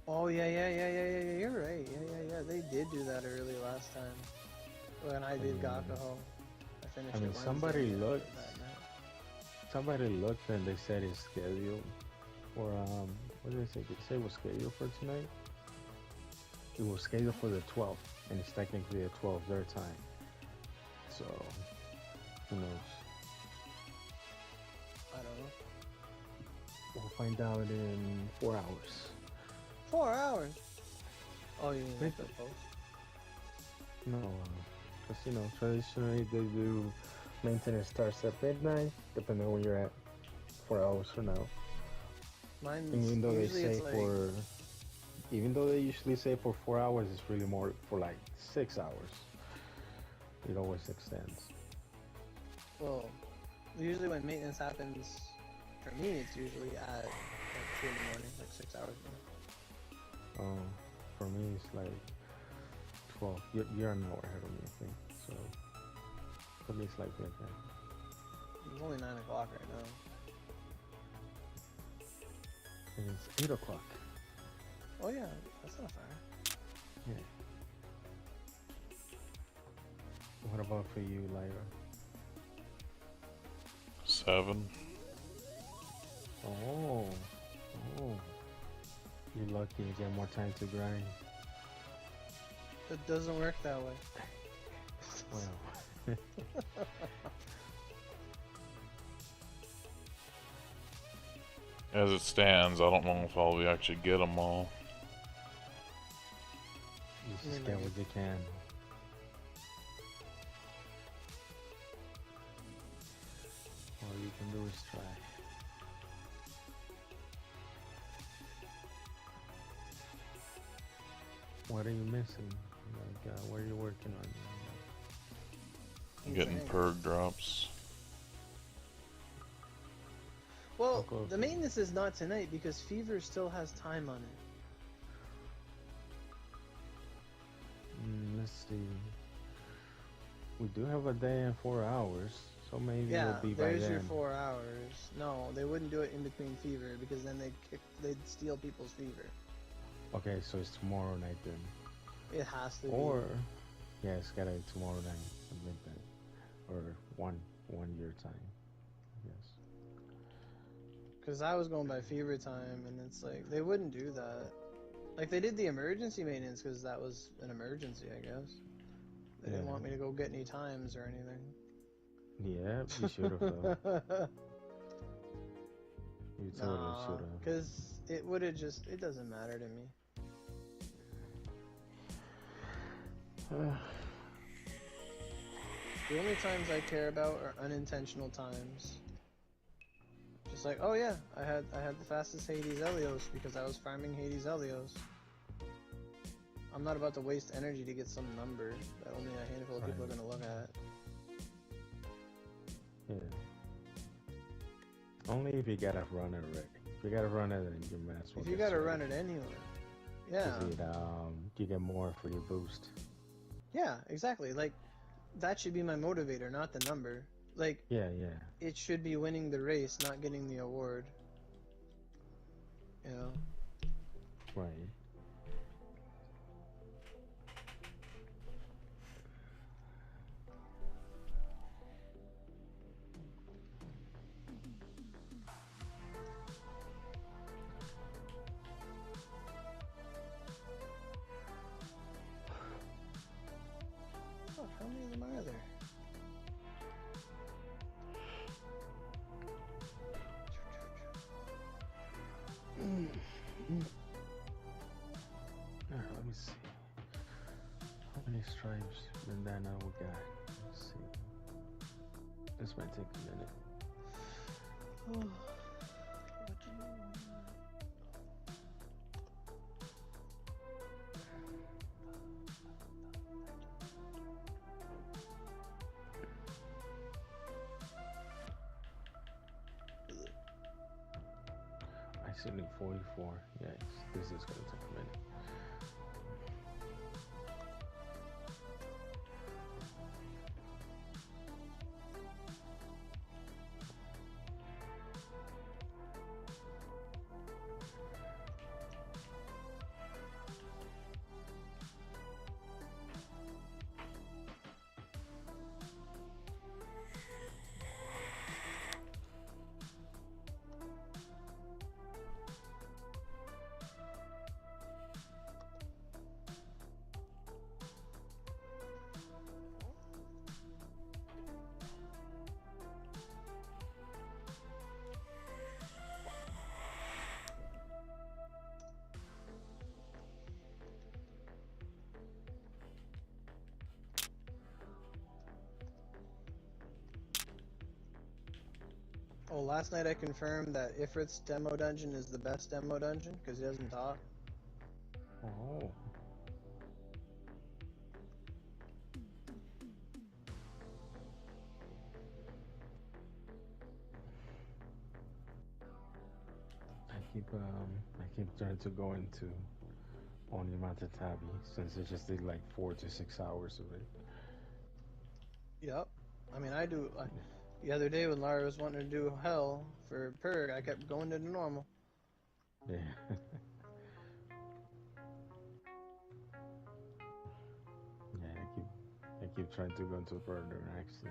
Oh yeah, you're right. Yeah. They did do that early last time. When I did Gakuho. I finished I mean, it Wednesday, somebody yeah, looked. that night. Somebody looked and they said it's scheduled for what did they say? Did they say it was scheduled for tonight? It was scheduled for the 12th, and it's technically a 12 their time. So who knows? I don't know. We'll find out in 4 hours. 4 hours. Oh, you mean like the post? No, because you know traditionally they do maintenance starts at midnight, depending on where you're at. 4 hours from now. Mine's And even though they usually say it's like, for, even though they usually say for 4 hours, it's really more for like 6 hours. It always extends. well, usually when maintenance happens, for me it's usually at like 2 in the morning, like 6 hours. For me it's like 12. You're an hour ahead of me, I think. So for me it's like that. It's only 9 o'clock right now. And it's 8 o'clock. Oh yeah, that's not far. Yeah. What about for you, Lyra? 7. Oh. You're lucky you get more time to grind. It doesn't work that way. Well. As it stands, I don't know if I'll actually get them all. You just get what you can. All you can do is try. What are you missing? Like, what are you working on? I'm getting purg drops. Well, close the is it? maintenance is not tonight because Fever still has time on it. Let's see. We do have a day and 4 hours, so maybe Yeah, it'll be by there's then. your 4 hours. No, they wouldn't do it in between Fever because then they'd steal people's Fever. Okay, so it's tomorrow night then. It has to Or, yeah, it's gotta be tomorrow night at midnight. Or one year time, I guess. Because I was going by Fever time, and it's like, they wouldn't do that. Like, they did the emergency maintenance because that was an emergency, I guess. They didn't want me to go get any times or anything. Yeah, you should have though. You totally Nah, should have. because it would have just, it doesn't matter to me. The only times I care about are unintentional times. Just like, oh yeah, I had the fastest Hades Elios because I was farming Hades Elios. I'm not about to waste energy to get some number that only a handful of people are gonna look at. Yeah. Only if you gotta run it, Rick. If you gotta run it, then you might as well. If you gotta run it anyway. Yeah. You get more for your boost. Yeah, exactly. Like, that should be my motivator, not the number. Like, Yeah. it should be winning the race, not getting the award. You know? Right. Oh, how many of them are there? Alright, let me see. How many stripes bandana we got? Let's see. This might take a minute. Oh. I still need 44. Yeah, this is gonna take a minute. Oh, last night I confirmed that Ifrit's demo dungeon is the best demo dungeon because he doesn't talk. Oh. I keep trying to go into Onyamata-tabi since I just did like 4 to 6 hours of it. Yep. I mean, I do. The other day when Lara was wanting to do hell for purg, I kept going to the normal. Yeah. Yeah, I keep trying to go into further actually.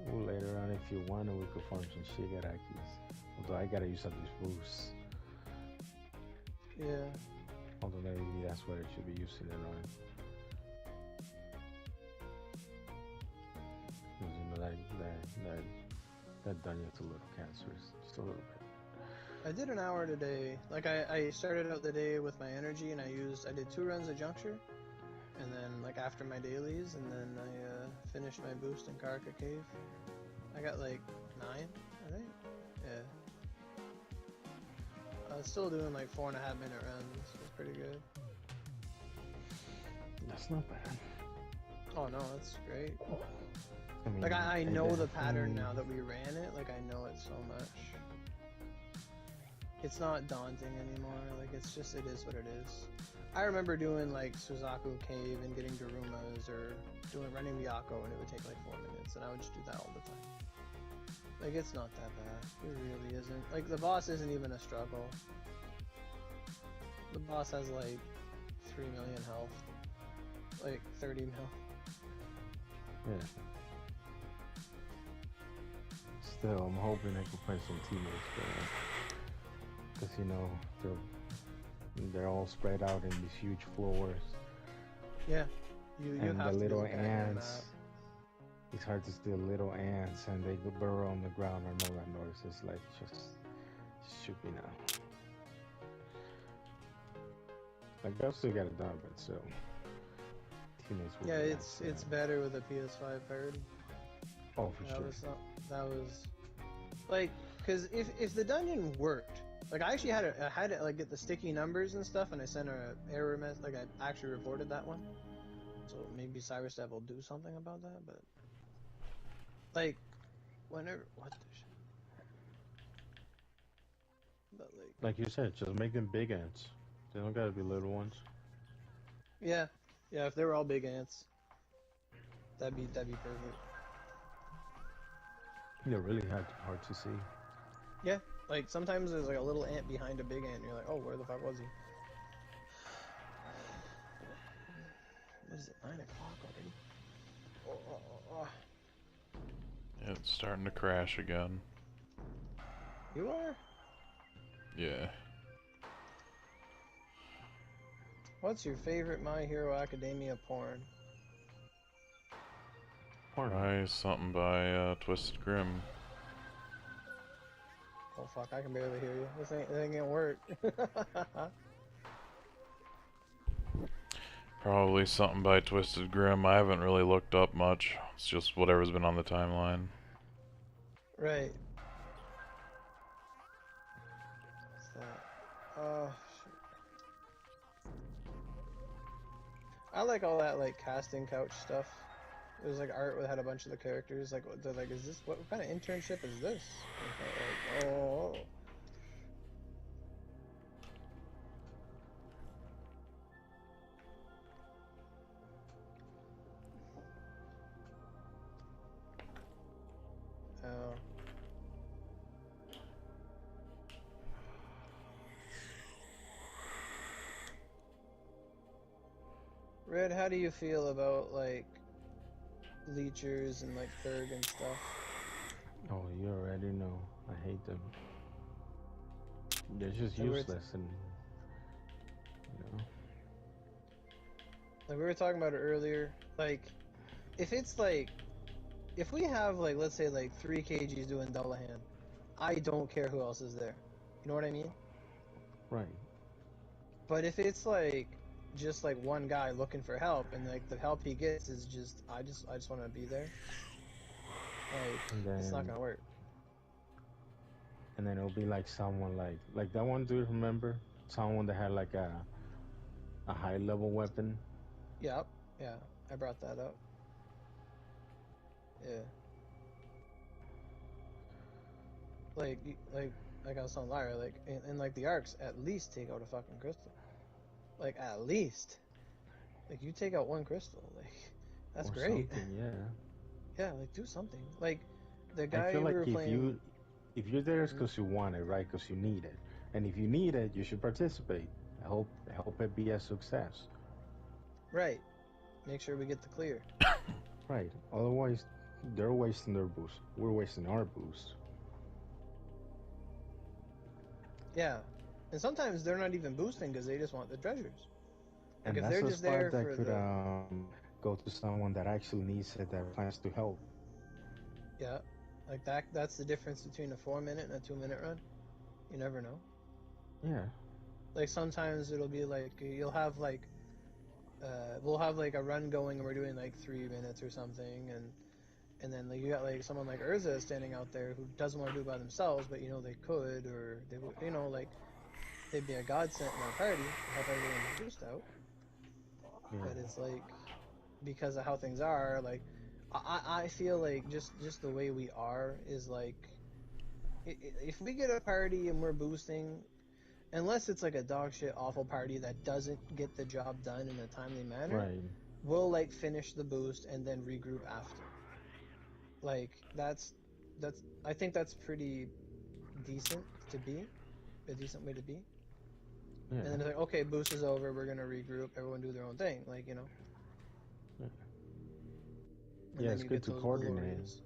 Well, later on, if you want, we could farm some Shigarakis. Although I gotta use up these boosts. Yeah. Although maybe that's what I should be using it on. Because you know that Dunya's a little cancerous, just a little bit. I did an hour today. Like I started out the day with my energy and I did 2 runs of Juncture. And then like after my dailies, and then I finished my boost in Karaka Cave. I got like 9, I think. Yeah. I was still doing like 4.5 minute runs. It was pretty good. That's not bad. Oh no, that's great. I mean, Like I know the pattern now that we ran it. Like I know it so much. It's not daunting anymore. Like it is what it is. I remember doing like Suzaku Cave and getting Darumas or running Ryako and it would take like 4 minutes and I would just do that all the time. Like it's not that bad. It really isn't. Like the boss isn't even a struggle. The boss has like 3 million health. Like 30 mil. Yeah. Still, I'm hoping I can find some teammates for because they're all spread out in these huge floors, Yeah, you and the have to be little looking at your map. ants. It's hard to steal little ants, and they go burrow on the ground and all that noise. It's like just shoot me now. Like I'll still get it done, but still, teammates will Yeah, be it's better with a PS5 party. Oh, for That sure. that was like, because if the dungeon worked, like I actually had to like get the sticky numbers and stuff, and I sent her an error message. Like I actually reported that one, so maybe CyberStab will do something about that. But like, whenever what the shit, but Like you said, just make them big ants. They don't gotta be little ones. yeah, yeah. If they were all big ants, that'd be perfect. They're really hard to see. Yeah, like sometimes there's like a little ant behind a big ant, and you're like, oh, where the fuck was he? What is it? 9 o'clock already? Oh. Yeah, it's starting to crash again. You are? Yeah. What's your favorite My Hero Academia porn? Probably something by Twisted Grim. Oh fuck, I can barely hear you. This ain't gonna work. Probably something by Twisted Grim. I haven't really looked up much. It's just whatever's been on the timeline. Right. What's that? Oh shit. I like all that like casting couch stuff. It was like art that had a bunch of the characters. Like they're like, is this what kind of internship is this? Like, oh. Oh. Red, how do you feel about like leechers and like purg and stuff? Oh, you already know. I hate them. They're just Like useless, and you know. like we were talking about it earlier. Like if it's like if we have like let's say like 3 kgs doing Dullahan, I don't care who else is there. You know what I mean? Right. But if it's like just like one guy looking for help and like the help he gets is just I just want to be there. Like And it's not then gonna work. it'll be like someone like that one dude. Remember someone that had like a high level weapon. Yep. Yeah. I brought that up. Yeah. Like like I was telling Lyra, like in like the arcs, at least take out a fucking crystal. Like at least. Like you take out one crystal, like that's Or great. something. Yeah. Yeah, like do something. Like the I feel guy we like were playing. if you're there, it's Mhm. because you want it, right? Because you need it. And if you need it, you should participate. Help it be a success. Right. Make sure we get the clear. Right. Otherwise, they're wasting their boost. We're wasting our boost. Yeah. And sometimes they're not even boosting because they just want the treasures. Like And if that's they're a just spot there that for could the go to someone that actually needs it, that plans to help. yeah, like that's the difference between a 4 minute and a 2 minute run. You never know. Yeah. Like sometimes it'll be like you'll have like we'll have like a run going and we're doing like 3 minutes or something and then like you got like someone like Urza standing out there who doesn't want to do it by themselves but you know they could or they would you know like they'd be a godsend in our party to help everyone's boost out. Yeah. But it's like because of how things are, like I feel like just the way we are is like if we get a party and we're boosting, unless it's like a dog shit awful party that doesn't get the job done in a timely manner, Right. we'll like finish the boost and then regroup after. Like that's I think that's pretty decent to be a decent way to be. Yeah. And then it's like okay, boost is over, we're gonna regroup, everyone do their own thing, like you know, Yeah. and Yeah, then it's you good get to those coordinate. glorious.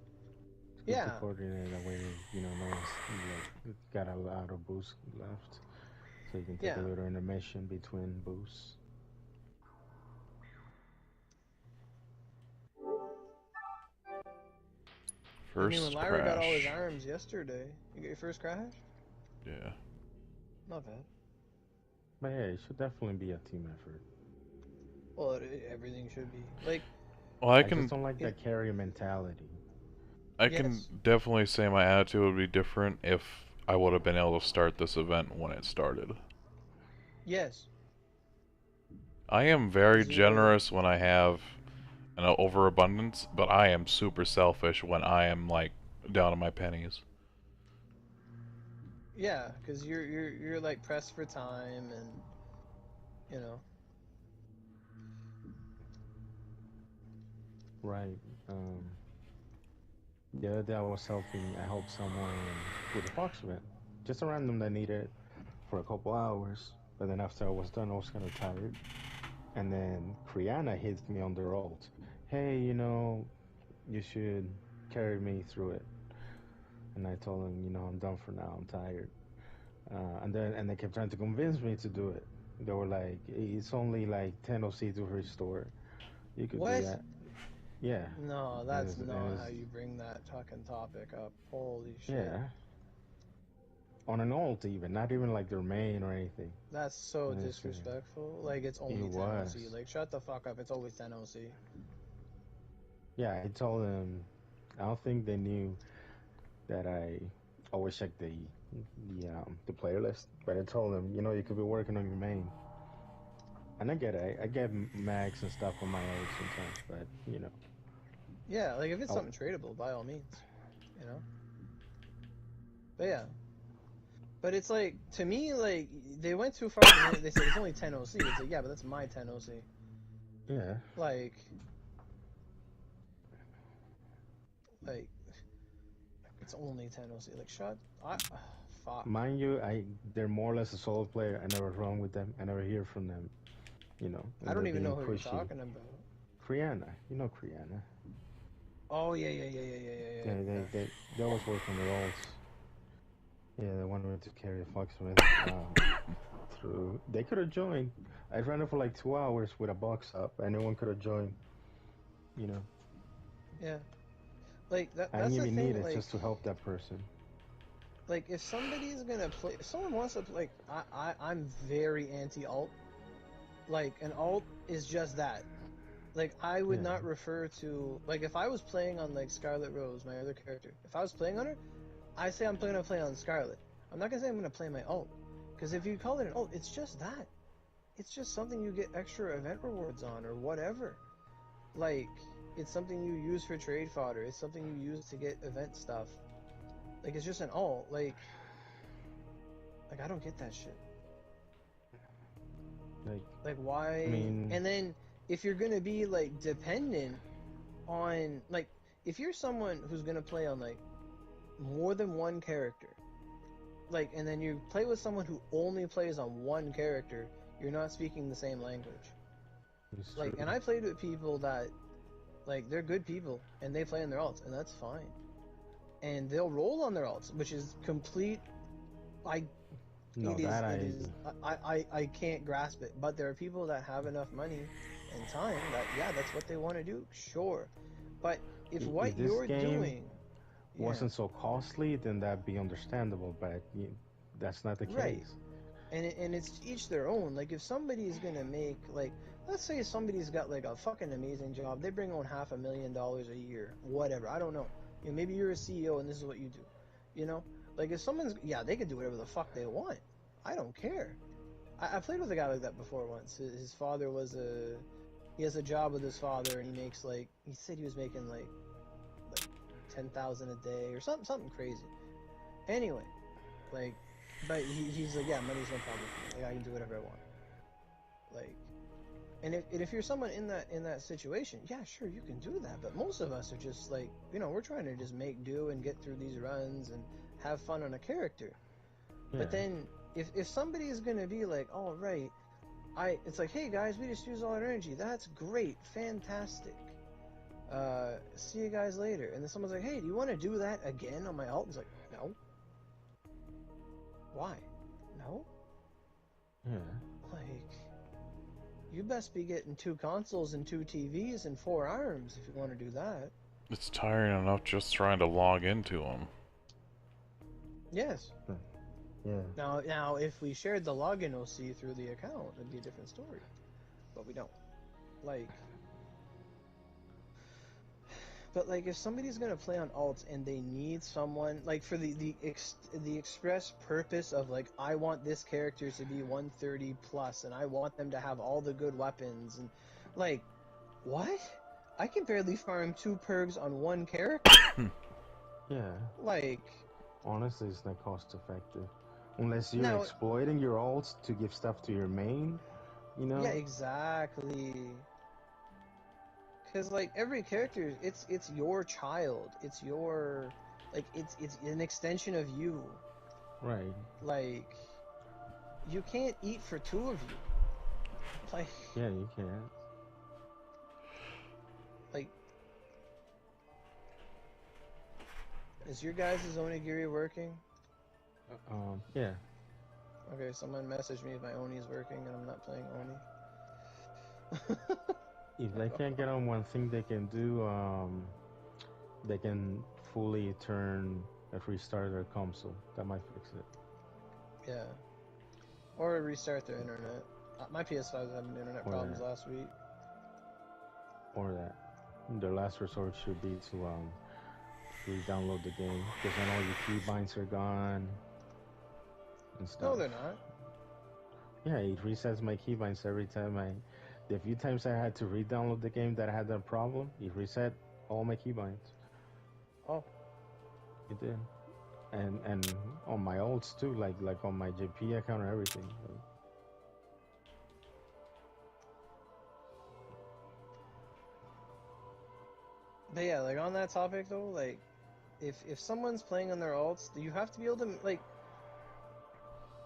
It's good to Yeah, coordinate that way. You know, no one's like got a lot of boost left, so you can take a yeah. little intermission between boosts. I mean, when First Lyra got all his crash. arms yesterday, you get your first crash? Yeah. Not bad. But yeah, it should definitely be a team effort. Well, everything should be. Like, Well, I I just can don't like it, that carrier mentality. I can yes, definitely say my attitude would be different if I would have been able to start this event when it started. yes. I am very Because you're, generous when I have an overabundance, but I am super selfish when I am like down to my pennies. yeah, because you're like pressed for time and, you know, Right. Um, the other day I was helping. I helped someone with a Fox event, just a random that needed it for a couple hours. But then after I was done, I was kind of tired. And then Kriana hits me on the ult. Hey, you should carry me through it. And I told him, I'm done for now. I'm tired. And they kept trying to convince me to do it. They were like, it's only like 10 OC to restore. You could do what? that. Yeah. No, And that's not it's how you bring that fucking topic up. Holy shit. yeah. On an ult even, not even like their main or anything. That's so And it's, disrespectful. Like, it's it only 10 OC. was. Like, shut the fuck up. It's always 10 OC. Yeah, I told them, I don't think they knew that I always check the player list. But I told them, you could be working on your main. And I get it. I get mags and stuff on my ult sometimes, but Yeah, like, if it's oh something tradable, by all means, you know? But yeah. But it's like, to me, like, they went too far. They said it's only 10 OC. It's like, yeah, but that's my 10 OC. yeah. Like, like, it's only 10 OC. Like, fuck. Mind you, they're more or less a solo player. I never run with them. I never hear from them. I And they're don't even being know who you're pushy. talking about. Kriana, Kriana. Oh, yeah, yeah, yeah, yeah, yeah, yeah, yeah, They yeah. they they they always work on their ults. Yeah, they wanted me to carry a Foxsmith through. They could have joined. I ran it for like 2 hours with a box up. Anyone could have joined. You know, Yeah. Like, I didn't that's the even need thing, it just to help that person. like, if somebody's gonna play, if someone wants to, like, I'm very anti-alt. Like, an alt is just that. Like, I would Yeah, not refer to, like, if I was playing on, like, Scarlet Rose, my other character, if I was playing on her, I say I'm gonna play on Scarlet. I'm not gonna say I'm gonna play my alt. Because if you call it an alt, it's just that. It's just something you get extra event rewards on, or whatever. Like, it's something you use for trade fodder. It's something you use to get event stuff. Like, it's just an alt. Like I don't get that shit. like Like, I why? mean, And then if you're gonna be like dependent on, like, if you're someone who's gonna play on like more than one character, like, and then you play with someone who only plays on one character, you're not speaking the same language. it's Like, true. and I played with people that, like, they're good people and they play on their alts, and that's fine. And they'll roll on their alts, which is complete. I No, that it I is I can't grasp it. But there are people that have enough money and time that, yeah, that's what they want to do, sure. But if if what this you're game doing, yeah, wasn't so costly, then that'd be understandable. But that's not the right. case. And it's each their own. Like, if somebody's gonna make, like, let's say somebody's got like a fucking amazing job, they bring home $500,000 a year, whatever. I don't know. Maybe you're a CEO and this is what you do. You know, like, if someone's, yeah, they can do whatever the fuck they want. I don't care. I played with a guy like that before once. His father was he has a job with his father, and he makes, like, he said he was making like 10,000 a day or something crazy. Anyway, like, but he's like, yeah, money's no problem for me. Like, I can do whatever I want. Like, and if you're someone in that situation, yeah, sure, you can do that. But most of us are just like, we're trying to just make do and get through these runs and have fun on a character. Yeah, But then if somebody is gonna be like, all right, it's like, hey guys, we just use all our energy. That's great, fantastic. See you guys later. And then someone's like, hey, do you want to do that again on my alt? He's like, no. Why? No? Yeah. Like, you best be getting 2 consoles and 2 TVs and 4 arms if you want to do that. It's tiring enough just trying to log into them. Yes. Yeah. Now, if we shared the login OC through the account, it'd be a different story. But we don't. Like... But like, if somebody's gonna play on alts and they need someone like for the express purpose of like, I want this character to be 130 plus, and I want them to have all the good weapons, and like, what? I can barely farm 2 purgs on 1 character. Yeah. Like, honestly, it's not cost effective unless you're now, exploiting your ults to give stuff to your main. You know. yeah, exactly. Because like every character, it's your child. It's your it's an extension of you. Right. Like, you can't eat for 2 of you. Like, Yeah, you can. like, is your guys' onigiri working? Yeah. Okay, someone messaged me if my Oni's working and I'm not playing Oni. If they can't get on one thing, they can do they can fully restart their console. That might fix it. Yeah. Or restart their internet. My PS5 was having internet problems last week. Or that. Their last resort should be to re-download the game, because then all your keybinds are gone and stuff. No, they're not. Yeah, it resets my keybinds every time the few times I had to re-download the game that I had that problem, it reset all my keybinds. Oh. It did. And on my ults too, like on my JP account or everything. But yeah, like on that topic though, like if someone's playing on their alts, you have to be able to like.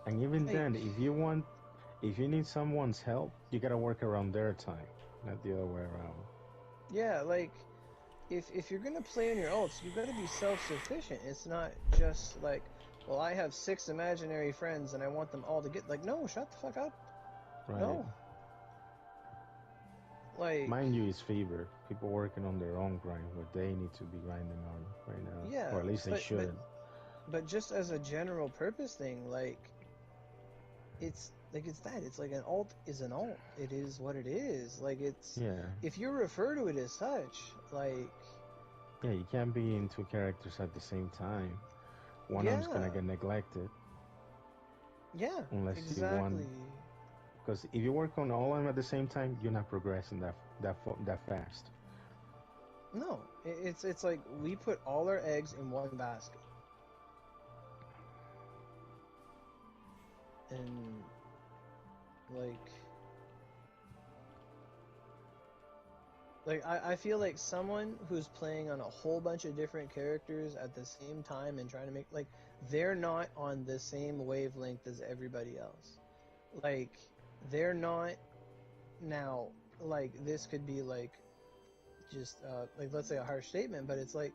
And even then, if you need someone's help, you gotta work around their time, not the other way around. Yeah, like if you're gonna play on your alts, you gotta be self-sufficient. It's not just like, well, I have 6 imaginary friends and I want them all to get like, no, shut the fuck up. Right. No. Like, mind you, it's fever. People working on their own grind, what they need to be grinding on right now. yeah, or at least they should. But just as a general purpose thing, like, it's that. It's like an alt is an alt. It is what it is. Like, it's, if you refer to it as such, like, yeah, you can't be in 2 characters at the same time. One of them's gonna get neglected. Yeah, unless exactly. you want. Because if you work on all of them at the same time, you're not progressing that fast. No, it's like we put all our eggs in one basket. And like I feel like someone who's playing on a whole bunch of different characters at the same time and trying to make, like, they're not on the same wavelength as everybody else. Like, they're not, now, like, this could be like just like, let's say a harsh statement, but it's like,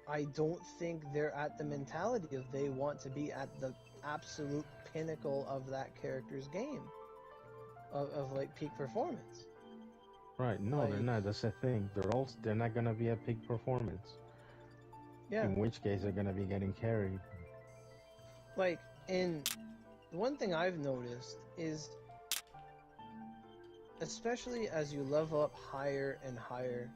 I don't think they're at the mentality of they want to be at the absolute pinnacle of that character's game of like peak performance. Right, no, like, they're not. That's the thing. They're not gonna be at peak performance. Yeah. In which case they're gonna be getting carried. Like, and one thing I've noticed is, especially as you level up higher and higher,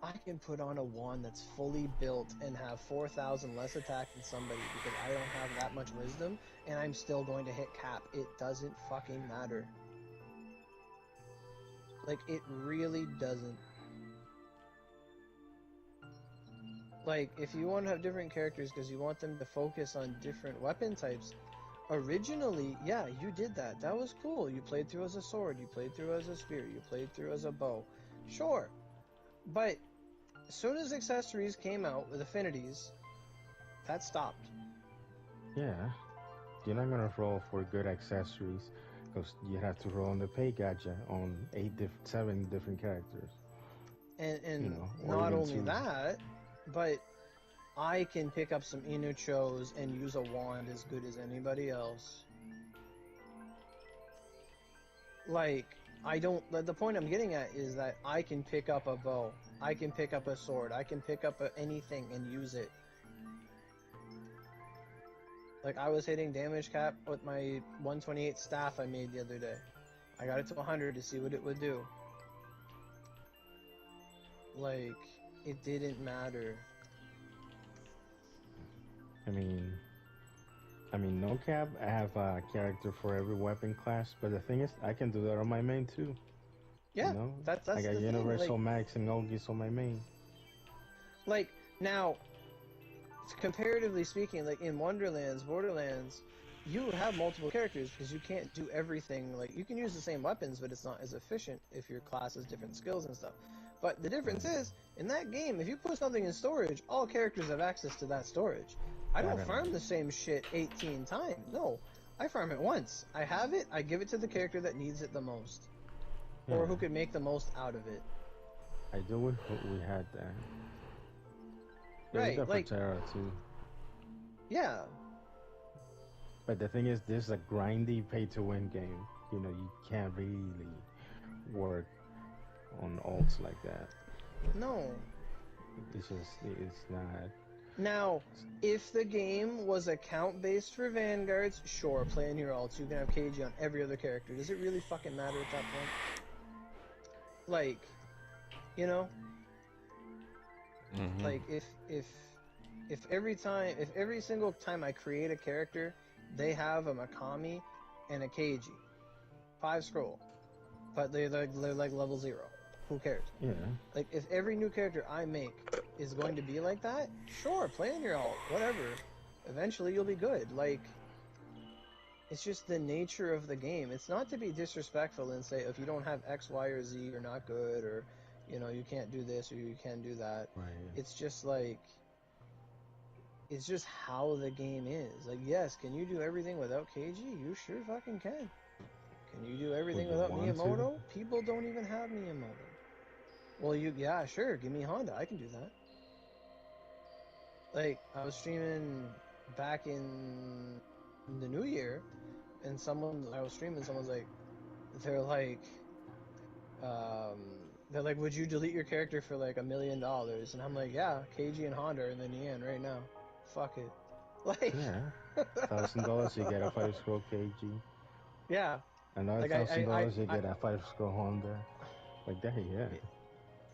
I can put on a wand that's fully built and have 4,000 less attack than somebody because I don't have that much wisdom, and I'm still going to hit cap. It doesn't fucking matter. Like, it really doesn't. Like, if you want to have different characters because you want them to focus on different weapon types, originally, yeah, you did that. That was cool. You played through as a sword, you played through as a spear, you played through as a bow. Sure. But as soon as accessories came out with affinities, that stopped. Yeah. You're not gonna roll for good accessories because you have to roll on the pay gacha on 7 different characters. And you know, or not even only two. that, but I can pick up some Inuchos and use a wand as good as anybody else. Like, I don't. The point I'm getting at is that I can pick up a bow, I can pick up a sword, I can pick up anything and use it. Like, I was hitting damage cap with my 128 staff I made the other day. I got it to 100 to see what it would do. Like, it didn't matter. I mean, no cap. I have a character for every weapon class, but the thing is, I can do that on my main too. Yeah, You know, that's I got the thing. Universal Max and Olgis on my main. Like now, comparatively speaking, like in Borderlands, you have multiple characters because you can't do everything. Like, you can use the same weapons, but it's not as efficient if your class has different skills and stuff. But the difference Right. is, in that game, if you put something in storage, all characters have access to that storage. I don't That farm the same shit 18 times. No, I farm it once. I have it, I give it to the character that needs it the most, or who yeah, can make the most out of it. I do wish we had that. Yeah, we Right, got for like, Terra too. yeah. But the thing is, this is a grindy pay-to-win game. You know, you can't really work on ults like that. No. It's not. Now, if the game was account-based for Vanguards, sure, play in your ults. You can have KG on every other character. Does it really fucking matter at that point? Like, you know? Mm-hmm. Like, if every single time I create a character, they have a Makami and a KG. 5 scroll. But they're like level 0. Who cares? Yeah. Like, if every new character I make is going to be like that, sure, play in your alt, whatever. Eventually you'll be good. Like, it's just the nature of the game. It's not to be disrespectful and say, if you don't have X, Y, or Z, you're not good, or, you know, you can't do this, or you can't do that. Right. It's just like, it's just how the game is. Like, yes, can you do everything without KG? You sure fucking can. Can you do everything Would you without want to? Miyamoto? People don't even have Miyamoto. Well, yeah, sure, give me Honda. I can do that. Like, I was streaming back in the new year, and I was streaming, someone's like, they're like, um, they're like, would you delete your character for like $1 million? And I'm like, yeah, KG and Honda are in the Nian right now. Fuck it. Like, Yeah. $1,000 you get a 5 scroll KG. yeah, Another like $1,000 you get a 5 scroll Honda. Like that, yeah.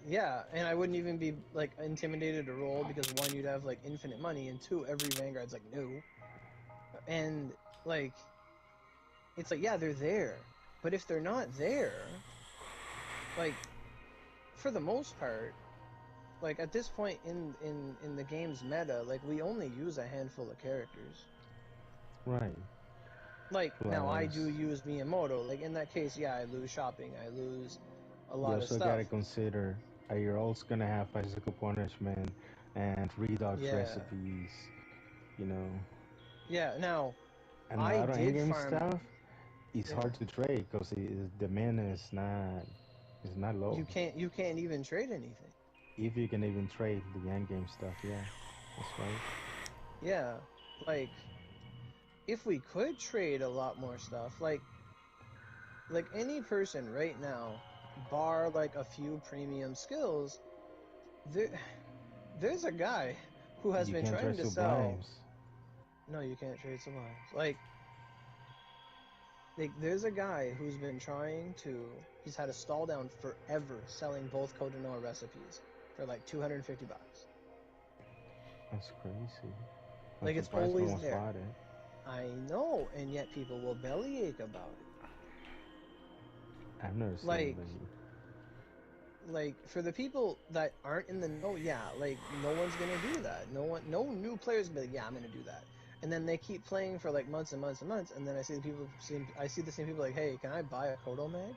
yeah, and I wouldn't even be like intimidated to roll because one, you'd have like infinite money, and two, every Vanguard's like new, and like, it's like, yeah, they're there, but if they're not there, like, for the most part, like at this point in the game's meta, like, we only use a handful of characters. Right. Like, now I do Plus, use Miyamoto. Like, in that case, yeah, I lose shopping, I lose a you lot of also stuff. gotta consider you're also gonna have physical punishment and redux Yeah, recipes, you know. yeah. Now, And a I lot of did in-game farm. stuff is Yeah, hard to trade because the mana is not low. you can't even trade anything. If you can even trade the end-game stuff, yeah, that's right. Yeah, like, if we could trade a lot more stuff, like any person right now, bar like a few premium skills, there there's a guy who has You been can't trying trade to sell. sublimes. No, you can't trade sublimes. Like, there's a guy who's been trying to. He's had a stall down forever selling both Kodanoa recipes for like $250. That's crazy. I'm Like, it's surprised no always one's there. bought it. I know, and yet people will bellyache about it. I've never seen Like, it. for the people that aren't in the know, yeah, like, no one's gonna do that. No new players gonna be like, yeah, I'm gonna do that. And then they keep playing for like months and months and months, and then I see the same people like, hey, can I buy a Kodo mag?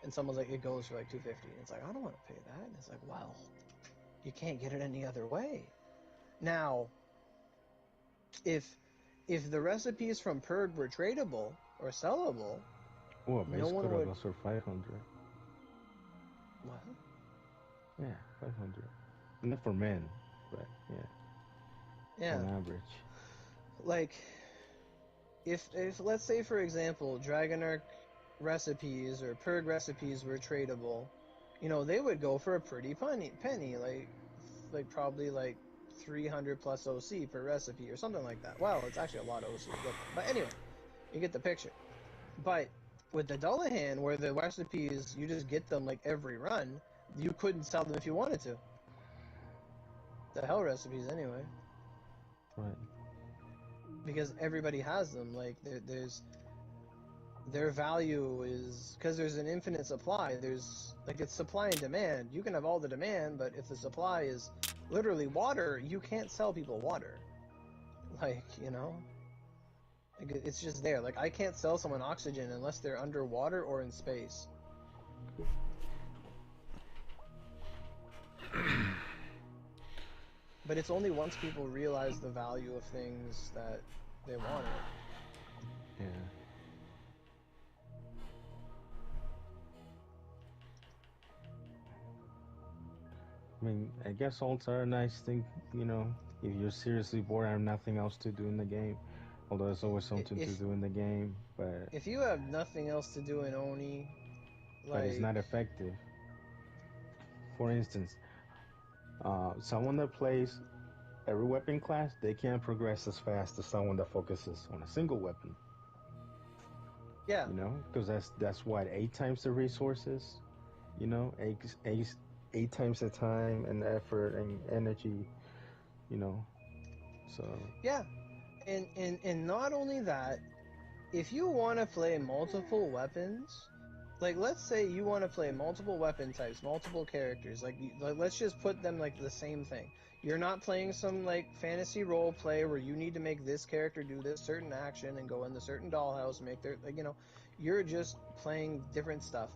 And someone's like, it goes for like 250, and it's like, I don't want to pay that. And it's like, well, you can't get it any other way. Now, if the recipes from Purg were tradable or sellable, Oh, a no base one coder would. goes for 500. What? Yeah, 500. Not for men, but yeah, Yeah, on average. like if let's say for example, Dragon Arc recipes or Purg recipes were tradable, they would go for a pretty penny, like probably like 300 plus OC per recipe or something like that. Well, it's actually a lot of OC to get them. But anyway, you get the picture. But with the Dullahan, where the recipes, you just get them like every run, you couldn't sell them if you wanted to. The hell recipes, anyway. Right. Because everybody has them. Like, there's their value is because there's an infinite supply. There's like it's supply and demand. You can have all the demand, but if the supply is literally water, you can't sell people water. Like, like it's just there. Like I can't sell someone oxygen unless they're underwater or in space. But it's only once people realize the value of things that they want it. Yeah. I mean, I guess alts are a nice thing, if you're seriously bored and have nothing else to do in the game. Although there's always something to If do in the game, but if you have nothing else to do in Oni, it's like not effective. For instance, someone that plays every weapon class, they can't progress as fast as someone that focuses on a single weapon. yeah, Because that's what 8 times the resources. Eight times the time and effort and energy. You know, so yeah, and not only that, if you want to play multiple weapons, like let's say you want to play multiple weapon types, multiple characters, like let's just put them like the same thing. You're not playing some like fantasy role play where you need to make this character do this certain action and go in the certain dollhouse and make their you're just playing different stuff.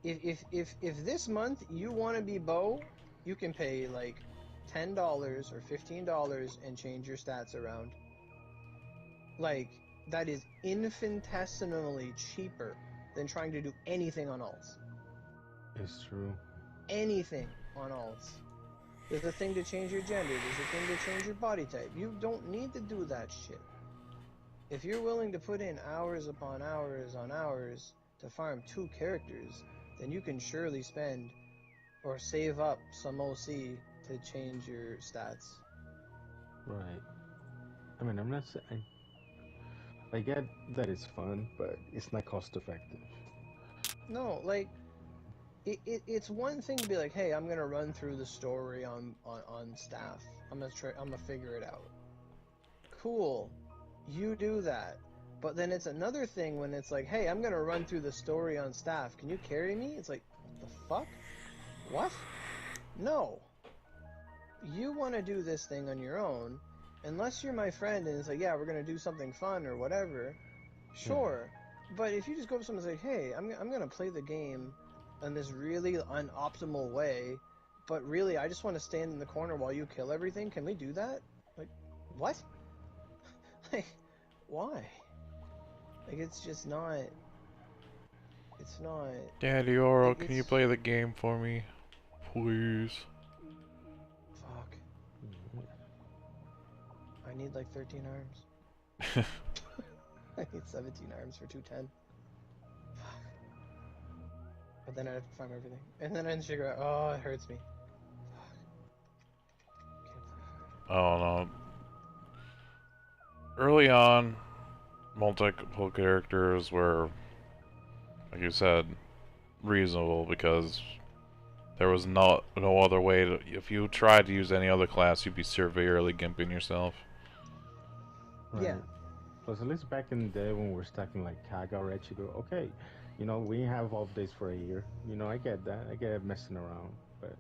If this month you want to be Bo, you can pay like $10 or $15 and change your stats around. Like, that is infinitesimally cheaper than trying to do anything on alts. it's true. Anything on alts. There's a thing to change your gender, there's a thing to change your body type. You don't need to do that shit. If you're willing to put in hours upon hours on hours to farm 2 characters, then you can surely spend or save up some OC to change your stats. Right. I mean, I'm not saying I get that it's fun, but it's not cost effective. No, like it's one thing to be like, hey, I'm gonna run through the story on staff. I'm gonna figure it out. Cool, you do that. But then it's another thing when it's like, hey, I'm gonna run through the story on staff. Can you carry me? It's like, what the fuck? What? No. You want to do this thing on your own, unless you're my friend and it's like, yeah, we're gonna do something fun or whatever. Yeah. Sure. But if you just go up to someone and say, hey, I'm gonna play the game in this really unoptimal way, but really I just want to stand in the corner while you kill everything. Can we do that? Like, what? Like, why? Like, it's just not. It's not. Daddy Oro, can you It's play the game for me? Please. fuck. I need like 13 arms. I need 17 arms for 210. Fuck. But then I have to farm everything, and then I figure out. Oh, it hurts me. Fuck. Can't play hard. Oh no. Early on, multiple characters were, like you said, reasonable because there was no other way to. If you tried to use any other class, you'd be severely gimping yourself. Right. Yeah. Plus, at least back in the day when we were stacking like Kaga or Echigo, okay, we have off days for a year. I get that. I get messing around, but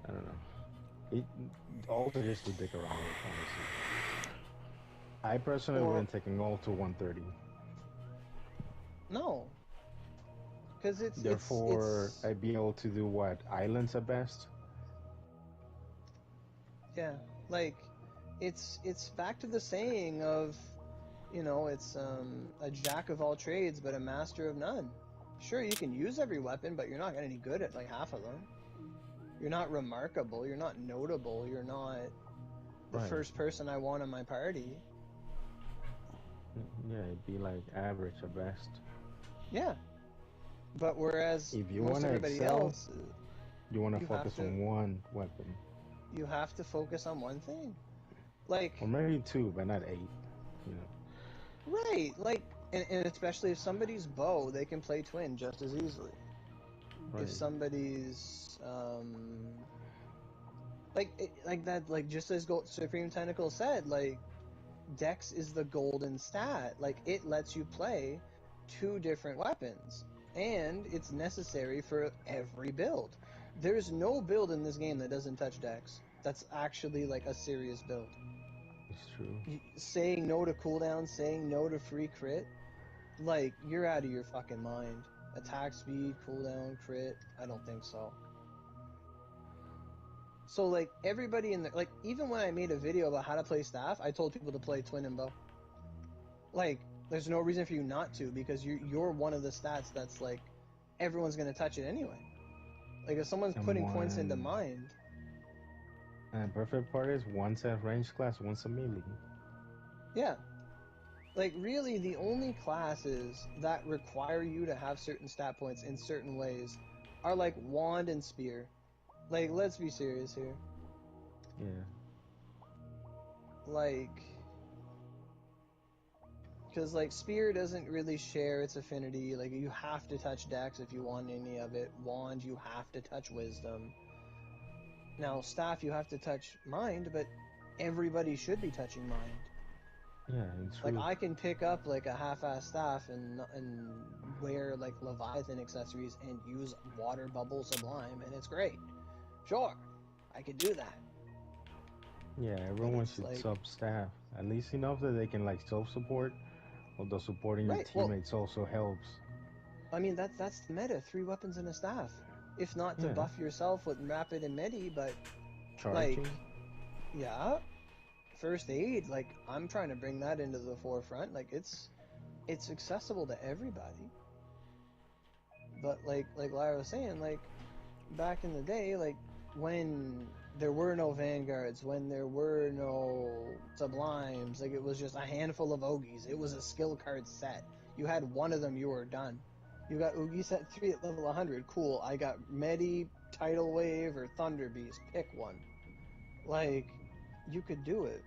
I don't know. It also just to dick around with, honestly. I personally Or wouldn't take an all to 130. no, because Therefore, it's I'd be able to do what islands at best. yeah, like it's back to the saying of, it's a jack of all trades but a master of none. Sure, you can use every weapon, but you're not any good at like half of them. You're not remarkable. You're not notable. You're not the Right. first person I want in my party. Yeah, it'd be like average at best. Yeah. But whereas If you most want to everybody excel, else, you want to you have focus to on one weapon. you have to focus on one thing. Like, Or maybe two, but not 8. You know. right, like, and especially if somebody's bow, they can play twin just as easily. Right. If somebody's, like that, like just as Supreme Tentacle said, like, Dex is the golden stat. Like, it lets you play 2 different weapons, and it's necessary for every build. There's no build in this game that doesn't touch Dex. That's actually like a serious build. It's true. Saying no to cooldown, saying no to free crit, like, you're out of your fucking mind. Attack speed, cooldown, crit, I don't think so. So, like, everybody in the, like, even when I made a video about how to play staff, I told people to play twin and bow. Like, there's no reason for you not to, because you're one of the stats that's, like, everyone's gonna touch it anyway. Like, if someone's putting points into mind... And perfect part is one's a range class, one's a melee. Yeah. Like, really, the only classes that require you to have certain stat points in certain ways are, like, wand and spear. Like, let's be serious here. Yeah. Like... Because, like, spear doesn't really share its affinity. Like, you have to touch dex if you want any of it. Wand, you have to touch wisdom. Now, staff, you have to touch mind, but everybody should be touching mind. Yeah, it's Like, true. I can pick up, like, a half-ass staff and wear, like, Leviathan accessories and use water bubble sublime, and it's great. Sure, I could do that. Yeah, But everyone it's should like... sub staff. At least enough that they can like self-support, although supporting your Right, well, teammates also helps. I mean, that's the meta. 3 weapons and a staff. If not to Yeah. buff yourself with rapid and medi, but, like, Charging. yeah, first aid, like, I'm trying to bring that into the forefront. Like, it's accessible to everybody. But like Lara was saying, like, back in the day, like, when there were no vanguards, when there were no sublimes, like, it was just a handful of Ogies. It was a skill card set. You had one of them, you were done. You got Oogie set 3 at level 100. Cool. I got Medi, Tidal Wave, or Thunder Beast. Pick one. Like, you could do it.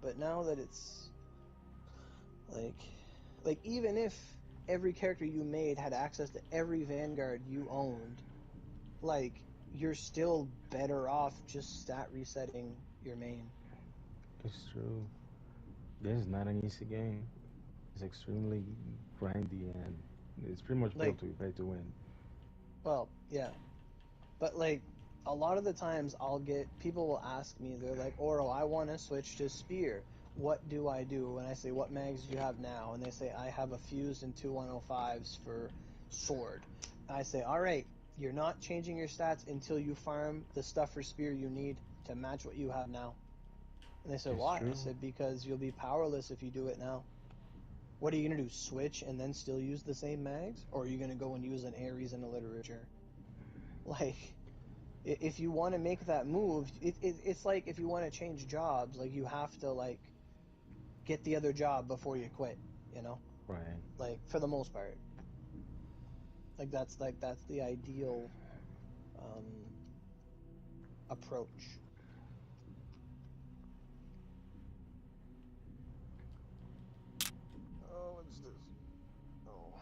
But now that it's like even if every character you made had access to every Vanguard you owned, like, you're still better off just stat resetting your main. It's true. This is not an easy game. It's extremely grindy and it's pretty much Like, built to be pay to win. well, yeah. But, like, a lot of the times I'll get people will ask me, they're like, Oro, I want to switch to spear. What do I do? And I say, what mags do you have now? And they say, I have a fused and 2 105s for sword. I say, alright, you're not changing your stats until you farm the stuff for spear you need to match what you have now. And they said, It's why? I true. said, because you'll be powerless if you do it now. What are you going to do, switch and then still use the same mags? Or are you going to go and use an Ares and a literature? Like... If you want to make that move, it's like if you want to change jobs, like, you have to, like, get the other job before you quit, you know? Right. Like, for the most part. That's the ideal approach. Oh, what's this? Oh.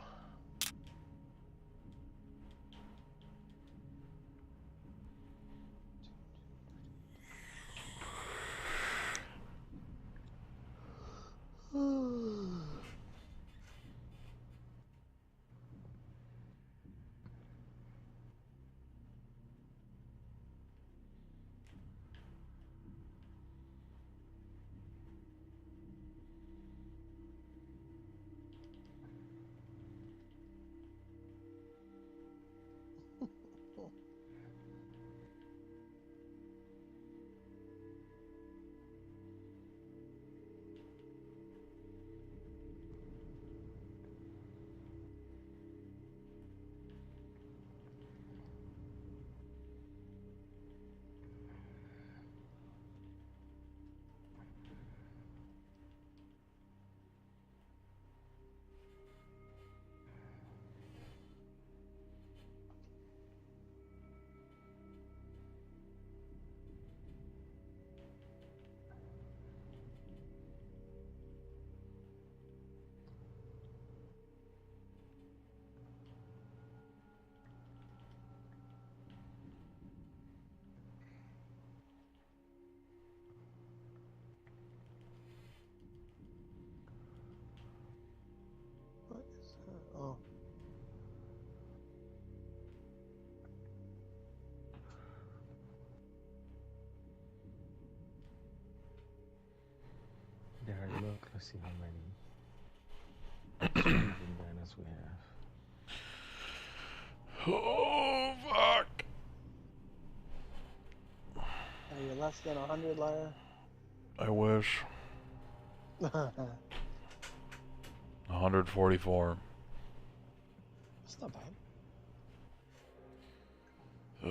Let's see how many streams and banners we have. Oh, fuck. Are you less than 100, Liar? I wish. 144. That's not bad. Oh,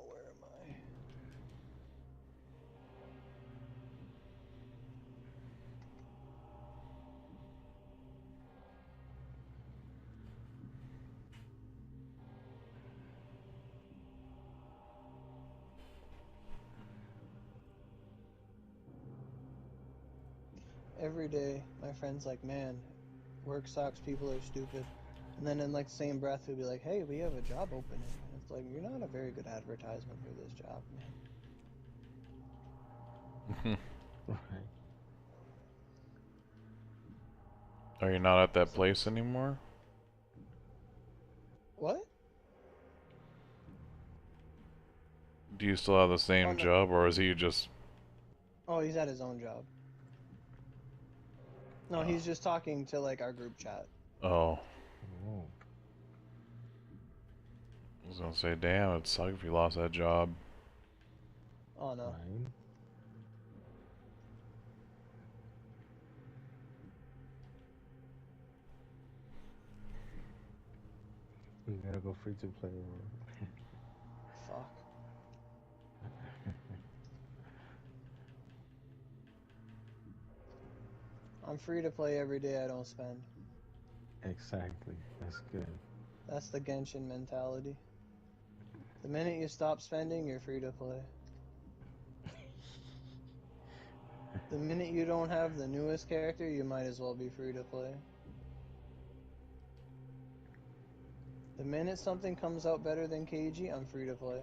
where am I? Every day, my friend's like, man, work sucks, people are stupid. And then in like the same breath, he'll be like, hey, we have a job opening. And it's like, you're not a very good advertisement for this job, man. Right. Are you not at that place anymore? What? Do you still have the same Oh, no. job, or is he just... Oh, he's at his own job. No, he's just talking to like our group chat. Oh. Oh. I was gonna say, damn, it'd suck if you lost that job. Oh no. Right. We gotta go free to play. Fuck. I'm free to play every day I don't spend. Exactly. That's good. That's the Genshin mentality. The minute you stop spending, you're free to play. The minute you don't have the newest character, you might as well be free to play. The minute something comes out better than KG, I'm free to play.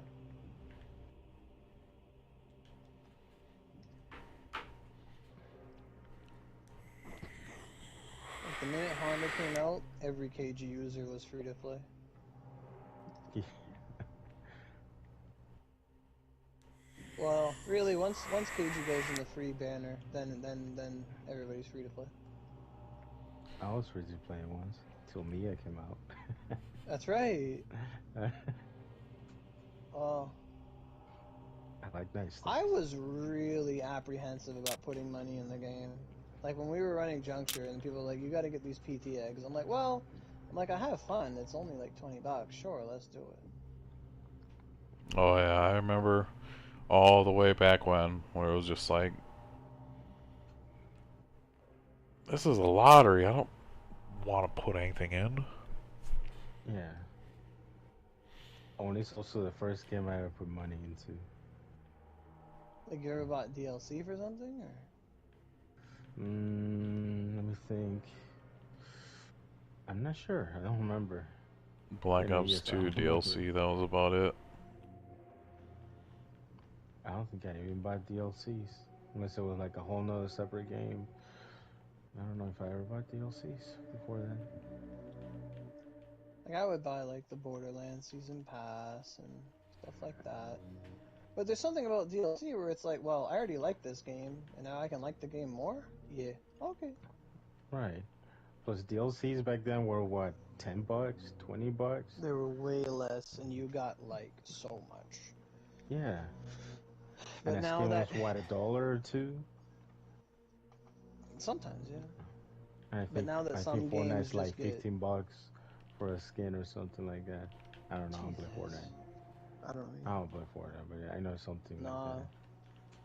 Like the minute Honda came out, every KG user was free to play. Yeah. Well, really, once KG goes in the free banner, then everybody's free to play. I was free to play once till Mia came out. That's right. Oh. I like nice stuff. I was really apprehensive about putting money in the game. Like when we were running Juncture and people were like, you gotta get these PT eggs. I'm like, well, I have fun. It's only like $20. Sure, let's do it. Oh yeah, I remember all the way back when, where it was just like, this is a lottery, I don't want to put anything in. Yeah. Only it's also the first game I ever put money into. Like you ever bought DLC for something? Or? Let me think. I'm not sure. I don't remember. Black Been Ops years, I 2 don't DLC, remember. that was about it. I don't think I even bought DLCs. Unless it was like a whole nother separate game. I don't know if I ever bought DLCs before then. Like I would buy like the Borderlands Season Pass and stuff like that. But there's something about DLC where it's like, well, I already like this game, and now I can like the game more? Yeah. Okay. Right. Plus DLCs back then were what, $10, $20? They were way less, and you got like so much. Yeah. And But a now skin that was what, $1 or $2? sometimes, yeah. I But now that some think games Fortnite's like just get $15 for a skin or something like that. I don't know. I don't play Jesus. Fortnite. I don't I know. don't play Fortnite, but yeah, I know something like Nah,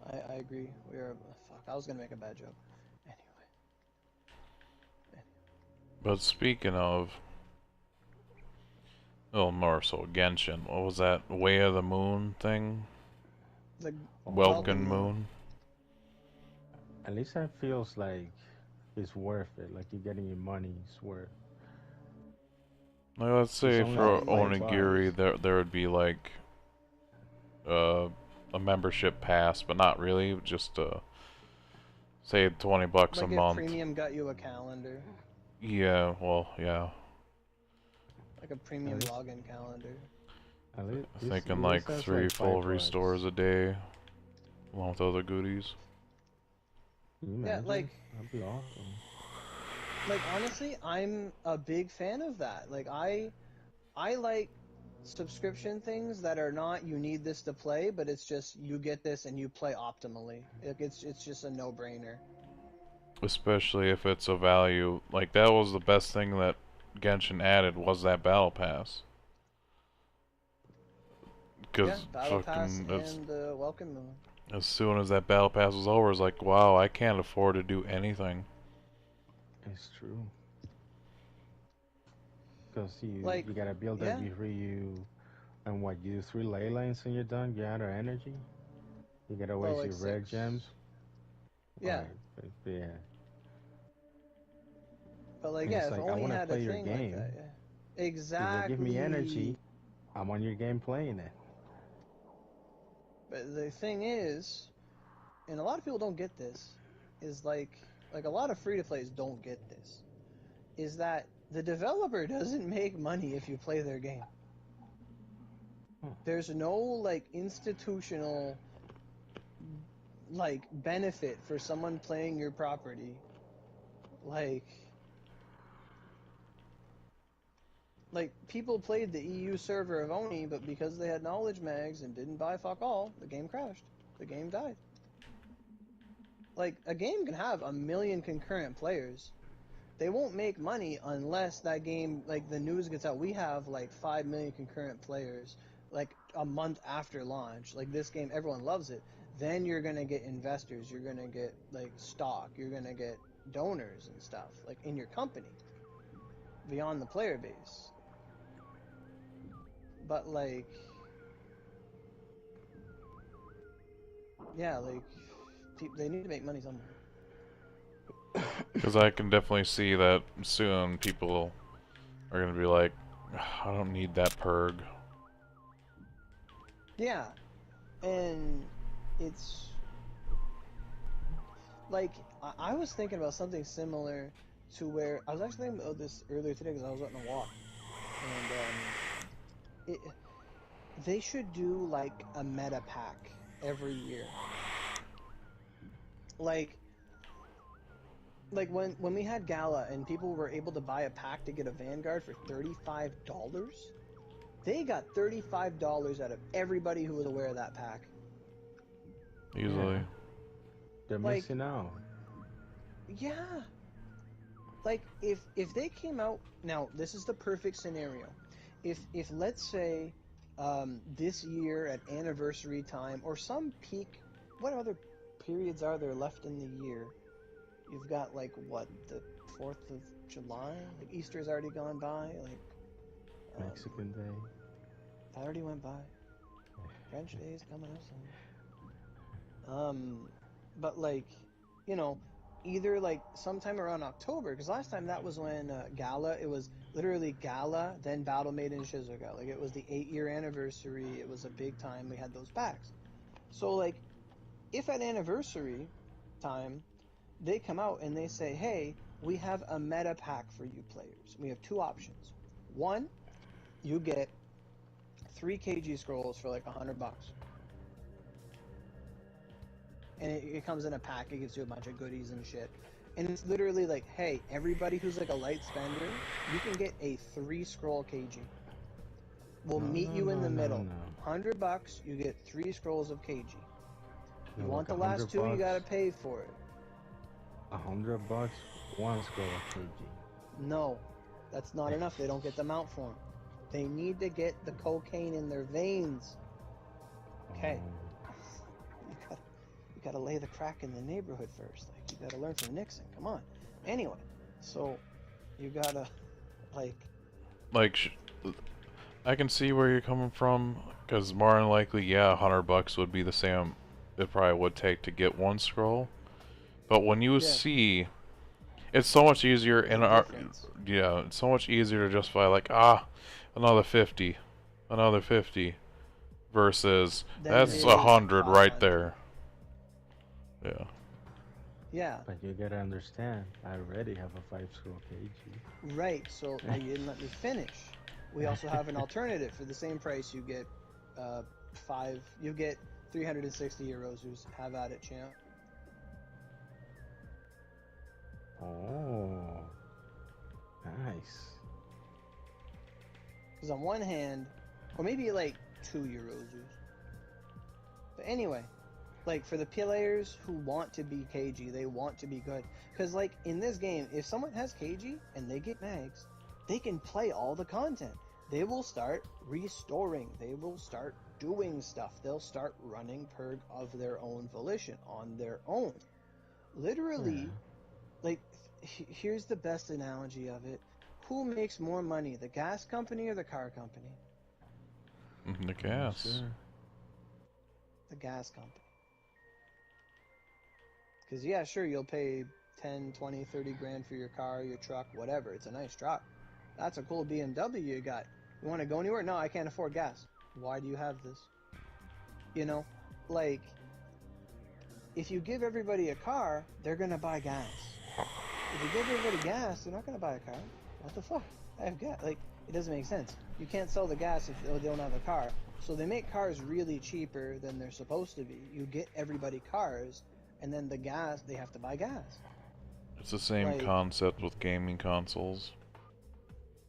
that. I agree. We are fuck. I was gonna make a bad joke. Anyway. But speaking of, oh, more so Genshin, what was that Way of the Moon thing? The Welkin Moon? At least that feels like it's worth it. Like you're getting your money's worth. Like, let's It's say only for like Onigiri, $5. there would be like a membership pass, but not really, just say $20 a Like if month. premium got you a calendar. Yeah, well, yeah. like a premium least- login calendar. At least, Thinking this like has, 3 full 5 restores bucks. a day, along with other goodies. Can you Yeah, imagine? That'd be awesome. like honestly, I'm a big fan of that. Like I like subscription things that are not you need this to play, but it's just you get this and you play optimally. It's just a no-brainer. Especially if it's a value. Like, that was the best thing that Genshin added, was that battle pass. Yeah, Because battle pass fucking and welcome moon. as soon as that battle pass was over, it's like, wow, I can't afford to do anything. It's true. Because Like, you gotta build yeah, up before you, and what, you do 3 ley lines and you're done, you're out of energy. You gotta well, waste like your red 6. gems. Yeah, Alright, but yeah. but like, And yeah, it's if like, I only wanna had a play your thing like game. that. Yeah, If you give me exactly. energy, I'm on your game playing it. But the thing is, and a lot of people don't get this, is like a lot of free to plays don't get this, is that the developer doesn't make money if you play their game. Huh. There's no like institutional like benefit for someone playing your property. Like like people played the EU server of Oni, but because they had knowledge mags and didn't buy fuck all, the game crashed. The game died. Like a game can have a million concurrent players. They won't make money unless that game, like the news gets out. We have like 5 million concurrent players, like a month after launch. Like this game, everyone loves it. Then you're gonna get investors. You're gonna get like stock. You're gonna get donors and stuff like in your company beyond the player base. But like, yeah, like they need to make money somewhere. Because I can definitely see that soon people are going to be like, I don't need that purg. Yeah, and it's like I was thinking about something similar to where I was actually thinking about this earlier today because I was out on a walk, and they should do like a meta pack every year. Like when we had Gala and people were able to buy a pack to get a Vanguard for $35, they got $35 out of everybody who was aware of that pack. Easily. Yeah. They're Like, missing out. yeah. Like if they came out now, this is the perfect scenario. If let's say this year at anniversary time or some peak, what other periods are there left in the year? You've got like what, the 4th of July? Like Easter's already gone by. Like Mexican Day. that already went by. French Day is coming up soon. But like, you know, either like sometime around October, because last time that was when Gala, it was literally Gala, then Battle Maiden Shizuka. Like it was the 8-year anniversary. It was a big time. We had those packs. So like, if at anniversary time they come out and they say, hey, we have a meta pack for you players. We have 2 options. One, you get 3 KG scrolls for like $100. And it comes in a pack. It gives you a bunch of goodies and shit. And it's literally like, hey, everybody who's like a light spender, you can get a 3 scroll KG. We'll No, meet no, you in no, the no, middle. no. $100, you get 3 scrolls of KG. You No, want look, the last 2, you $100, gotta pay for it. $100, 1 scroll of KG. No, that's not enough. They don't get the mount form. They need to get the cocaine in their veins. Okay. You gotta lay the crack in the neighborhood first. Like you gotta learn from Nixon. Come on. Anyway, so you gotta like I can see where you're coming from, because more than likely, yeah, $100 would be the same it probably would take to get 1 scroll. But when you see, it's so much easier in the our, difference. yeah, it's so much easier to justify like, another 50, versus Than that's it is 100 right 500. there. Yeah. Yeah. But you gotta understand, I already have a 5 scroll KG. Right. So you didn't let me finish. We also have an alternative for the same price. You get you get 360 Erosus. Have at it, champ. Oh, nice. Because on one hand, or maybe like 2 Erosus. But anyway, like for the players who want to be KG, they want to be good. Because like in this game, if someone has KG and they get mags, they can play all the content. They will start restoring. They will start doing stuff. They'll start running purg of their own volition on their own. Literally, like here's the best analogy of it. Who makes more money, the gas company or the car company? The gas. Sure. The gas company. Because, yeah, sure, you'll pay 10, 20, 30 grand for your car, your truck, whatever. It's a nice truck. That's a cool BMW you got. You want to go anywhere? No, I can't afford gas. Why do you have this? You know, like, if you give everybody a car, they're going to buy gas. If you give everybody gas, they're not going to buy a car. What the fuck? I have gas. Like, it doesn't make sense. You can't sell the gas if they don't have a car. So they make cars really cheaper than they're supposed to be. You get everybody cars, and then the gas, they have to buy gas. It's the same Like, concept with gaming consoles.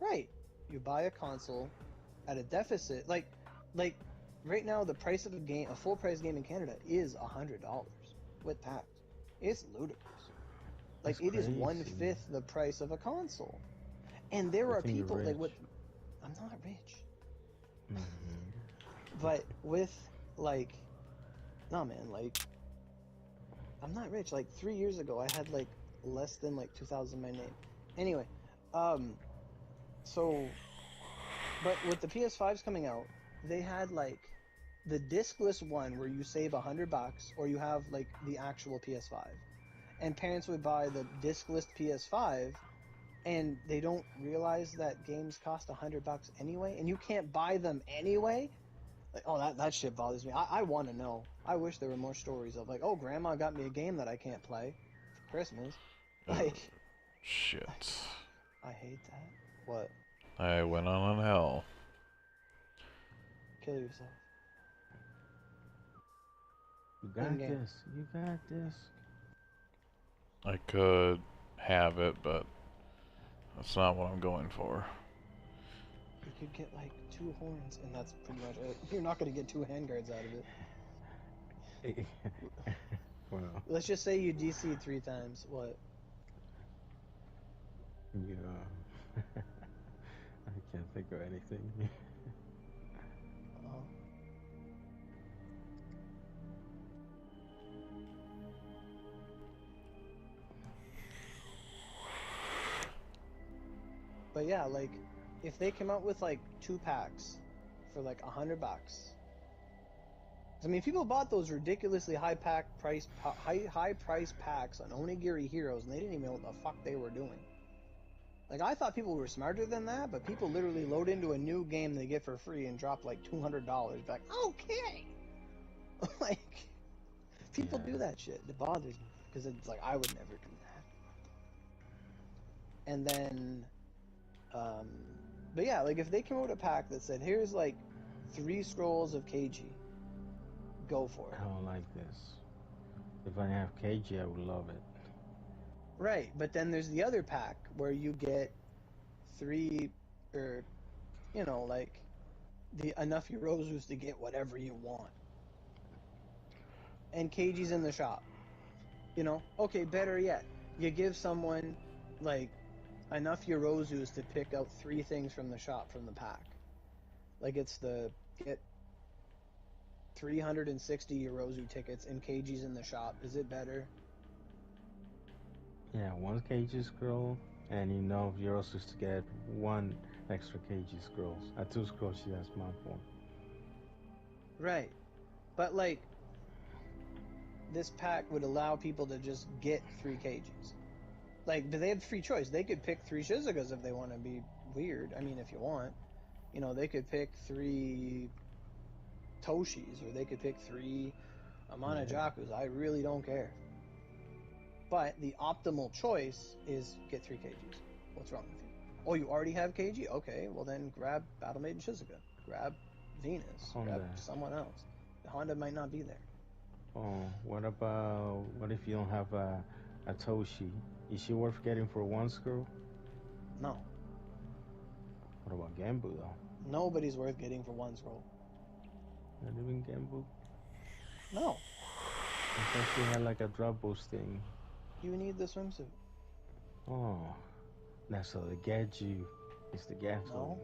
right. You buy a console at a deficit. Like right now, the price of a full price game in Canada is $100 with tax. It's ludicrous. Like, That's it is crazy. 1/5 the price of a console. And there are Making you people like rich. I'm not rich. Mm-hmm. But with, like, no, man, like, I'm not rich. Like, 3 years ago, I had, like, less than, like, 2,000 in my name. Anyway, so, but with the PS5s coming out, they had, like, the discless one where you save $100, or you have, like, the actual PS5. And parents would buy the discless PS5, and they don't realize that games cost $100 anyway, and you can't buy them anyway. Like, oh, that shit bothers me. I want to know. I wish there were more stories of, like, oh, grandma got me a game that I can't play for Christmas. Like, Shit. I hate that. What? I went on hell. Kill yourself. You got In-game. this. You got this. I could have it, but that's not what I'm going for. You could get, like, 2 horns, and that's pretty much it. You're not going to get 2 handguards out of it. Well, Let's just say you DC'd 3 times. What? yeah. I can't think of anything. Oh. But yeah, like, if they come out with, like, 2 packs for, like, $100. I mean, people bought those ridiculously high price packs on Onigiri Heroes, and they didn't even know what the fuck they were doing. Like, I thought people were smarter than that, but people literally load into a new game they get for free and drop, like, $200. Like, okay! Like, people do that shit. It bothers me, because it's like, I would never do that. And then, but yeah, like, if they came out with a pack that said, here's, like, 3 scrolls of KG, go for it. I don't like this. If I have KG, I would love it. Right, but then there's the other pack where you get 3, or, you know, like, enough Eurozus to get whatever you want. And KG's in the shop. You know? Okay, better yet, you give someone, like, enough Eurozus to pick out 3 things from the shop, from the pack. Like, it's get 360 Eurozu tickets and KG's in the shop. Is it better? Yeah, 1 KG scroll, and enough Eurosus to get 1 extra KG scrolls. At 2 scrolls, she has mount for. Right. But, like, this pack would allow people to just get 3 KGs. Like, but they have free choice. They could pick 3 Shizukas if they want to be weird. I mean, if you want. You know, they could pick 3 Toshis, or they could pick 3 Amana Jakus. I really don't care. But the optimal choice is get 3 KGs. What's wrong with you? Oh, you already have KG? Okay, well then grab Battle Maiden Shizuka. Grab Venus. Grab Honda. someone else. Honda might not be there. Oh, what if you don't have a Toshi? Is she worth getting for one screw? No. What about Gambu though? Nobody's worth getting for one scroll. Not even Gambu. No. I thought she had like a drop boost thing. You need the swimsuit. Oh, that's so the Gaju is the gasoline. No.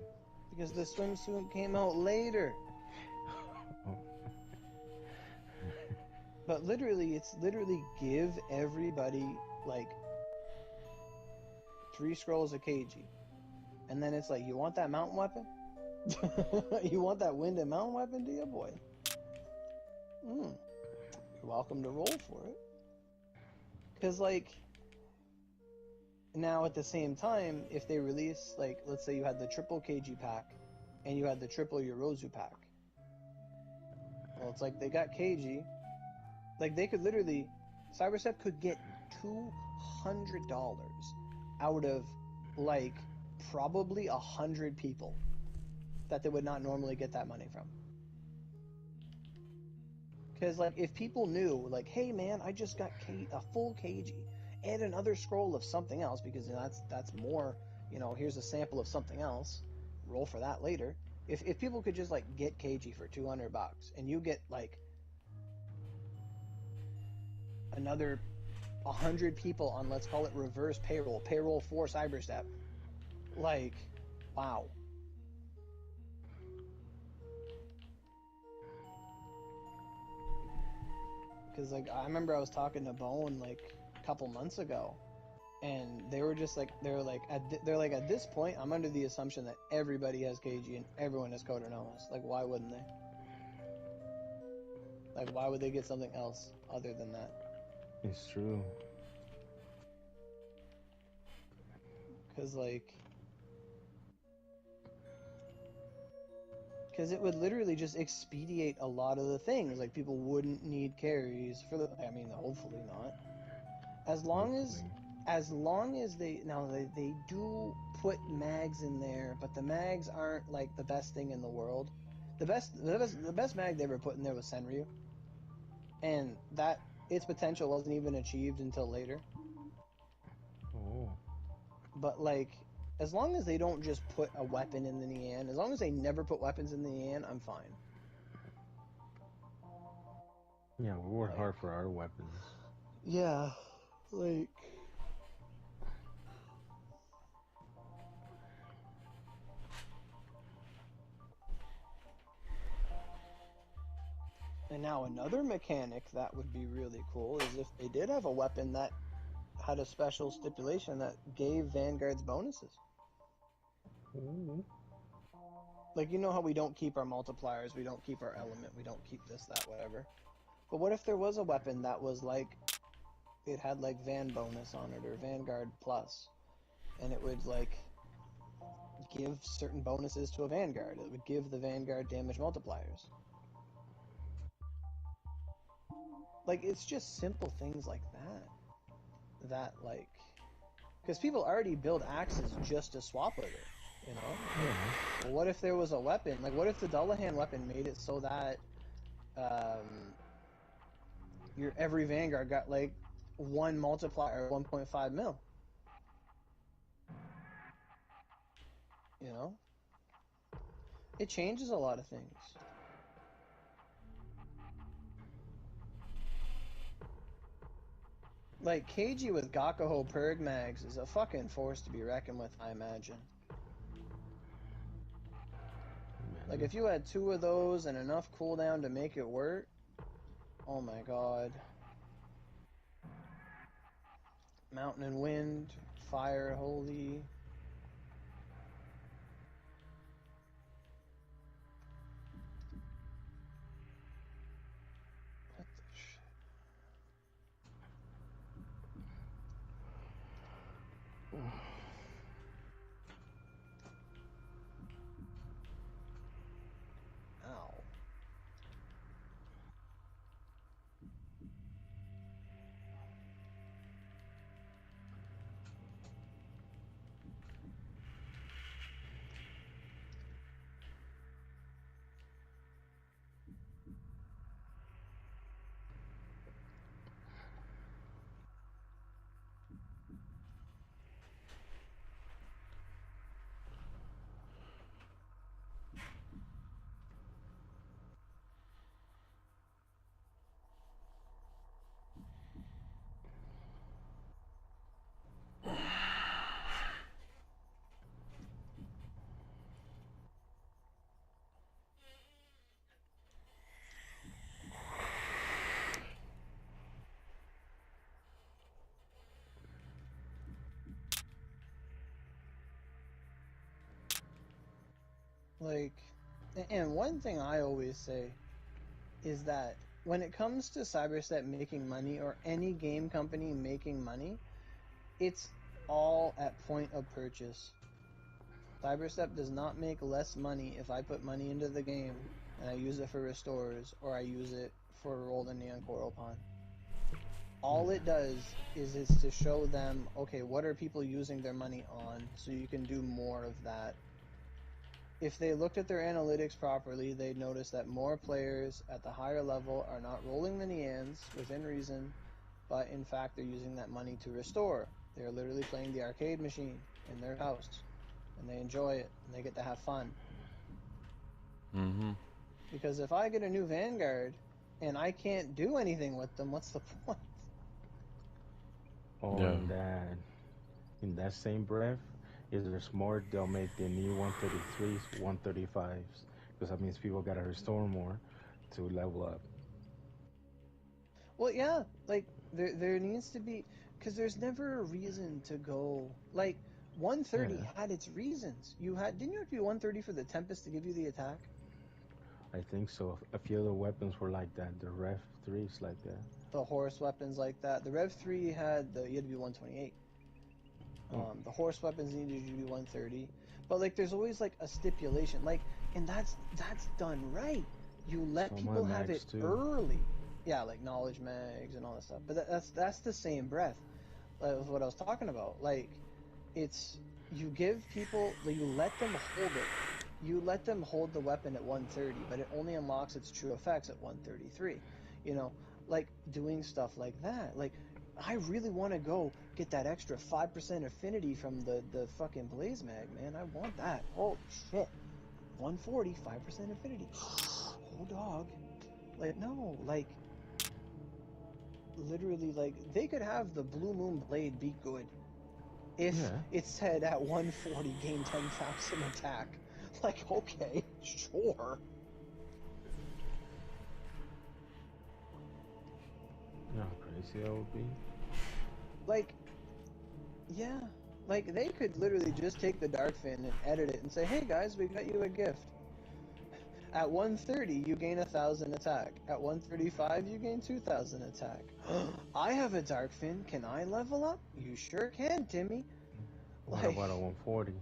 Because the swimsuit came out later. Oh. But literally, it's literally give everybody like 3 scrolls of KG. And then it's like, you want that mountain weapon? You want that wind and mountain weapon, do you, boy? You're welcome to roll for it. Because, like, now at the same time, if they release, like, let's say you had the triple KG pack and you had the triple Yorozu pack. Well, it's like they got KG. Like, they could literally, Cyberstep could get $200 out of, like, probably 100 people that they would not normally get that money from. Because, like, if people knew, like, hey, man, I just got a full KG and another scroll of something else, because that's more, you know, here's a sample of something else, roll for that later. If people could just, like, get KG for $200 and you get, like, another 100 people on, let's call it reverse payroll for Cyberstep, like, wow. Because, like, I remember I was talking to Bone, like, a couple months ago, and they were just like, at this point, I'm under the assumption that everybody has KG and everyone has Code Nomas. Like, why wouldn't they? Like, why would they get something else other than that? It's true. Because, like, because it would literally just expedite a lot of the things. Like, people wouldn't need carries for the, I mean, hopefully not. As long as they do put mags in there, but the mags aren't like the best thing in the world. The best mag they ever put in there was Senryu, and that its potential wasn't even achieved until later. Oh. But, like, as long as they don't just put a weapon in the Nian, as long as they never put weapons in the Nian, I'm fine. Yeah, we work hard for our weapons. Yeah, like, and now another mechanic that would be really cool is if they did have a weapon that had a special stipulation that gave Vanguards bonuses. Ooh. Like, you know how we don't keep our multipliers, we don't keep our element, we don't keep this, that, whatever. But what if there was a weapon that was like, it had like Van bonus on it, or Vanguard plus, and it would like give certain bonuses to a Vanguard. It would give the Vanguard damage multipliers. Like, it's just simple things like that. That, like, because people already build axes just to swap with it, you know? Yeah. Well, what if there was a weapon? Like, what if the Dullahan weapon made it so that your every Vanguard got like one multiplier, 1.5 mil? You know? It changes a lot of things. Like, KG with Gakuho Purg Mags is a fucking force to be reckoned with, I imagine. Like, if you had 2 of those and enough cooldown to make it work, oh my god. Mountain and Wind, Fire, Holy. What the shit? Ow. Like, and one thing I always say is that when it comes to Cyberstep making money or any game company making money, it's all at point of purchase. Cyberstep does not make less money if I put money into the game and I use it for restores or I use it for Roll the Neon Coral Pawn. All it does is it's to show them, okay, what are people using their money on, so you can do more of that. If they looked at their analytics properly, they'd notice that more players at the higher level are not rolling the Neans within reason, but in fact they're using that money to restore. They're literally playing the arcade machine in their house, and they enjoy it, and they get to have fun. Mm-hmm. Because if I get a new Vanguard, and I can't do anything with them, what's the point? Or Yeah. in that same breath, if there's more, they'll make the new 133s 135s, because that means people gotta restore more to level up. Well, yeah, like there needs to be, because there's never a reason to go like 130 Yeah, had its reasons. Didn't you have to be 130 for the Tempest to give you the attack? I think so. A few of the weapons were like that. The Ref 3s like that. The horse weapons like that. The Rev 3 you had to be 128. Oh, The horse weapons needed you to be 130. But like there's always like a stipulation. Like, and that's done right. You let some of the people have it mags too. early. Yeah, like knowledge mags and all that stuff. But that's the same breath of what I was talking about. Like, it's you give people, you let them hold it. You let them hold the weapon at 130, but it only unlocks its true effects at 133. You know, like doing stuff like that. Like, I really want to go get that extra 5% affinity from the fucking Blaze Mag, man. I want that. Holy shit. 140, 5% affinity. Oh, dog. Like, no, like, literally, like, they could have the Blue Moon Blade be good if Yeah, it said at 140 gain 10,000 attack. Like, okay, sure. you know how crazy that would be. Like, yeah. Like, they could literally just take the Darkfin and edit it and say, hey guys, we got you a gift. At 130, you gain 1,000 attack. At 135, you gain 2,000 attack. I have a Darkfin. Can I level up? You sure can, Timmy. What Like, about a 140?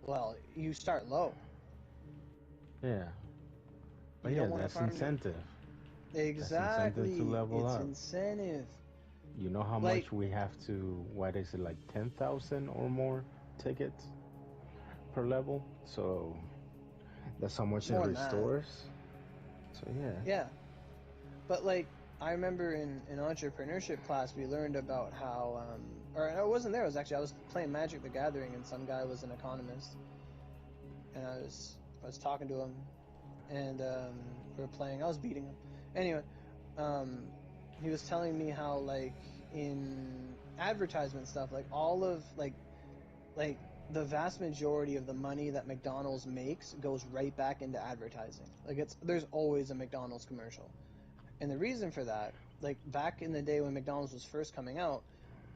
well, you start low. Yeah, but You yeah, don't want to that's farm your... incentive. That's incentive to Exactly. level It's up. incentive. You know how Like, much we have to, what is it, like 10,000 or more tickets per level? So that's how much it more than that. restores. So yeah. Yeah. But, like, I remember in entrepreneurship class, we learned about how, or I wasn't there, I was playing Magic the Gathering, and some guy was an economist. And I was talking to him, and we were playing. I was beating him. Anyway, um, he was telling me how, like, in advertisement stuff, like all of like the vast majority of the money that McDonald's makes goes right back into advertising. Like, there's always a McDonald's commercial, and the reason for that, like back in the day when McDonald's was first coming out,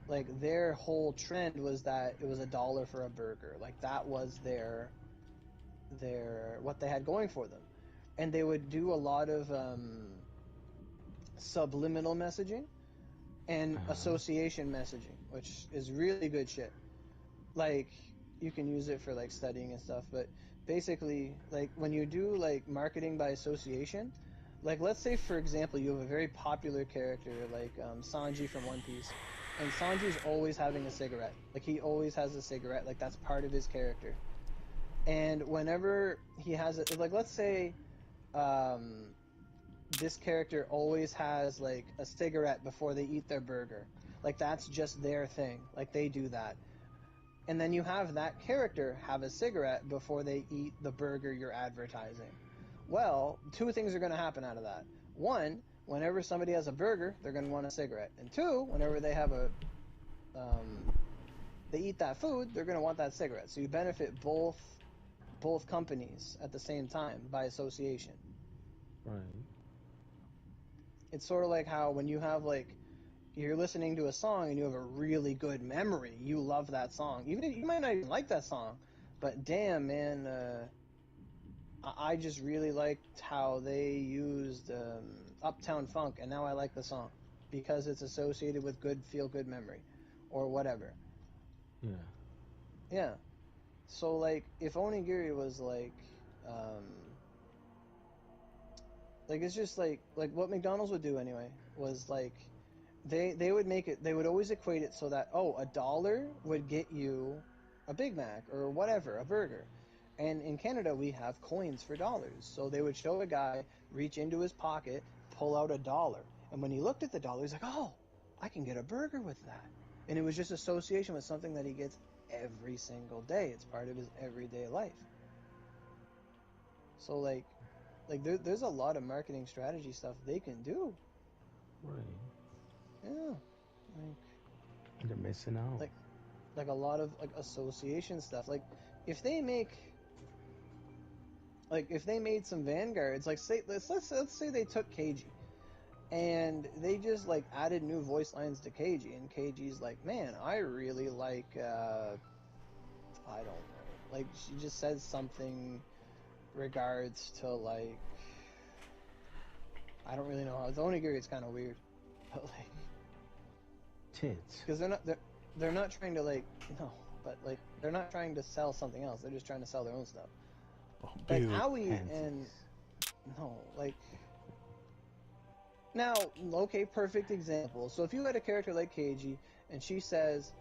like their whole trend was that it was $1 for a burger. Like that was their what they had going for them, and they would do a lot of subliminal messaging and Uh-huh. association messaging, which is really good shit. Like, you can use it for like studying and stuff, but basically, like when you do like marketing by association, like let's say for example you have a very popular character like Sanji from One Piece, and Sanji's always having a cigarette. Like he always has a cigarette. Like that's part of his character. And whenever he has it, like let's say um, this character always has like a cigarette before they eat their burger. Like that's just their thing. Like they do that. And then you have that character have a cigarette before they eat the burger you're advertising. Well, two things are going to happen out of that. One, whenever somebody has a burger, they're going to want a cigarette. And two, whenever they have um, they eat that food, they're going to want that cigarette. So you benefit both companies at the same time by association. Right. It's sort of like how when you have like you're listening to a song and you have a really good memory, you love that song. Even if you might not even like that song, But damn, man, I just really liked how they used Uptown Funk, and now I like the song because it's associated with good feel-good memory, or whatever. Yeah. Yeah. So like, if Onigiri was like it's just like what McDonald's would do anyway was like they would make it, they would always equate it so that, oh, $1 would get you a Big Mac or whatever, a burger. And in Canada we have coins for dollars, so they would show a guy reach into his pocket, pull out $1, and when he looked at the dollar he's like, oh, I can get a burger with that. And it was just association with something that he gets every single day. It's part of his everyday life. So there's a lot of marketing strategy stuff they can do. Right. Yeah. They're missing out. Like a lot of like association stuff. Like if they make if they made some Vanguards, like say let's say they took KG and they just like added new voice lines to KG, and KG's like, man, I really like I don't know. Like she just says something regards to like, I don't really know how. The onigiri is kind of weird, but like Tits. because they're not trying to like, no, but like they're not trying to sell something else. They're just trying to sell their own stuff. Oh, Like boo. Aoi and no, like now, okay, perfect example. So if you had a character like Keiji and she says,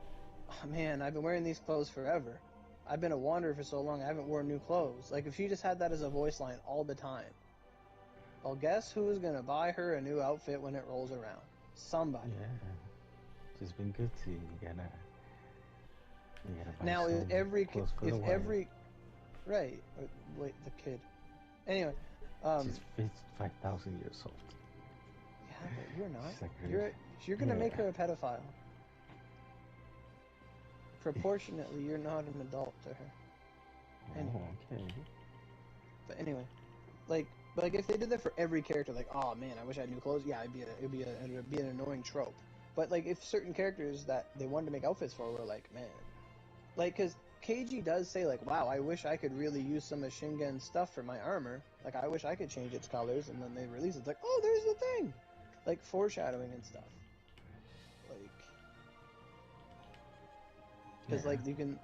oh, man, I've been wearing these clothes forever. I've been a wanderer for so long, I haven't worn new clothes. Like if she just had that as a voice line all the time. Well, guess who's gonna buy her a new outfit when it rolls around? Somebody. Yeah. Just been good to you. You gotta buy Now, some clothes for the wife. right, wait, the kid. Anyway, She's 5,000 years old. yeah, but you're not. She's like, You're gonna make yeah. her a pedophile. Proportionately, you're not an adult to her. Anyway. Oh, okay. But anyway, like if they did that for every character, like, oh man, I wish I had new clothes. Yeah, it'd be an annoying trope. But like if certain characters that they wanted to make outfits for were like, man, like because Keiji does say like, wow, I wish I could really use some of Shingen's stuff for my armor. Like I wish I could change its colors, and then they release it. It's like, oh, there's the thing, like foreshadowing and stuff. Like, because Yeah. like you can.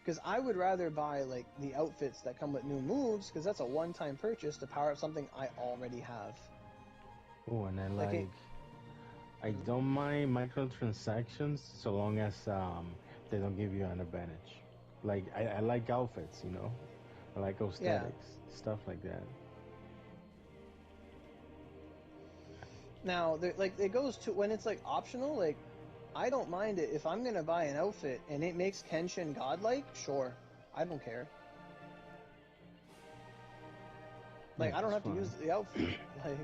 Because I would rather buy, like, the outfits that come with new moves, because that's a one-time purchase to power up something I already have. Oh, and Like I don't mind microtransactions so long as they don't give you an advantage. Like I like outfits, you know. I like aesthetics, stuff like that. Now, like, it goes to, when it's, like, optional, like, I don't mind it. If I'm going to buy an outfit and it makes Kenshin godlike, sure. I don't care. Like, Yeah, I don't that's have to use fine. the outfit. Like...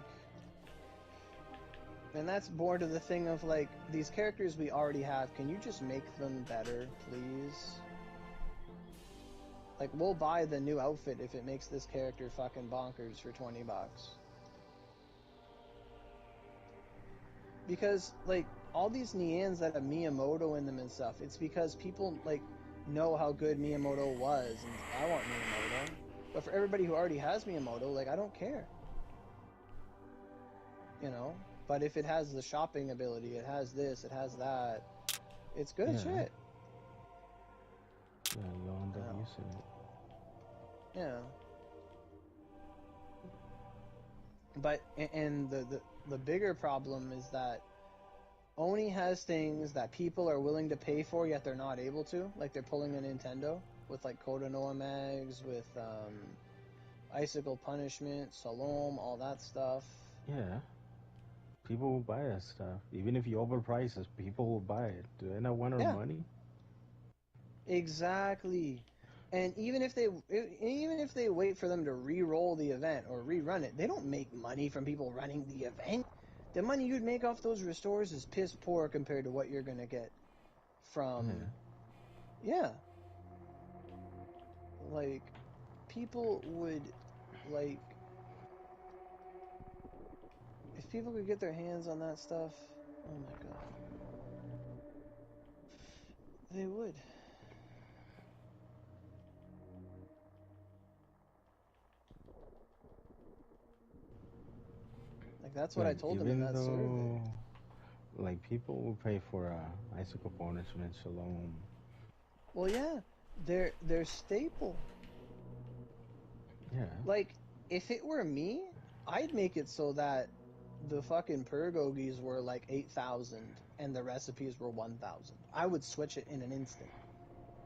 And that's more to the thing of, like, these characters we already have, can you just make them better, please? Like, we'll buy the new outfit if it makes this character fucking bonkers for $20. Because, like, all these Nians that have Miyamoto in them and stuff, it's because people, like, know how good Miyamoto was, and I want Miyamoto. But for everybody who already has Miyamoto, like, I don't care. You know? But if it has the shopping ability, it has this, it has that, it's good Yeah. shit. Yeah, you'll end up Wow. using it. Yeah. But, and the bigger problem is that Oni has things that people are willing to pay for, yet they're not able to. Like they're pulling a Nintendo with like Kodonoa Mags, with Icicle Punishment, Salome, all that stuff. Yeah. People will buy that stuff. Even if you overprice it, people will buy it. Do they not want our Yeah, money? exactly. And even if they wait for them to re-roll the event or rerun it, they don't make money from people running the event. The money you'd make off those restores is piss poor compared to what you're gonna get from. Yeah. Like, people would, like, if people could get their hands on that stuff, oh my god, they would. Like that's what I told him in even that survey. though, like, people will pay for icicle punishment, shalom. Well, yeah, they're staple. Yeah. Like, if it were me, I'd make it so that the fucking purgogies were like 8,000 and the recipes were 1,000. I would switch it in an instant.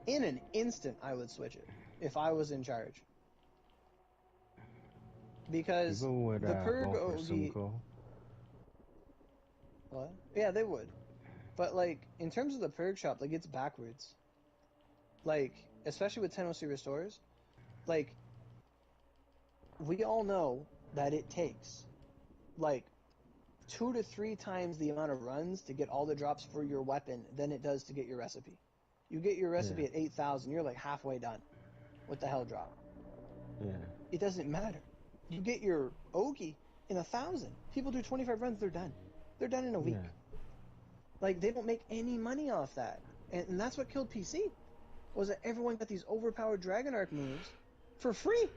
In an instant, I would switch it if I was in charge. Because People would the vote for purgogi, Sunko. what? Yeah, they would. But like in terms of the purg shop, like it's backwards. Like especially with 10OC restores, like we all know that it takes like 2 to 3 times the amount of runs to get all the drops for your weapon than it does to get your recipe. You get your Yeah. recipe at 8,000, you're like halfway done with the hell drop. Yeah. It doesn't matter. You get your Ogi in 1,000. People do 25 runs, they're done. They're done in a week. Yeah. Like they don't make any money off that, and that's what killed PC. Was that everyone got these overpowered Dragon Arc moves for free,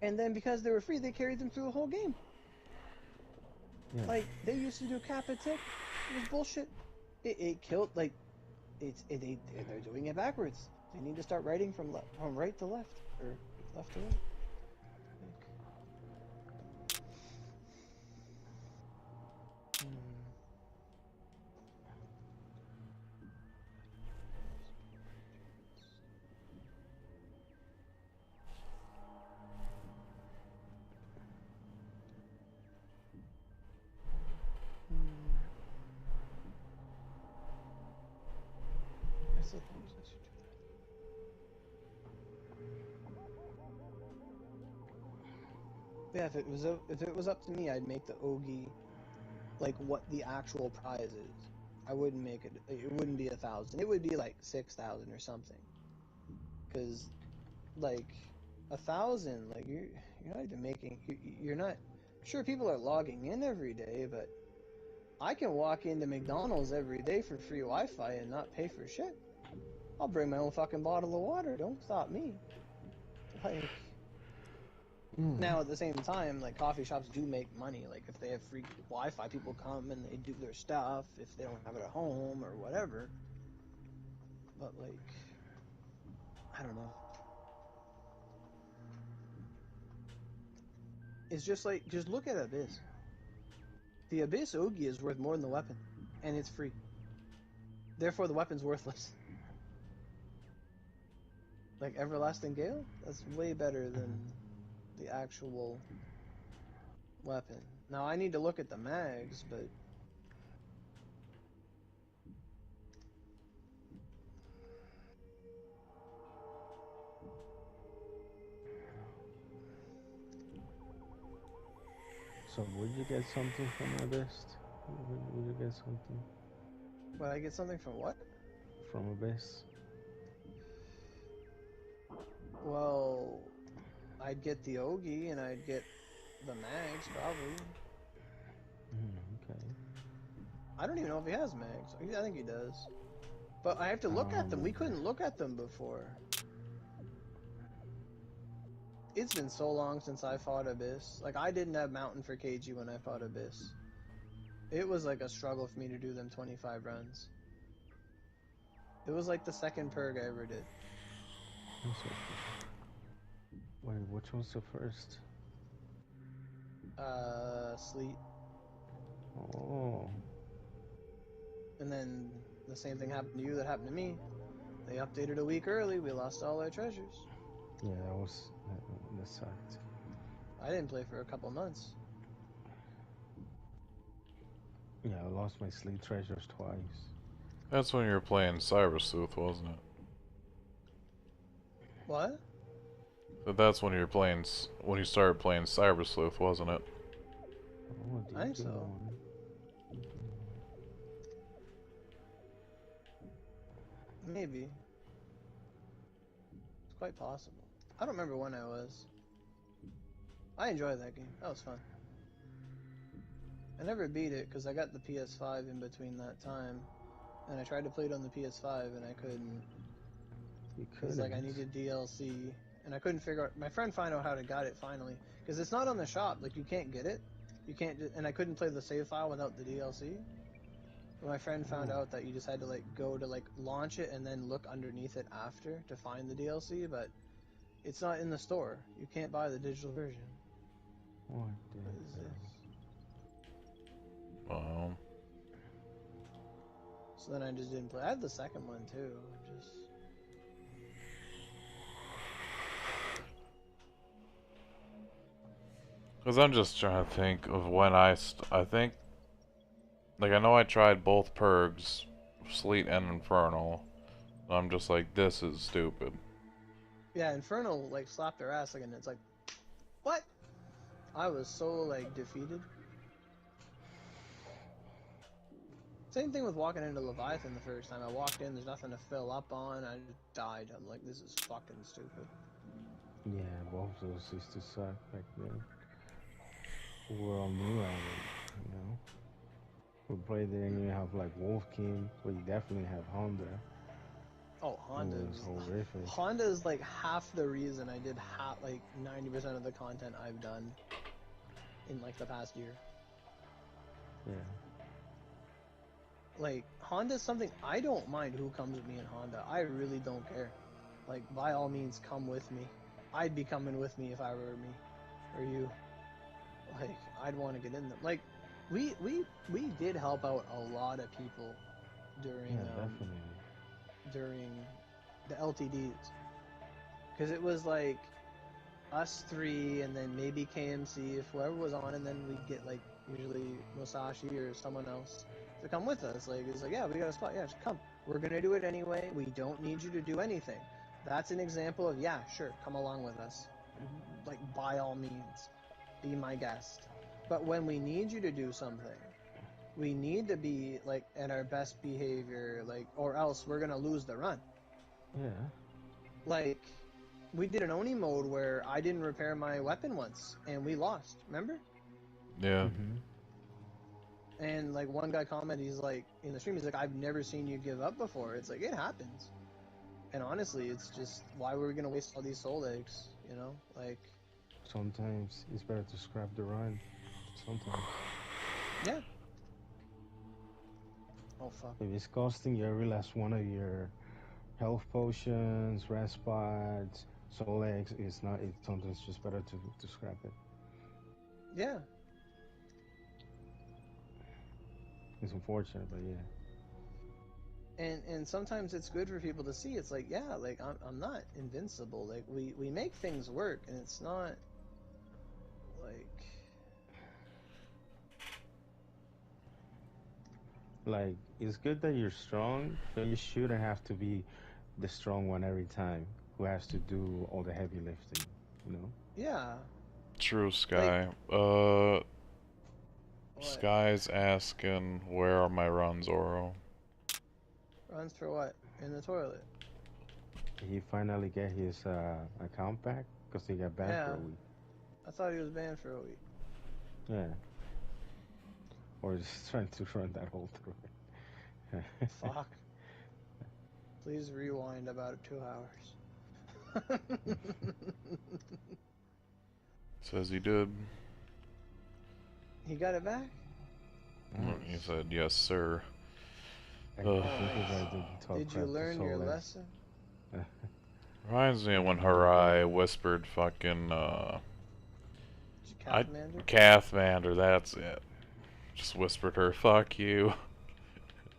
and then because they were free, they carried them through the whole game. Yeah. Like they used to do Kappa Tick. It was bullshit. It killed like they're doing it backwards. They need to start writing from right to left or left to right. I still think I should do that. Yeah, if it was up to me, I'd make the Ogi like what the actual prize is. I wouldn't make it. It wouldn't be 1,000. It would be like 6,000 or something. Because like 1,000, like you're not even making. You're not. Sure, people are logging in every day, but I can walk into McDonald's every day for free Wi-Fi and not pay for shit. I'll bring my own fucking bottle of water. Don't stop me. Like. Now, at the same time, like coffee shops do make money. Like if they have free Wi-Fi, people come and they do their stuff if they don't have it at home or whatever. But like, I don't know. It's just like, just look at Abyss. The Abyss Ogi is worth more than the weapon, and it's free. Therefore, the weapon's worthless. Like Everlasting Gale, that's way better than the actual weapon. Now, I need to look at the mags, but So would you get something from Abyss? Would you get something would I get something from what? from Abyss? Well, I'd get the Ogi and I'd get the mags, probably. Okay. I don't even know if he has mags. I think he does. But I have to look at them. We couldn't look at them before. It's been so long since I fought Abyss. Like, I didn't have Mountain for KG when I fought Abyss. It was like a struggle for me to do them 25 runs. It was like the second purg I ever did. Wait, which one's the first? Sleet. Oh. And then the same thing happened to you that happened to me. They updated a week early. We lost all our treasures. Yeah, that sucked. I didn't play for a couple months. Yeah, I lost my sleep treasures twice. That's when you were playing Cyber Sleuth, wasn't it? What? But that's when you were playing, when you started playing Cyber Sleuth, wasn't it? Oh, I think so. Maybe. It's quite possible. I don't remember when I was. I enjoyed that game. That was fun. I never beat it because I got the PS5 in between that time. And I tried to play it on the PS5 and I couldn't. Because like I needed DLC. And I couldn't figure out. My friend found out how to get it finally. Because it's not on the shop. Like you can't get it. You can't just, and I couldn't play the save file without the DLC. My friend found Oh. out that you just had to like go to like launch it and then look underneath it after to find the DLC, but it's not in the store. You can't buy the digital version. What What is the this? Well, So then I just didn't play. I had the second one too. Just because I'm just trying to think of when I think, like, I know I tried both purgs, Sleet and Infernal. I'm just like, this is stupid. yeah, Infernal like slapped their ass again. It's like, what? I was so like defeated. Same thing with walking into Leviathan the first time. I walked in, there's nothing to fill up on. I just died. I'm like, this is fucking stupid. Yeah, both of those used to suck back then. We were all new at it, you know. We played there and you have like Wolf King, but you definitely have Honda. Oh, It was horrific. Honda is like half the reason I did like 90% of the content I've done in like the past year. Yeah. Like Honda's something I don't mind who comes with me in Honda. I really don't care. Like by all means come with me. I'd be coming with me if I were me or you. Like I'd want to get in them. Like we did help out a lot of people during Yeah, definitely. during the LTDs. Cuz it was like us three and then maybe KMC if whoever was on, and then we'd get like usually Musashi or someone else to come with us. Like it's like, yeah, we got a spot, yeah, just come. We're gonna do it anyway. We don't need you to do anything. That's an example of, yeah, sure, come along with us. Like by all means, be my guest. But when we need you to do something, we need to be like at our best behavior, like, or else we're gonna lose the run. Yeah. Like, we did an Oni mode where I didn't repair my weapon once, and we lost. Remember? Yeah. Mhm. And like one guy commented, he's like in the stream, he's like, "I've never seen you give up before." It's like it happens. And honestly, it's just why were we gonna waste all these soul eggs? You know, like Sometimes it's better to scrap the run. Sometimes. yeah. Oh fuck. If it's costing you every last one of your health potions, rest spots, soul eggs, it's not. It's sometimes just better to scrap it. Yeah. It's unfortunate, but yeah. And sometimes it's good for people to see. It's like, yeah, like I'm not invincible. Like we make things work, and it's not like Like it's good that you're strong, but you shouldn't have to be the strong one every time who has to do all the heavy lifting. You know. yeah. True, Like Sky. what Sky's asking, where are my runs, Oro? runs for what in the toilet? He finally get his account back because he got banned for Yeah, a week. I thought he was banned for a week. Yeah. Or just trying to run that whole through it. Fuck. Please rewind about 2 hours. Says he did. He got it back? He Nice. said, yes, sir. I Ugh. think he's ready to talk Did you crap to learn your Solex. lesson? Reminds me of when Harai whispered fucking, Did you Kathmandu? Kathmander, that's it. Just whispered her, fuck you.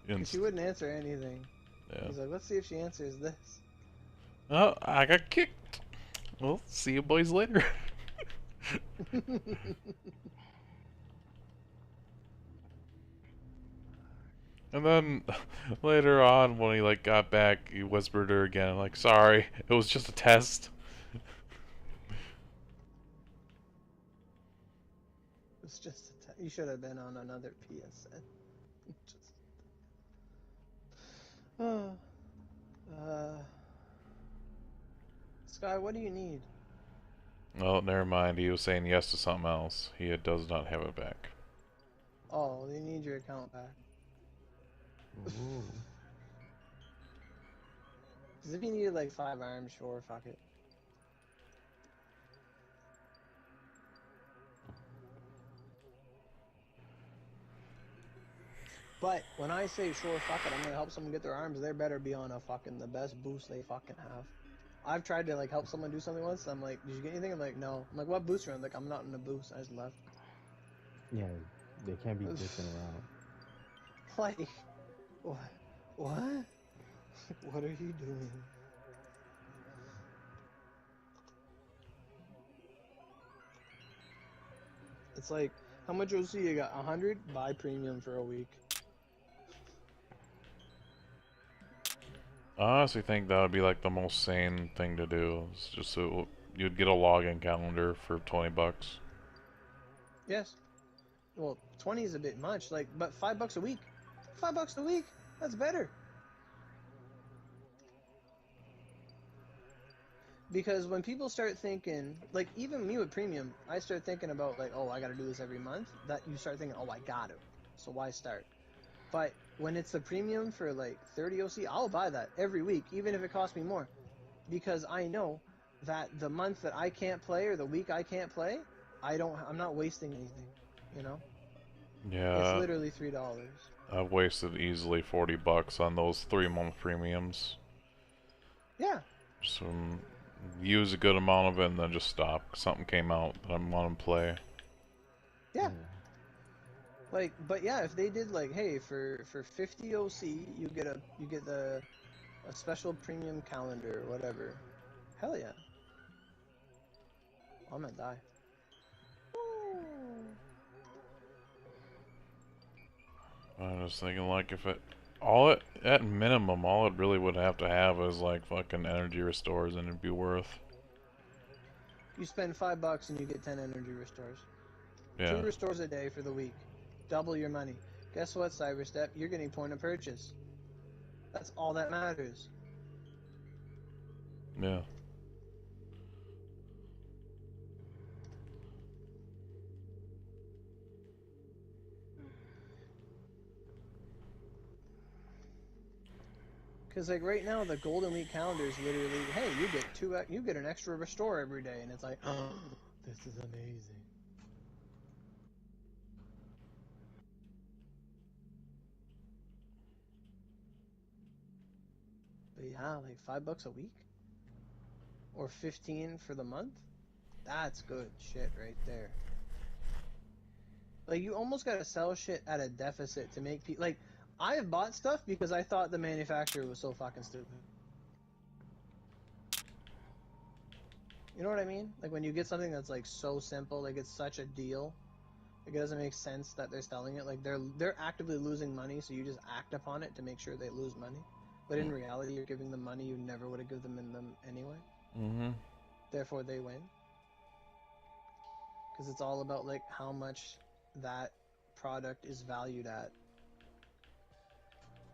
Because she wouldn't answer anything. Yeah. He's like, let's see if she answers this. Oh, I got kicked. Well, see you boys later. And then later on, when he like got back, he whispered her again, like, "Sorry, it was just a test." It's just you should have been on another PSN. Just... Sky, what do you need? Oh, never mind. He was saying yes to something else. He does not have it back. Oh, you need your account back. Ooh. Because if you needed like 5 arms, sure, fuck it. But when I say sure, fuck it, I'm gonna help someone get their arms, they better be on a fucking the best boost they fucking have. I've tried to like help someone do something once. I'm like, did you get anything? I'm like, no. I'm like, what boost are you on? Like, I'm not in a boost. I just left. Yeah, they can't be dicking around. Like, what? What? What are you doing? It's like, how much OC you got? 100? Buy premium for a week. I honestly think that would be like the most sane thing to do. It's just so you'd get a login calendar for $20. Yes. Well, 20 is a bit much. Like, but $5 a week. $5 a week. That's better. Because when people start thinking, like even me with premium, I start thinking about like, oh, I got to do this every month. That you start thinking, oh, I got to. So why start? But when it's the premium for like 30 OC, I'll buy that every week, even if it costs me more, because I know that the month that I can't play or the week I can't play, I'm not wasting anything. You know, it's Yeah, literally $3. I've wasted easily $40 on those 3-month premiums. Yeah. So use a good amount of it and then just stop. Something came out that I want to play. Yeah. Like, but yeah, if they did like, hey, for 50 OC, you get a special premium calendar or whatever. Hell yeah. I'm gonna die. I was thinking like if it all it at minimum all it really would have to have is like fucking energy restores and it'd be worth. You spend $5 and you get 10 energy restores. 2 Yeah. restores a day for the week. Double your money. Guess what, Cyberstep? You're getting point of purchase. That's all that matters. Yeah. Because like right now, the Golden Week calendar is literally, hey, you get an extra restore every day, and it's like, oh, this is amazing. But yeah, like $5 a week, or 15 for the month. That's good shit right there. Like you almost gotta sell shit at a deficit to make people like. I have bought stuff because I thought the manufacturer was so fucking stupid. You know what I mean? Like when you get something that's like so simple, like it's such a deal, like it doesn't make sense that they're selling it. Like they're actively losing money, so you just act upon it to make sure they lose money. But in reality, you're giving them money you never would have given them anyway. Mm-hmm. Therefore, they win. Because it's all about like how much that product is valued at.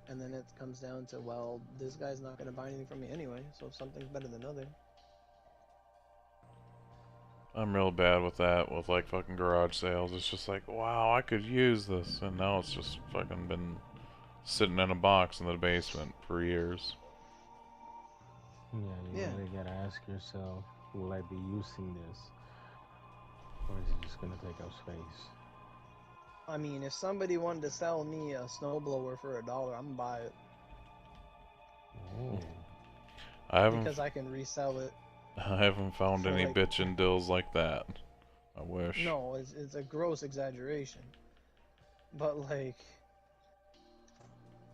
And then it comes down to, well, this guy's not going to buy anything from me anyway, so if something's better than other. I'm real bad with that, with like fucking garage sales. It's just like, wow, I could use this, and now it's just fucking been sitting in a box in the basement for years. Yeah, you Yeah. really gotta ask yourself, will I be using this? Or is it just gonna take up space? I mean, if somebody wanted to sell me a snowblower for $1, I'm gonna buy it. Oh. I haven't Because I can resell it I haven't found for any like... bitchin' deals like that. I wish. No, it's a gross exaggeration. But like...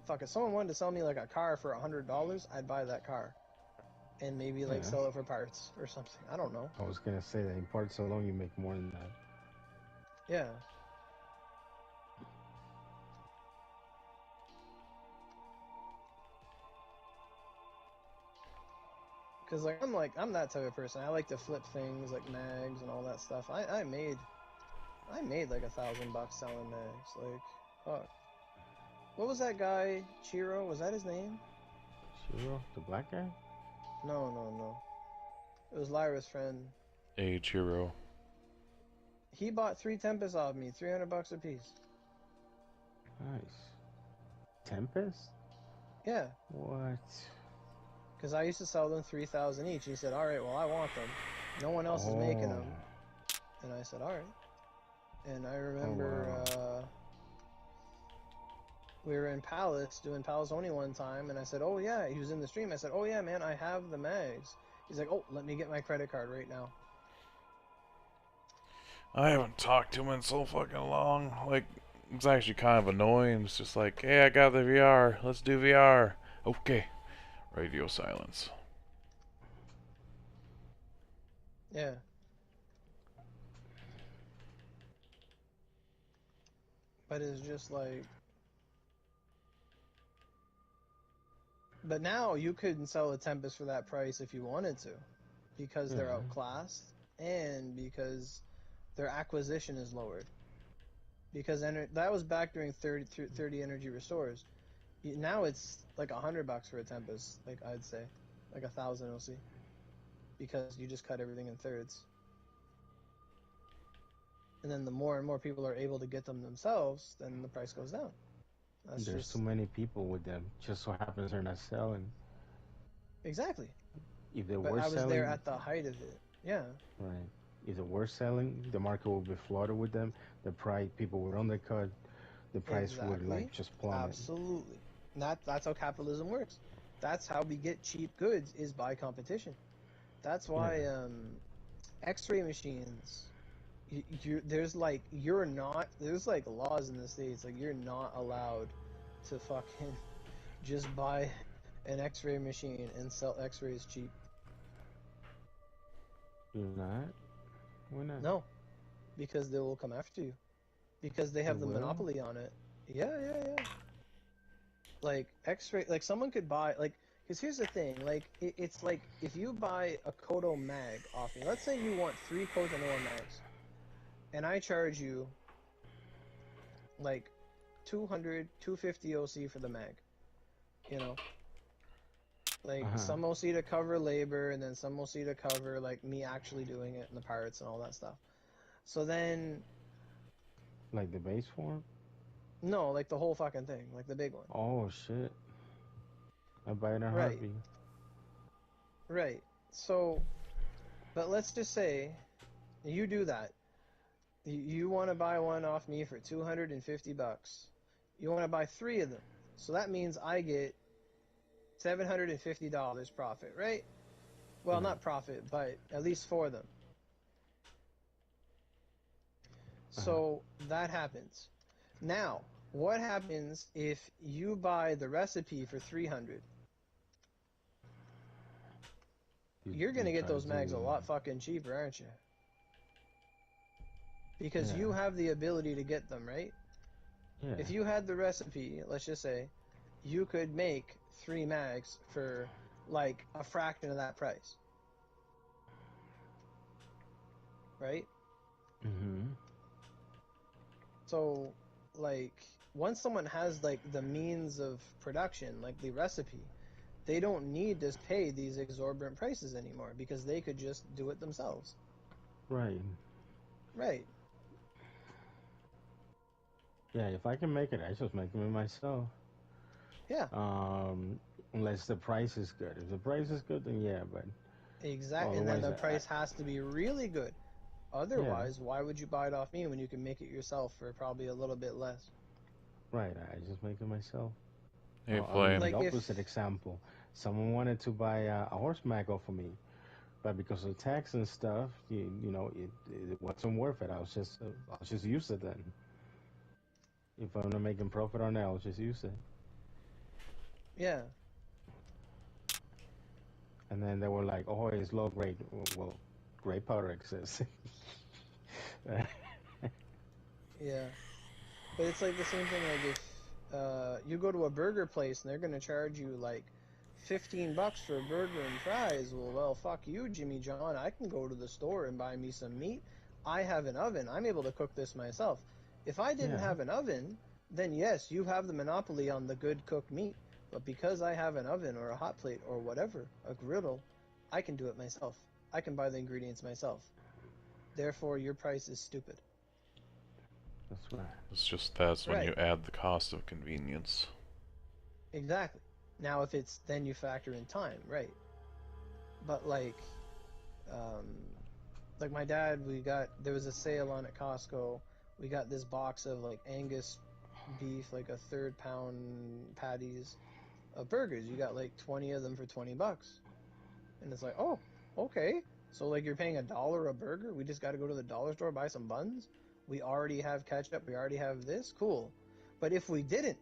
Fuck, if someone wanted to sell me like a car for $100, I'd buy that car. And maybe like Yeah. sell it for parts or something. I don't know. I was gonna say that in parts alone you make more than that. Yeah. Cause like I'm that type of person. I like to flip things like mags and all that stuff. I made like $1,000 selling mags. Like, fuck. What was that guy? Chiro? Was that his name? Shiro, the black guy? No, no, no. It was Lyra's friend. A Chiro. He bought 3 Tempest off me, $300 a piece. Nice. Tempest? Yeah, What? because I used to sell them 3,000 each. He said, "All right, well I want them. No one else is making Oh. them." And I said, "All right." And I Oh remember, wow. we were in Palace doing Palace only one time, and I said, "Oh yeah," he was in the stream. I said, "Oh yeah, man, I have the mags." He's like, "Oh, let me get my credit card right now." I haven't talked to him in so fucking long. Like, it's actually kind of annoying. It's just like, hey, I got the VR. Let's do VR. Okay. Radio silence. Yeah. But it's just like, but now you couldn't sell a Tempest for that price if you wanted to, because they're Yeah. outclassed and because their acquisition is lowered. Because that was back during 30 energy restores. Now it's like $100 for a Tempest, like I'd say, like 1,000 OC, because you just cut everything in thirds. And then the more and more people are able to get them themselves, then the price goes down. That's There's too just many people with them. Just so happens they're not selling. exactly. If they But were I was there selling, at the height of it. Yeah, right? If they were selling, the market would be flooded with them. The price, people would undercut. The price would exactly. like just plummet. Absolutely. And that's how capitalism works. That's how we get cheap goods is by competition. That's Yeah. why X-ray machines. There's like you're not there's like laws in the states like you're not allowed to fucking just buy an X-ray machine and sell X-rays cheap. You're not. Why not? No, because they will come after you because they They have the will. monopoly on it. Yeah, yeah, yeah. Like X-ray, like someone could buy like because here's the thing, like it's like if you buy a Kodo mag off me, let's say you want 3 Kodo mags, and I charge you like 200, 250 OC for the mag, you know, Uh like huh. some OC to cover labor, and then some OC to cover like me actually doing it and the pirates and all that stuff. So then, Like the base form. no, like the whole fucking thing, like the big one. Oh shit. I buy it in a Right, heartbeat. right. So, but let's just say you do that. You want to buy one off me for $250. You want to buy 3 of them. So that means I get $750 profit, right? Well, Right. not profit, but at least for them. Uh huh. So that happens. Now, what happens if you buy the recipe for 300? You're going You to get try to those mags a do. lot fucking cheaper, aren't you? Because Yeah. you have the ability to get them, right? Yeah. If you had the recipe, let's just say, you could make 3 mags for like a fraction of that price, right? Mhm. So, like, once someone has like the means of production, like the recipe, they don't need to pay these exorbitant prices anymore because they could just do it themselves. Right. Right. Yeah. If I can make it, I just make them myself. Yeah. Um, unless the price is good. If the price is good, then yeah. But Exactly. And then otherwise, the price has to be really good. yeah. Otherwise, why would you buy it off me when you can make it yourself for probably a little bit less? Right. I just make it myself. Hey, The Like Flame. if opposite example. Someone wanted to buy a horse mag off of me, but because of tax and stuff, it wasn't worth it. I'll just use it then. If I'm not making profit on it, I'll just use it. yeah, And then they were like, "Oh, it's low grade." Well, gray powder exists. yeah. But it's like the same thing like if you go to a burger place and they're gonna charge you like $15 for a burger and fries. Well, fuck you, Jimmy John. I can go to the store and buy me some meat. I have an oven. I'm able to cook this myself. If I didn't Yeah, have an oven, then yes, you have the monopoly on the good cooked meat. But because I have an oven or a hot plate or whatever, a griddle, I can do it myself. I can buy the ingredients myself. Therefore, your price is stupid. that's right. That's when you Right. add the cost of convenience. Exactly. Now, if it's then you factor in time, right? But um, like my dad, there was a sale on at Costco. We got this box of like Angus beef, like a third pound patties of burgers. You got like 20 of them for $20. And it's like, oh, okay. So like you're paying $1 a burger? We just got to go to the dollar store, buy some buns? We already have ketchup, we already have this? Cool. But if we didn't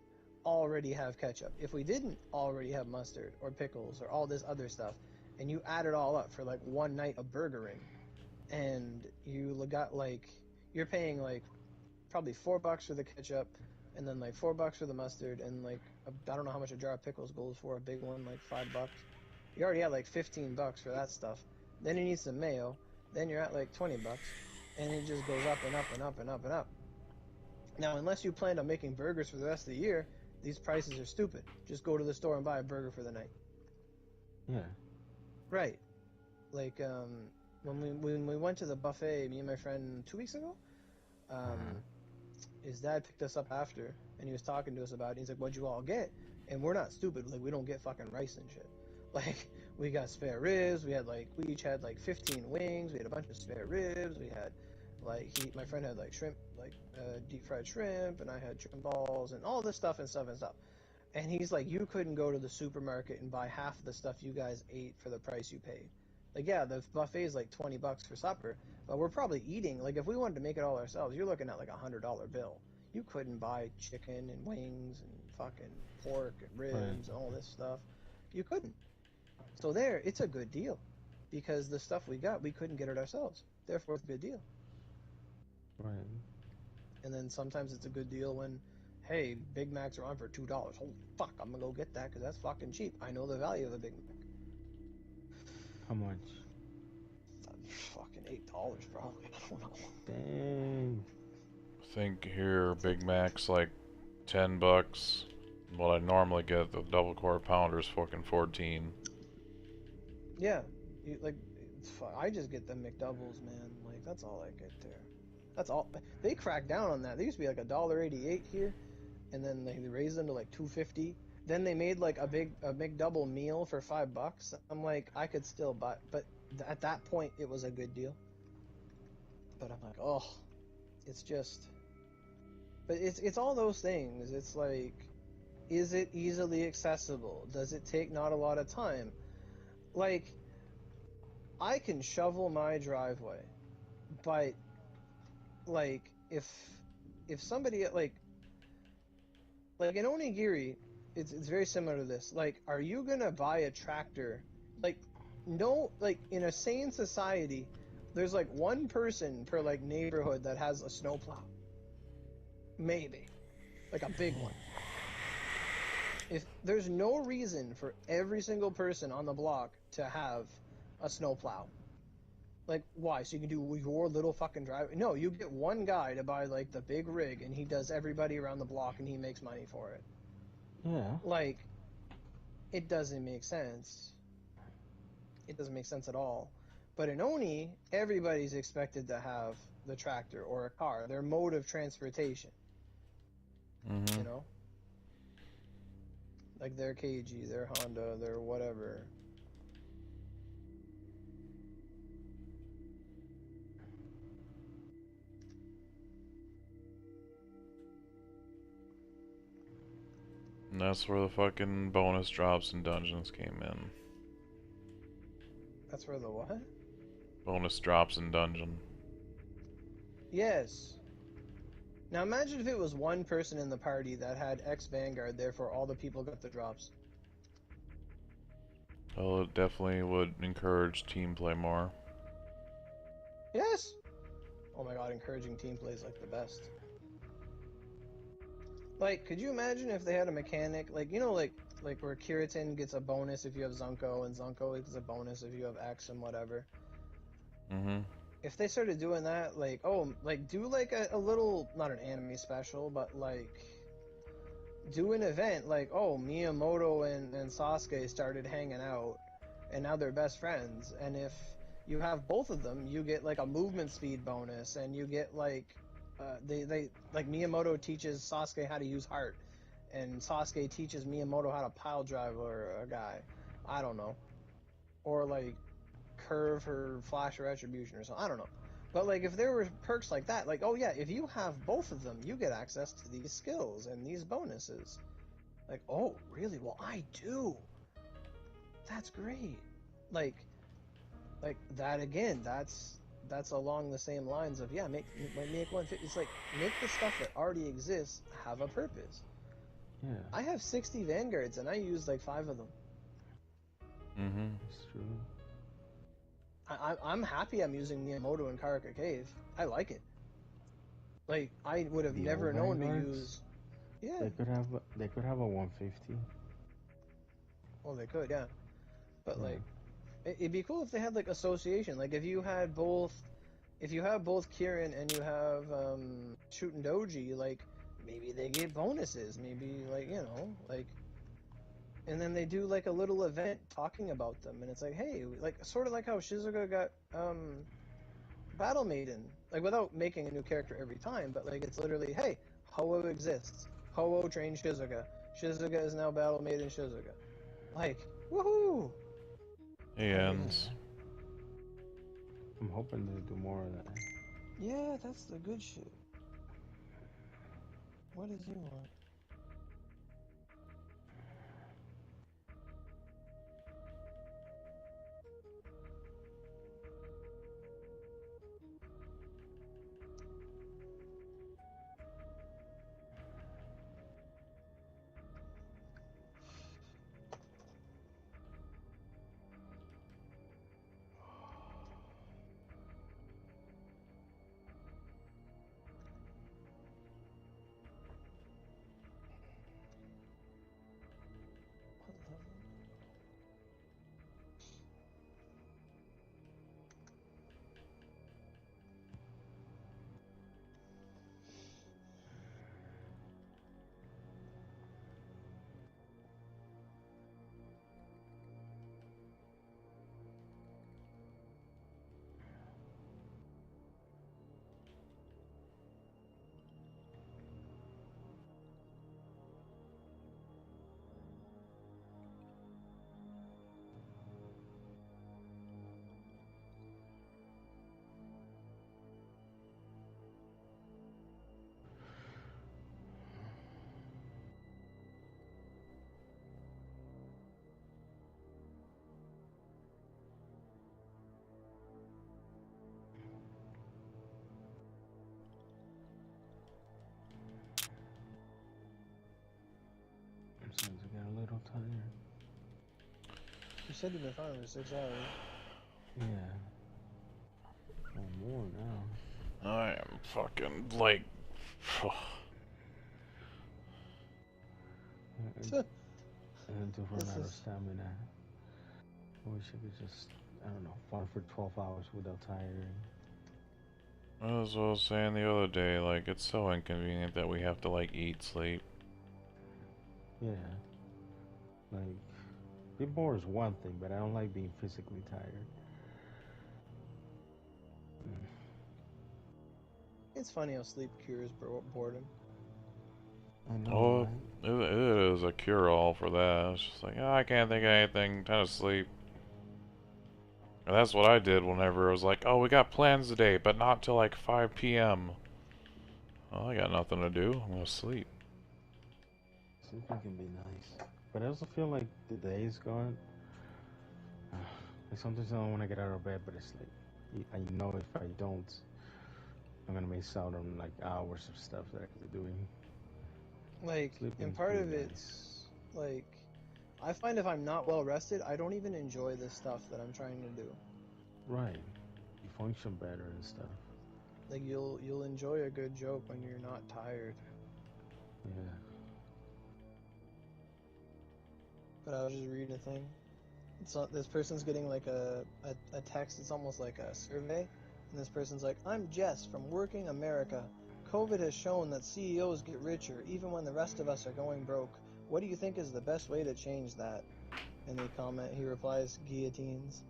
already have ketchup, if we didn't already have mustard or pickles or all this other stuff, and you add it all up for like one night of burgering, and you got like, you're paying like probably $4 for the ketchup, and then like $4 for the mustard, and like I don't know how much a jar of pickles goes for, a big one like $5. You already had like $15 for that stuff. Then you need some mayo. Then you're at like $20, and it just goes up and up and up and up and up. Now, unless you planned on making burgers for the rest of the year, these prices are stupid. Just go to the store and buy a burger for the night. Yeah. Right. Like when we went to the buffet, me and my friend 2 weeks ago, Uh-huh. his dad picked us up after, and he was talking to us about it. He's like, "What'd you all get?" And we're not stupid. Like we don't get fucking rice and shit. Like we got spare ribs. We each had like 15 wings. We had a bunch of spare ribs. We had my friend had like shrimp, like deep fried shrimp, and I had chicken balls and all this stuff and stuff and stuff. And he's like, you couldn't go to the supermarket and buy half of the stuff you guys ate for the price you paid. Like, yeah, the buffet is like $20 for supper, but we're probably eating, like, if we wanted to make it all ourselves, you're looking at like $100 bill. You couldn't buy chicken and wings and fucking pork and Right. ribs and all this stuff. You couldn't. So there, it's a good deal because the stuff we got, we couldn't get it ourselves. Therefore, it's a good deal. Right. And then sometimes it's a good deal when, hey, Big Macs are on for $2. Holy fuck, I'm gonna go get that because that's fucking cheap. I know the value of a Big Mac. How much? Fucking $8 probably. I don't know. Dang. I think here It's like, Big Mac's like $10. What I normally get, the double quarter pounder is fucking 14. yeah, I just get the McDoubles, man. Like that's all I get there. That's all. They cracked down on that. They used to be like $1.88 here, and then they raised them to like 2.50. Then they made like a McDouble meal for $5. I'm like, I could still buy, but at that point it was a good deal. But I'm like, oh, it's just, but it's all those things. It's like, is it easily accessible? Does it take not a lot of time? Like, I can shovel my driveway, but like if somebody like in Onigiri, it's very similar to this. Like, are you gonna buy a tractor? Like, no, like in a sane society, there's like one person per like neighborhood that has a snowplow. Maybe. Like a big one. If there's no reason for every single person on the block to have a snowplow. Like, why? So you can do your little fucking drive? No, you get one guy to buy like the big rig, and he does everybody around the block, and he makes money for it. Yeah. Like, it doesn't make sense. It doesn't make sense at all. But in Oni, everybody's expected to have the tractor or a car, their mode of transportation. Mm-hmm. You know, like their KG, their Honda, their whatever. And that's where the fucking bonus drops and dungeons came in. That's where the what? Bonus drops in dungeon. Yes. Now imagine if it was one person in the party that had X Vanguard, therefore all the people got the drops. Well, it definitely would encourage team play more. Yes. Oh my god, encouraging team play is like the best. Like, could you imagine if they had a mechanic, like, you know, like where Kiritin gets a bonus if you have Zunko, and Zunko gets a bonus if you have X and whatever. Mm-hmm. If they started doing that, like, oh, like, do like a little, not an anime special, but like, do an event, like, oh, Miyamoto and Sasuke started hanging out, and now they're best friends, and if you have both of them, you get like a movement speed bonus, and you get like, they like Miyamoto teaches Sasuke how to use heart, and Sasuke teaches Miyamoto how to pile drive or a guy, I don't know, or like curve her flash retribution or something, I don't know, But like, if there were perks like that, like, oh yeah, if you have both of them, you get access to these skills and these bonuses. Like, oh, really? Well, I do. That's great. Like, like that again. That's along the same lines of, yeah, make 150. It's like, make the stuff that already exists have a purpose. Yeah. I have 60 vanguards and I use like 5 of them. Mm-hmm. It's true. I'm happy I'm using Miyamoto in Karaka Cave. I like it. Like, I would have The never old known to Vanguards, use. Yeah. they could have a 150. Well, they could, yeah. But Yeah. like, it'd be cool if they had like association. Like, if you have both Kirin and you have Shootin' Doji, like maybe they get bonuses. Maybe, like, you know, like, and then they do like a little event talking about them, and it's like, hey, like sort of like how Shizuka got Battle Maiden, like without making a new character every time, but like it's literally, hey, Ho-Oh exists. Ho-Oh trained Shizuka. Shizuka is now Battle Maiden Shizuka. Like, woohoo! He ends. I'm hoping they do more of that. Yeah, that's the good shit. What does he want? What level? I'm starting to get a little tired. You said you've been fine for 6 hours. Yeah. Or more now. I am fucking like. And to run This out of is stamina. I wish I could just, I don't know, farm for 12 hours without tiring. As I was saying the other day, like, it's so inconvenient that we have to, like, eat, sleep. Yeah. Like, being bored is one thing, but I don't like being physically tired. it's funny how sleep cures boredom. I know, Oh, right? it is a cure-all for that. It's just like, oh, I can't think of anything, time to sleep. And that's what I did whenever it was like, oh, we got plans today, but not till like 5 p.m. Well, I got nothing to do. I'm gonna sleep. Sleeping can be nice. But I also feel like the day is gone. Like sometimes I don't want to get out of bed, but it's like, I know if I don't, I'm gonna miss out on like hours of stuff that I could be doing. Like, Sleeping and is part pretty of nice. it's like, I find if I'm not well rested, I don't even enjoy the stuff that I'm trying to do. Right. You function better and stuff. Like, you'll enjoy a good joke when you're not tired. Yeah. But I was just reading a thing. It's not, this person's getting like a text. It's almost like a survey, and this person's like, "I'm Jess from Working America. COVID has shown that CEOs get richer even when the rest of us are going broke. What do you think is the best way to change that?" And he replies, "Guillotines."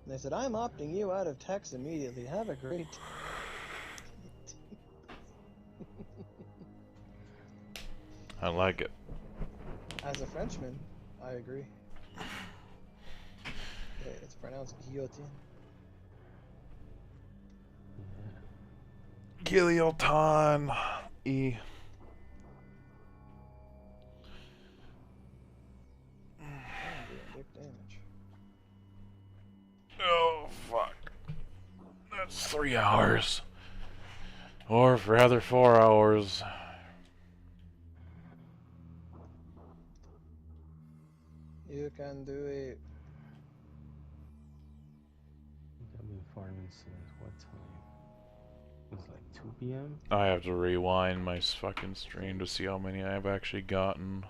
And they said, "I'm opting you out of text immediately. Have a great." I like it. As a Frenchman, I agree. It's pronounced guillotine. Yeah. Gilioton E. I'm doing big damage. Oh, fuck. That's 3 hours. Or rather 4 hours. You can do it. I've been farming since what time? It's like 2 p.m. I have to rewind my fucking stream to see how many I've actually gotten.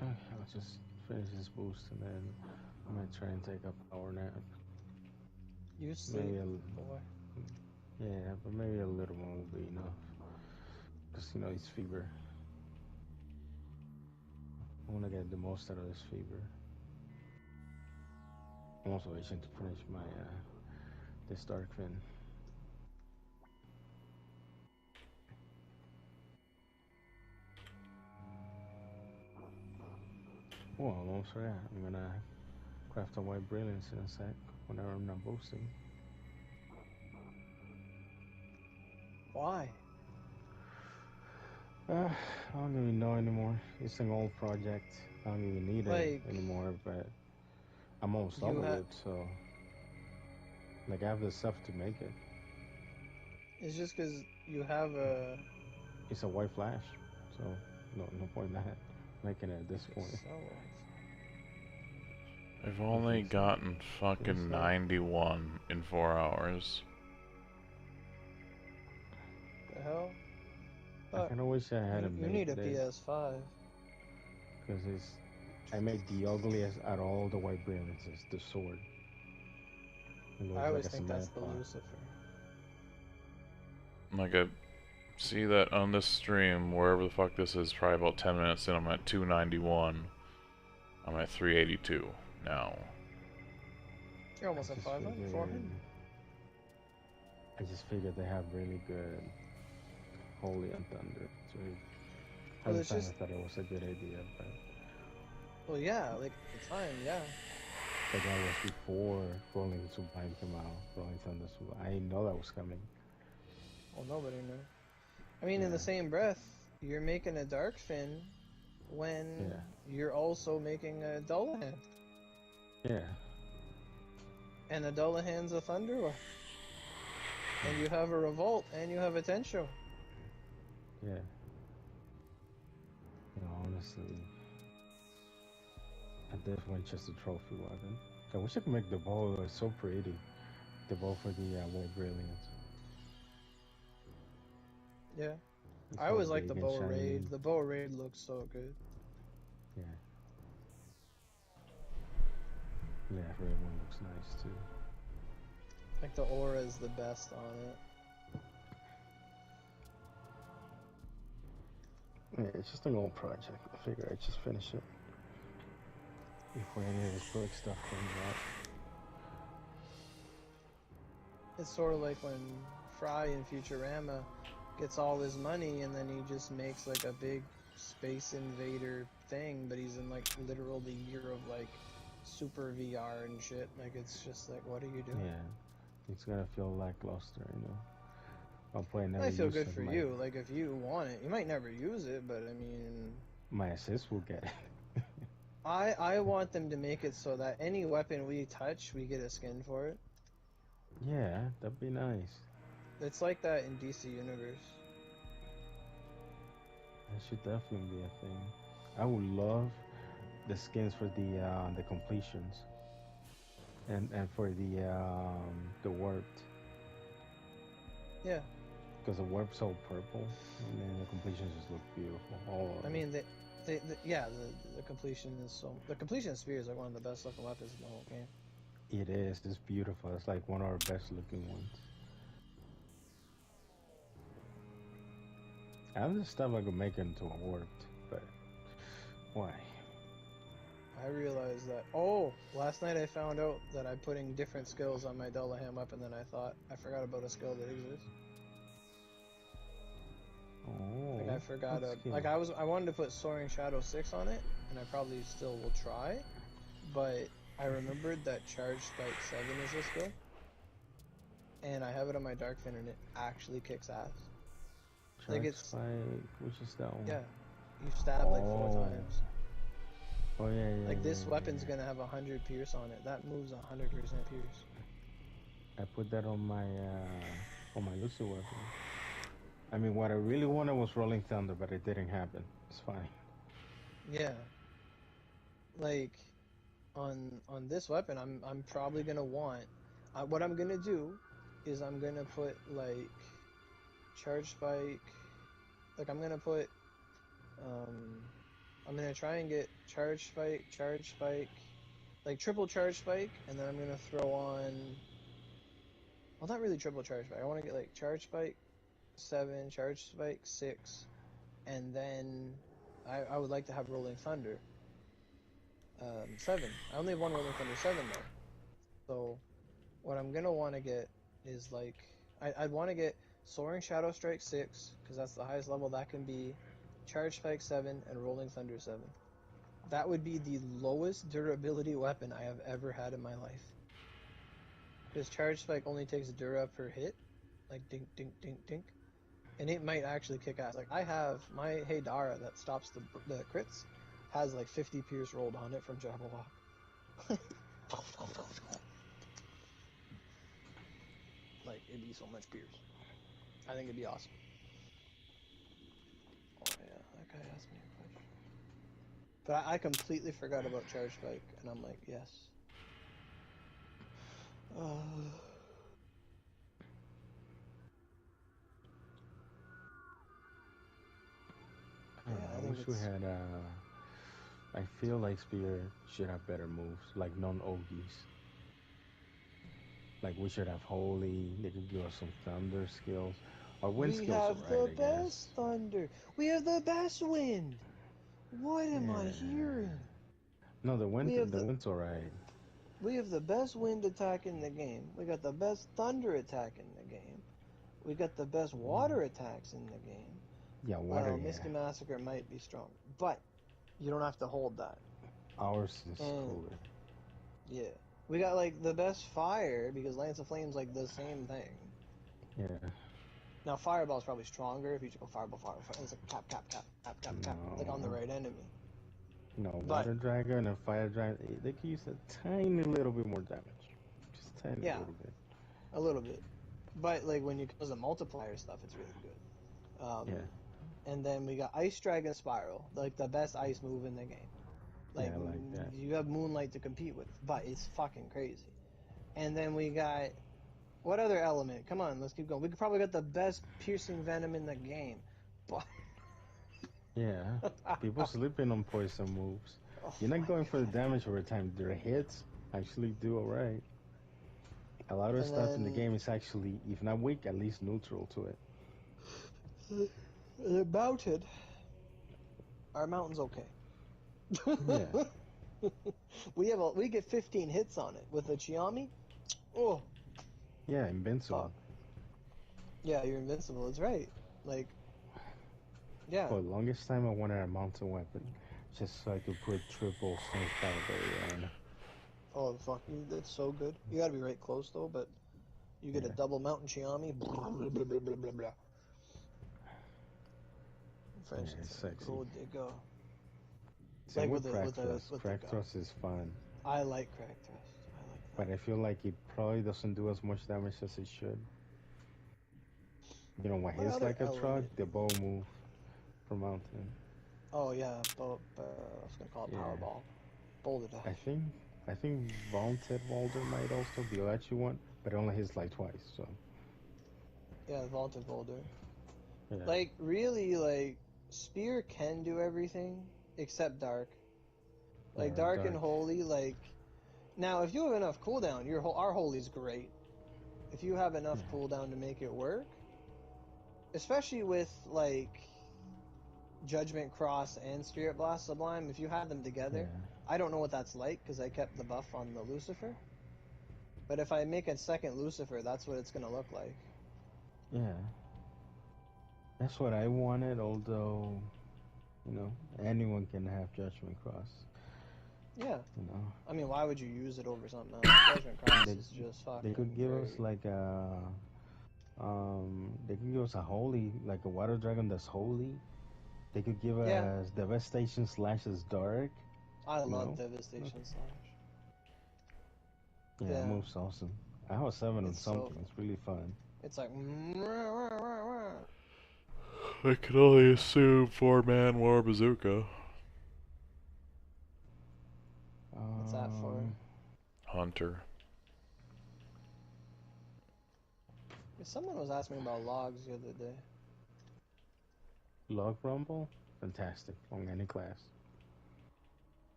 I'll just finish this boost and then I might try and take a power nap. You sleep, Maybe boy. yeah, but maybe a little one will be enough. Cause you know it's fever. I want to get the most out of this fever. I'm also itching to finish my this dark fin. Well, almost there. I'm gonna craft a white brilliance in a sec whenever I'm not boosting. Why? I don't even know anymore. It's an old project. I don't even need it Like, anymore, but I'm almost done you with have. it, so like I have the stuff to make it. It's just because you have a. It's a white flash, so no point in that making it at this point. So, I've only think so? gotten fucking so? 91 in 4 hours. the hell? I kind of wish I had a You mate need a today, PS5. because I made the ugliest out of all the white brilliances, the sword. It looks I like always a think that's cement the pot. Lucifer. Like, I see that on this stream, wherever the fuck this is, probably about 10 minutes in, I'm at 291. I'm at 382 now. You're almost at 500, 400. I just figured they have really good Holy and Thunder. So at Well, the it's time just. I thought it was a good idea, but Well, yeah, like at the time, yeah. but that was before Rolling Sublime came out. Rolling Thunder Sublime. I didn't know that was coming. Well, nobody knew. I mean, in the Yeah. same breath, you're making a Dark Fin when Yeah. you're also making a Dullahan. Yeah. And a Dullahan's a Thunderwave. And you have a Revolt, and you have a Tensho. Yeah. You know, honestly, a Death Winchester trophy weapon. I wish I could make the bow. It's so pretty. The bow for the White Brilliance. Yeah. It's I all always like the big and Bow shiny. Raid. The Bow Raid looks so good. Yeah. Yeah, Red One looks nice too. Like the aura is the best on it. Yeah, it's just an old project. I figure I'd just finish it before any of this big stuff comes out. It's sort of like when Fry in Futurama gets all his money and then he just makes like a big space invader thing, but he's in like literal the year of like super VR and shit. Like it's just like, what are you doing? Yeah, it's gonna feel lackluster, you know. I'll play never I feel use good it. for you. Like if you want it, you might never use it, but I mean, My assist will get it. I want them to make it so that any weapon we touch, we get a skin for it. Yeah, that'd be nice. It's like that in DC Universe. That should definitely be a thing. I would love the skins for the completions and for the warped, Yeah. because the warp's all purple and then the completions just look beautiful. All of I them. mean, yeah, the completion is so. The completion sphere is like one of the best looking weapons in the whole game. It is. It's beautiful. It's like one of our best looking ones. I have this stuff I could make into a warped, but why? I realized that. Oh, last night I found out that I'm putting different skills on my Dullahan weapon than I thought. I forgot about a skill that exists. Like I Oh, forgot what a skill? like I wanted to put Soaring Shadow 6 on it, and I probably still will try, but I remembered that Charge Spike 7 is a skill, and I have it on my Dark Fin and it actually kicks ass. Like Charge it's spike, which is that one? yeah, you stab like 4 Oh, times. oh yeah, yeah, Like yeah, this yeah, weapon's yeah. gonna have 100 pierce on it. That moves 100% pierce. I put that on my Lucy weapon. I mean, what I really wanted was Rolling Thunder, but it didn't happen. It's fine. Yeah, like on this weapon, I'm probably gonna want. What I'm gonna do is I'm gonna put like charge spike. Like I'm gonna put. Um, I'm gonna try and get charge spike, like triple charge spike, and then I'm gonna throw on. Well, not really triple charge spike. I want to get like charge spike 7, charge spike 6, and then I would like to have rolling thunder 7. I only have one rolling thunder 7 though. So what I'm gonna want to get is like I'd want to get Soaring Shadow Strike 6 because that's the highest level that can be, Charge Spike 7, and Rolling Thunder 7. That would be the lowest durability weapon I have ever had in my life. Because Charge Spike only takes Dura per hit, like dink dink dink dink, and it might actually kick ass. Like I have my Haydara that stops the crits, has like 50 pierce rolled on it from Jabberwock. Like it'd be so much pierce. I think it'd be awesome. Oh yeah, that guy asked me a question. But I completely forgot about Charge Spike, and I'm like, yes. I don't Yeah, know. I I think wish we it's. had. I feel like Spear should have better moves, like non-Ogies. Like we should have Holy. They could give us some Thunder skills. Our wind We skills have alright, the I best guess. thunder. We have the best wind. What am I Yeah. hearing? No, We have the the wind's alright. we have the best wind attack in the game. We got the best thunder attack in the game. We got the best water attacks in the game. Yeah, water. Well, Yeah, Misty Massacre might be strong, but you don't have to hold that. ours is And cooler. yeah, we got like the best fire because Lance of Flame's like the same thing. Yeah. Now Fireball's probably stronger if you just go fireball, fire, fire. It's like cap, cap, cap, cap, cap, cap, like on the No. right enemy. No, But water dragon and fire dragon. They could use a tiny little bit more damage. Just tiny yeah, little bit. a little bit. But like when you comes to multiplier stuff, it's really good. Yeah. And then we got Ice Dragon Spiral, like the best ice move in the game. Yeah, Like I like that. you have Moonlight to compete with, but it's fucking crazy. And then we got what other element? Come on, let's keep going. We could probably got the best piercing venom in the game, but Yeah. People sleeping on poison moves. oh You're not my going for the god. damage over time. Their hits actually do alright. A lot of And stuff in the then game is actually, if not weak, at least neutral to it. they're mounted. Our mountain's okay. Yeah. We get 15 hits on it with a Chiami. Oh Yeah, invincible. fuck. Yeah, you're invincible. It's right. Like yeah. For the longest time, I wanted a mountain weapon. Just so I could put triple Stone Fire Barrier on. Oh fuck you. That's so good. You gotta be right close though, but you get a Yeah. double mountain Chiami. Blah, blah, blah, blah, blah, blah. Yeah, French and it's say, sexy. "Go digga." Same Like with crack thrust. with the Crack gun. thrust is fun, I like crack thrust. I like but that. I feel like it probably doesn't do as much damage as it should. You know what What hits other like a truck? element? The bow move for mountain. Oh yeah, I was gonna call it Yeah, Powerball. Boulder I dash. think I think Vaulted Boulder might also be what you want, but it only hits like twice. So Yeah, the vaulted boulder. yeah, Like really, like spear can do everything except dark. Like yeah, dark and dark. holy, like Now, if you have enough cooldown, our holy's great. If you have enough Yeah. cooldown to make it work, especially with like Judgment Cross and Spirit Blast Sublime, if you had them together, Yeah. I don't know what that's like because I kept the buff on the Lucifer. But if I make a second Lucifer, that's what it's gonna look like. Yeah. That's what I wanted, although, you know, anyone can have Judgment Cross. Yeah. You know, I mean, why would you use it over something else? Judgment Cross they is just they could fucking give us great. like they could give us a holy, like a water dragon that's holy. They could give Yeah, us Devastation slash is dark. I You love know, Devastation Slash. yeah, that Yeah, move's awesome. I have a 7 on it's so something. fun. It's really fun. It's like, I can only assume 4-man War Bazooka. what's that for? Hunter. Someone was asking me about logs the other day. Log Rumble, fantastic on any class.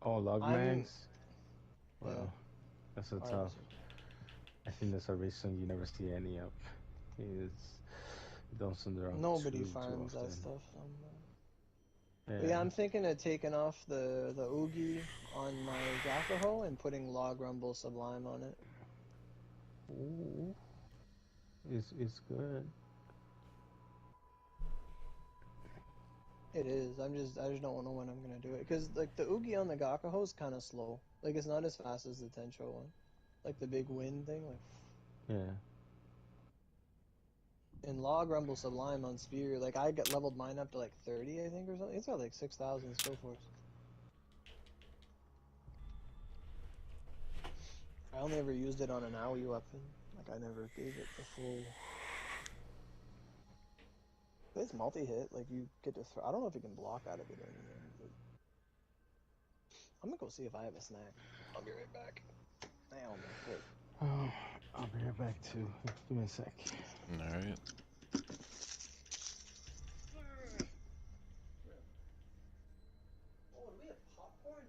Oh, Log I'm, Mags. yeah, Well, that's a ours. tough. I think that's a reason you never see any of. It's don't send around Nobody too farms that often. stuff. But yeah, Yeah. I'm thinking of taking off the Oogie on my Gakaho and putting Log Rumble Sublime on it. Ooh, it's good. It is. I just don't know when I'm gonna do it because like the Oogie on the Gakaho is kind of slow. Like it's not as fast as the Tencho one. Like the big wind thing. Like Yeah. in Log Rumble Sublime on Spear, like I got leveled mine up to like 30, I think, or something. It's got like 6,000 skill force. I only ever used it on an AoE weapon. Like I never gave it the full. But it's multi-hit. Like you get to throw. I don't know if you can block out of it or anything. But I'm gonna go see if I have a snack. I'll be right back. Ow, my foot. Oh, I'll be right back too. Give me a sec. Alright. Oh, do we have popcorn?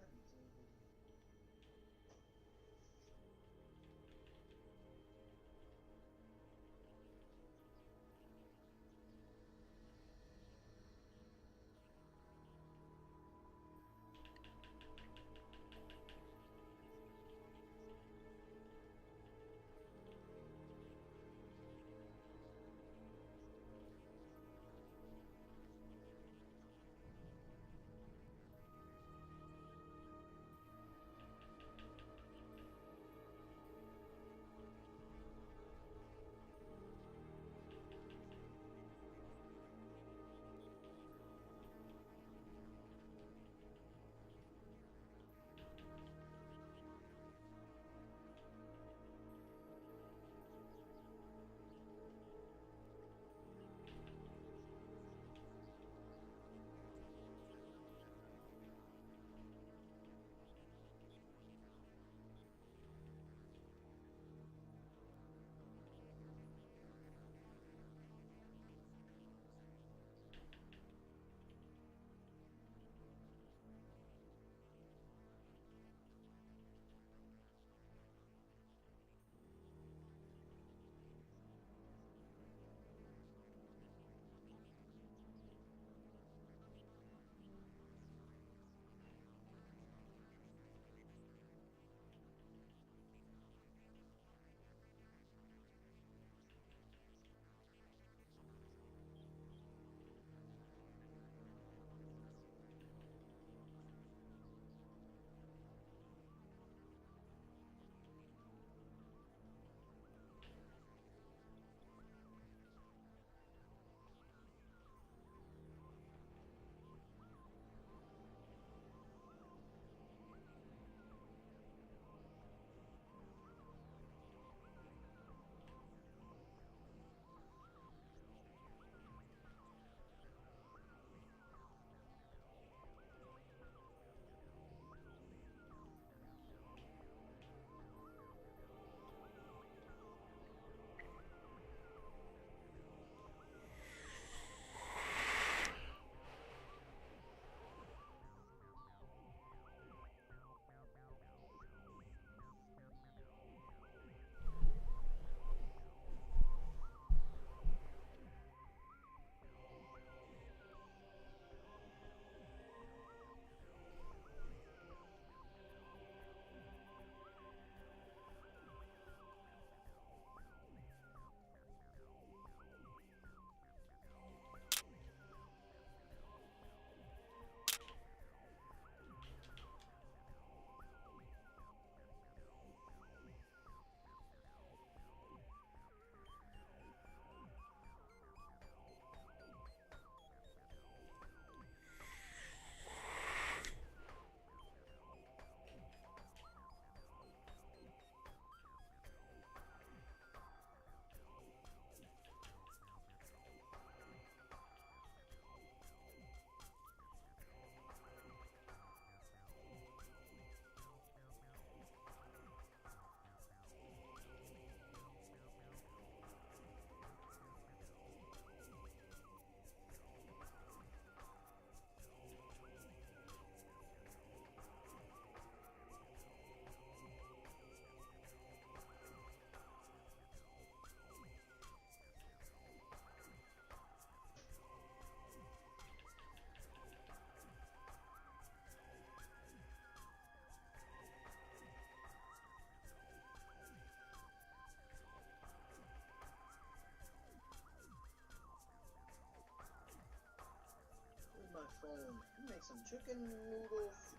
phone. Make some chicken noodles.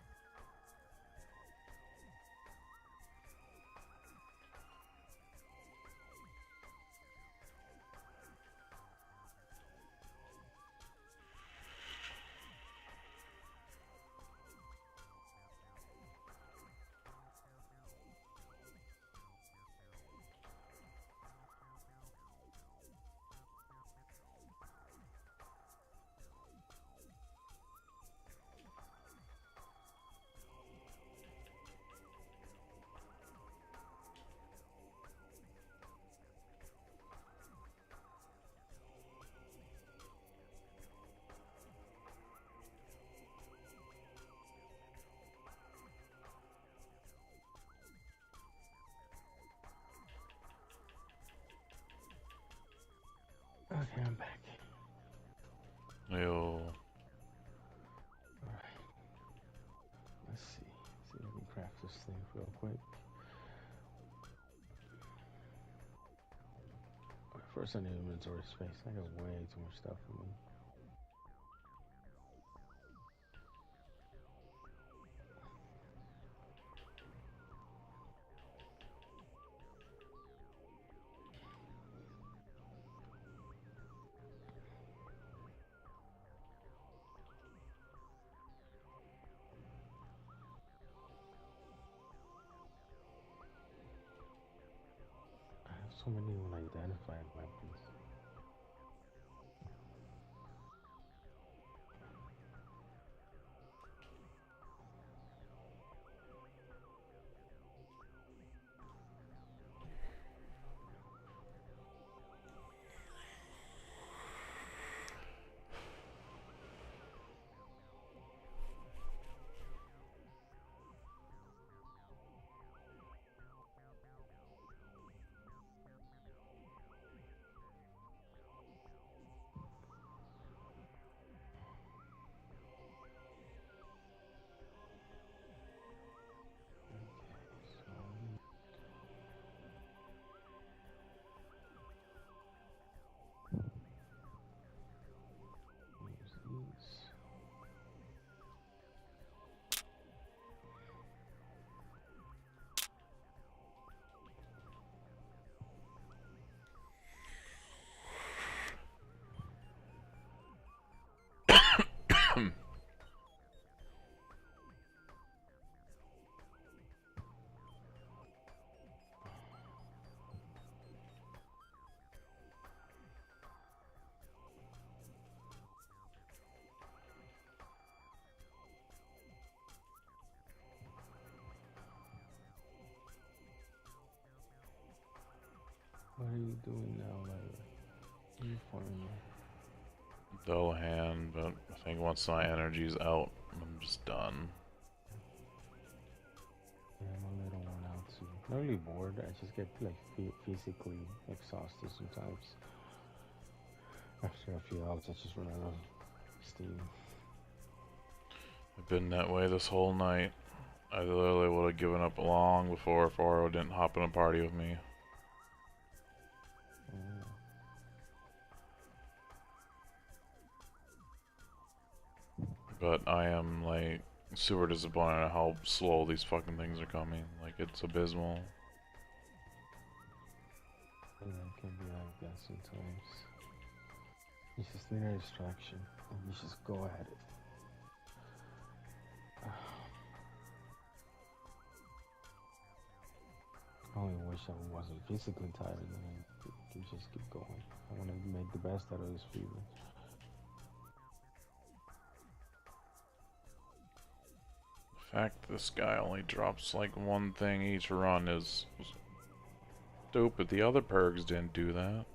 Okay, I'm back. Yo. Alright. Let's see. See if we can craft this thing real quick. Okay, first I need inventory space. I got way too much stuff for me. I have so many unidentified weapons. Use these. What are you doing now, Layla? What are you farming? Dull hand, but I think once my energy's out, I'm just done. Yeah, I'm a little worn out too. Not really bored. I just get like physically exhausted sometimes. After a few hours, I just run out of steam. I've been that way this whole night. I literally would have given up long before 4 didn't hop in a party with me. But I am like super disappointed at how slow these fucking things are coming. Like, it's abysmal. Yeah, it can be like that sometimes. You just need a distraction, and you just go at it. I only wish I wasn't physically tired, and I could just keep going. I want to make the best out of this fever. The fact this guy only drops like one thing each run is stupid. The other purgs didn't do that.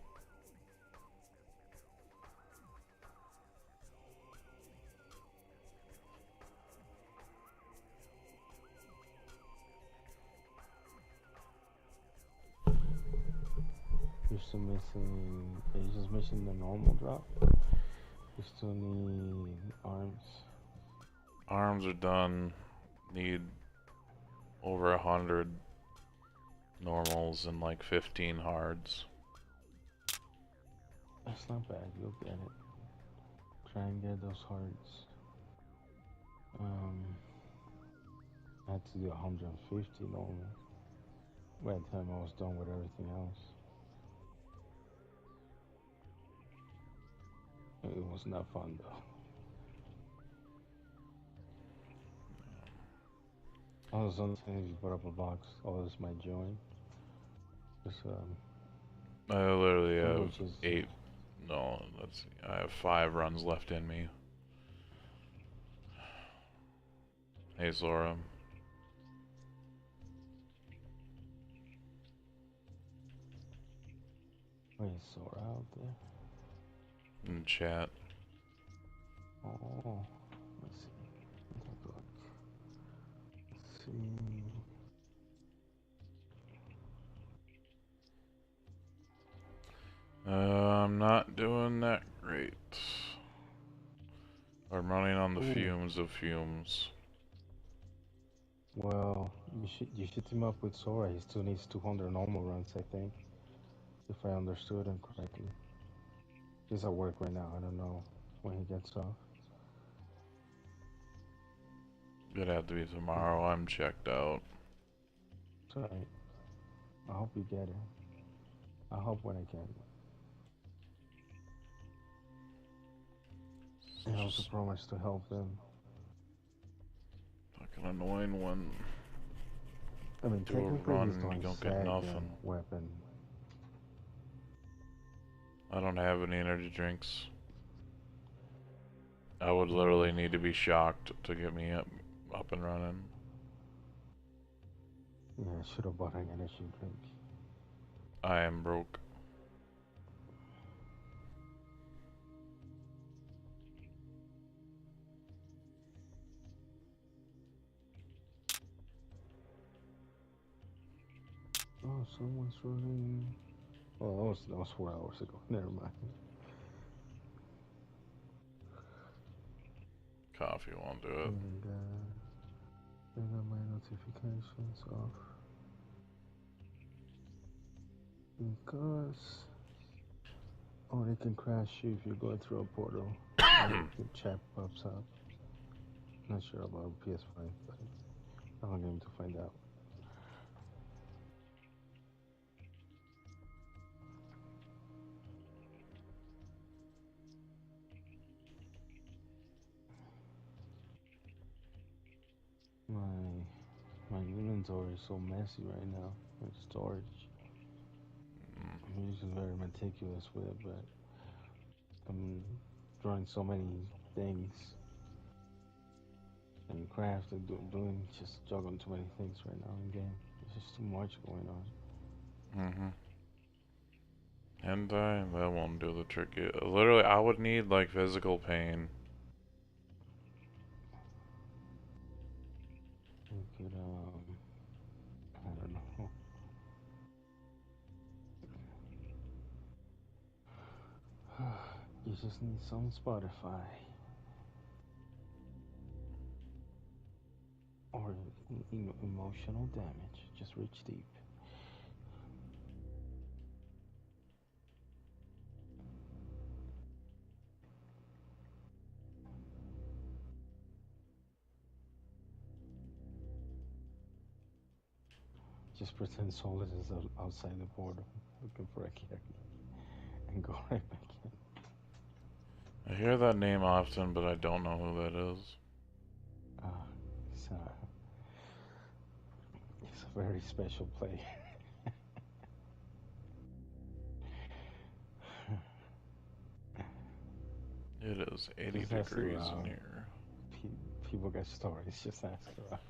You're still missing. Are you just missing the normal drop? You still need arms. Arms are done. Need over 100 normals and like 15 hards. That's not bad. You'll get it. Try and get those hearts. Um, I had to do 150 normal. By the time I was done with everything else, it was not fun though. I was on if you put up a box, others might join. Just I literally have which is 8. No, let's see. I have 5 runs left in me. Hey, Zora. wait, Sora out there. In chat. Oh, let's see. Let's take a look. Let's see. I'm not doing that great. I'm running on the Ooh. fumes of fumes. Well, you should team up with Sora. He still needs 200 normal runs, I think, if I understood him correctly. He's at work right now. I don't know when he gets off. It'd have to be tomorrow. I'm checked out. It's alright. I hope you get it. I hope when I can. And I also Just promise to help them. fucking annoying when I mean, do a technically run he's and doing you don't get second nothing. weapon. I don't have any energy drinks. I would literally need to be shocked to get me up and running. Yeah, I should have bought an energy drink. I am broke. Oh, someone's running. Oh, that was 4 hours ago. Never mind. Coffee won't do it. And I got my notifications off because they can crash you if you're going through a portal. The chat pops up. Not sure about PS5, but I'm going to find out. My inventory is so messy right now with storage. I'm usually very meticulous with it, but I'm drawing so many things and craft and doing just juggling too many things right now in game. There's just too much going on. And that won't do the trick. Literally, I would need like physical pain. We could I don't know. You just need some Spotify or emotional damage. Just reach deep. Just pretend Solid is outside the portal looking for a carry and go right back in. I hear that name often, but I don't know who that is. It's, he's a very special player. It is 80 Just ask degrees around. in here. People got stories. Just ask around.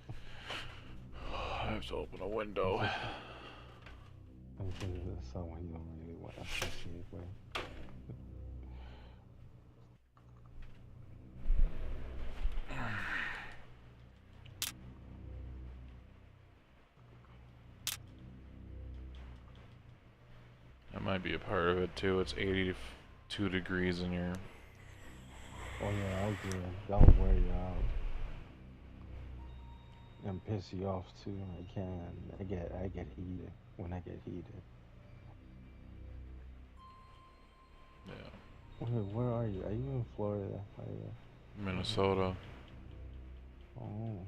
I have to open a window. I'm thinking of someone you don't really want to associate with. That might be a part of it too. It's 82 degrees in here. Oh yeah, I'll do it. That'll wear you out and piss you off too. I can. I get heated when I get heated. Yeah. Wait, where are you? Are you in Florida? Minnesota. Oh,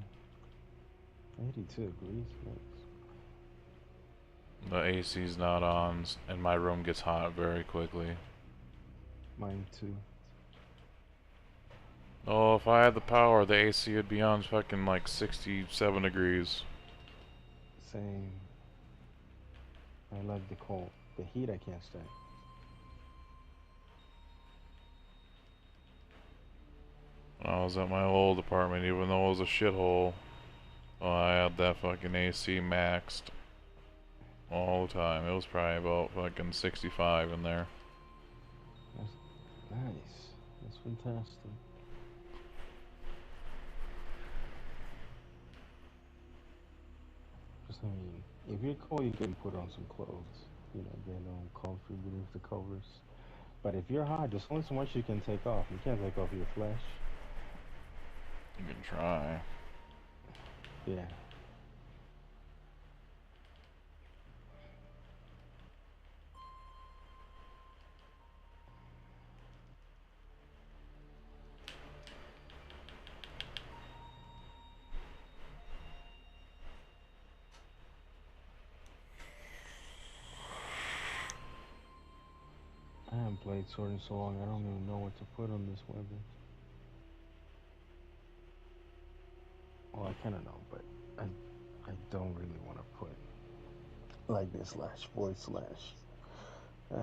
82 degrees. Nice. The AC's not on, and my room gets hot very quickly. Mine too. Oh, if I had the power, the AC would be on fucking like 67 degrees. Same. I like the cold. The heat I can't stand. When I was at my old apartment, even though it was a shithole, I had that fucking AC maxed all the time. It was probably about fucking 65 in there. That's nice. That's fantastic. Just, I mean, if you're cold, you can put on some clothes. You know, get comfy beneath the covers. But if you're hot, there's only so much you can take off. You can't take off your flesh. You can try. Yeah. I haven't played Sword in so long, I don't even know what to put on this weapon. Well, I kind of know, but I don't really want to put like this slash void slash. I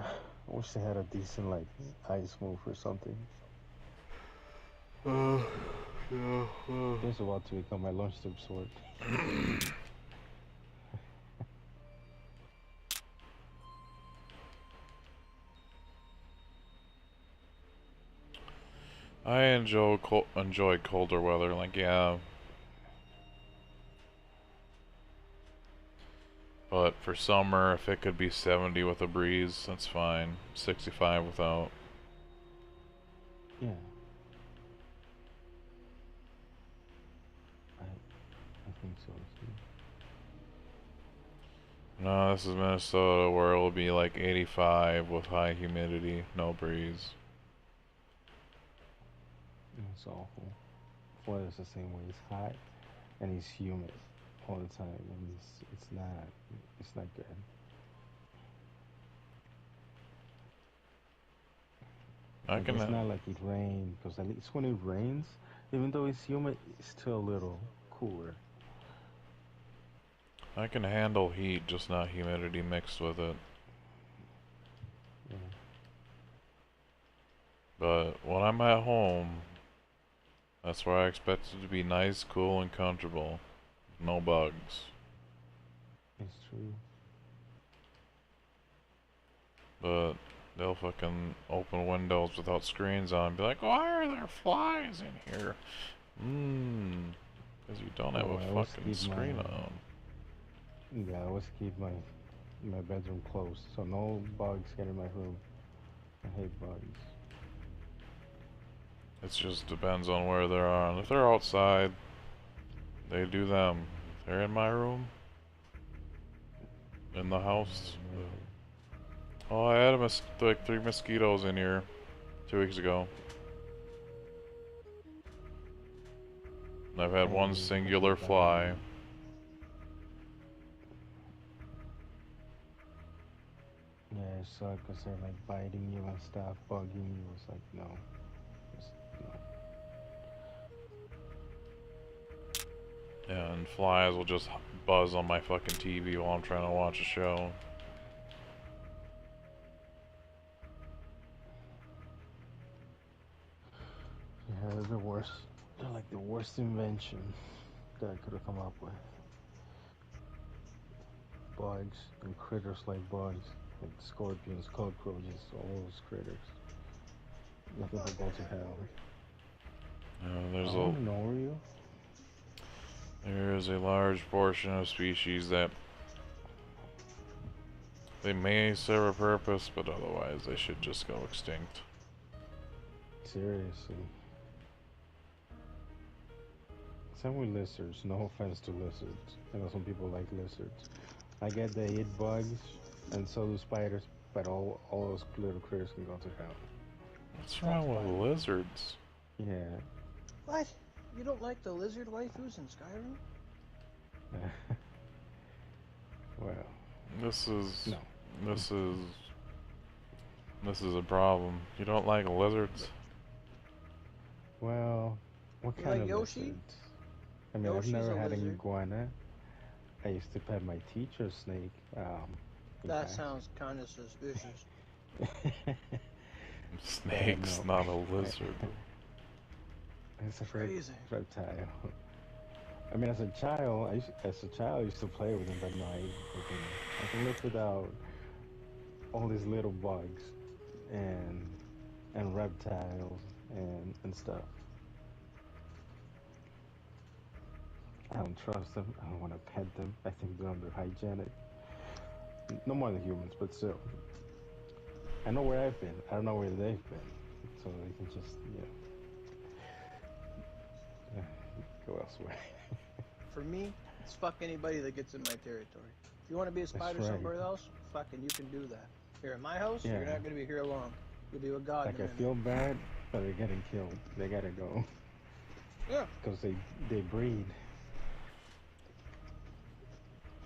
wish they had a decent like ice move or something. Yeah. It's about to become my launch tip sword. I enjoy colder weather. Like, yeah. But for summer, if it could be 70 with a breeze, that's fine. 65 without. Yeah. I think so too. No, this is Minnesota where it will be like 85 with high humidity, no breeze. It's awful. Florida's the same way. It's hot and it's humid all the time, and it's not good. I Like can it's not like it rained, because at least when it rains, even though it's humid, it's still a little cooler. I can handle heat, just not humidity mixed with it. Yeah. But when I'm at home, that's where I expect it to be nice, cool, and comfortable. No bugs. It's true. But they'll fucking open windows without screens on and be like, why are there flies in here? Because you don't have Oh, a I always fucking keep screen on. I always keep my bedroom closed, so no bugs get in my room. I hate bugs. It just depends on where they are. And if they're outside, they do them. If they're in my room, in the house. Oh, I had like 3 mosquitoes in here 2 weeks ago. And I've had one singular fly. Yeah, it sucks because they're like biting you and stuff, bugging you. It's like, no. Just, no. Yeah, and flies will just buzz on my fucking TV while I'm trying to watch a show. Yeah, they're the worst. They're like the worst invention that I could have come up with. Bugs and critters like bugs, like scorpions, cockroaches, all those critters. Nothing but go to hell. Oh, no, are you? There is a large portion of species that they may serve a purpose, but otherwise they should just go extinct. Seriously. Same with lizards. No offense to lizards. I know some people like lizards. I get they eat bugs, and so do spiders, but all those little critters can go to hell. What's wrong with lizards? Yeah. What? You don't like the lizard waifus in Skyrim? Well, This is no. this is this is a problem. You don't like lizards? Well, what You kind like of Yoshi? lizards? I mean, I've Yoshi's never a had an lizard. iguana. I used to pet my teacher's snake. In That class. sounds kind of suspicious. Snake's no. not a lizard. It's a Crazy. reptile. I mean, as a child, I used to play with them, but no, I can live without all these little bugs and reptiles and stuff. I don't trust them. I don't want to pet them. I think they're underhygienic. No more than humans, but still. I know where I've been. I don't know where they've been, so they can just go elsewhere. For me, it's fuck anybody that gets in my territory. If you want to be a That's spider right. somewhere else, fucking you can do that. Here in my house, Yeah. you're not gonna be here long. You'll be with God Like in a I minute. feel bad, but they're getting killed. They gotta go Yeah. because they breed.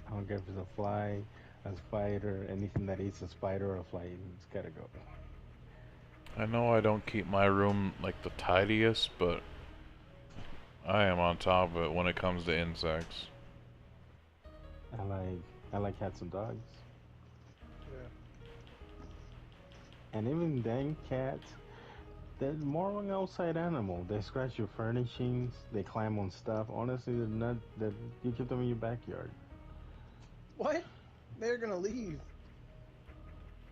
I don't care if it's a fly, a spider, anything that eats a spider or a fly, it's gotta go. I know I don't keep my room like the tidiest, but I am on top of it when it comes to insects. I like cats and dogs, Yeah. and even then cats. They're more of an outside animal. They scratch your furnishings. They climb on stuff. Honestly, they're not. That you keep them in your backyard. What? They're gonna leave.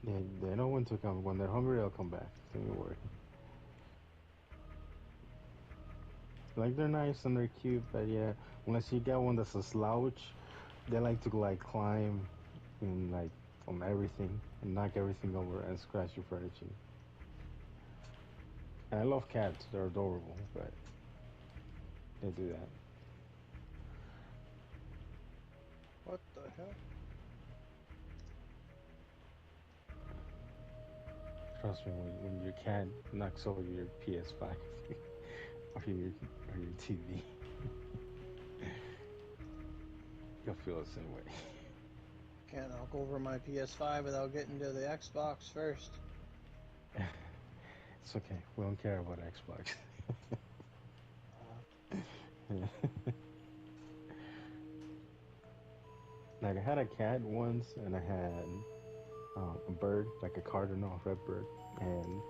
They know when to come. When they're hungry, they'll come back. Don't you worry. Like they're nice and they're cute, but yeah, unless you get one that's a slouch, they like to like climb and like on everything and knock everything over and scratch your furniture. And I love cats; they're adorable, but they do that. What the hell? Trust me, when your cat knocks over your PS5 or your TV, you'll feel the same way. Can't knock over my PS5 without getting to the Xbox first. It's okay. We don't care about Xbox. Like I had a cat once, and I had a bird, like a cardinal, a red bird, and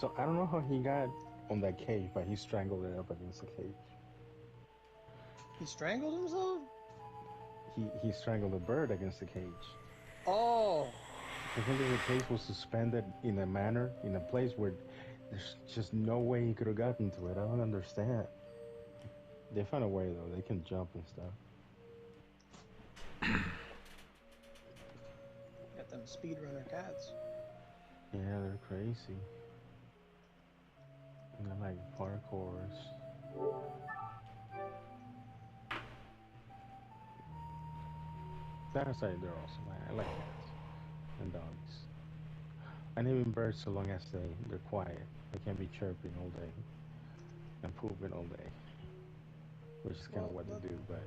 so I don't know how he got on that cage, but he strangled it up against the cage. He strangled himself? He strangled the bird against the cage. Oh. The thing is, the cage was suspended in a manner, in a place where there's just no way he could have gotten to it. I don't understand. They found a way though. They can jump and stuff. Got them speedrunner cats. Yeah, they're crazy. And they're like parkours. That aside, they're awesome. I like cats and dogs. And even birds, so long as they're quiet. They can't be chirping all day and pooping all day, which is kind of Well, what they do. But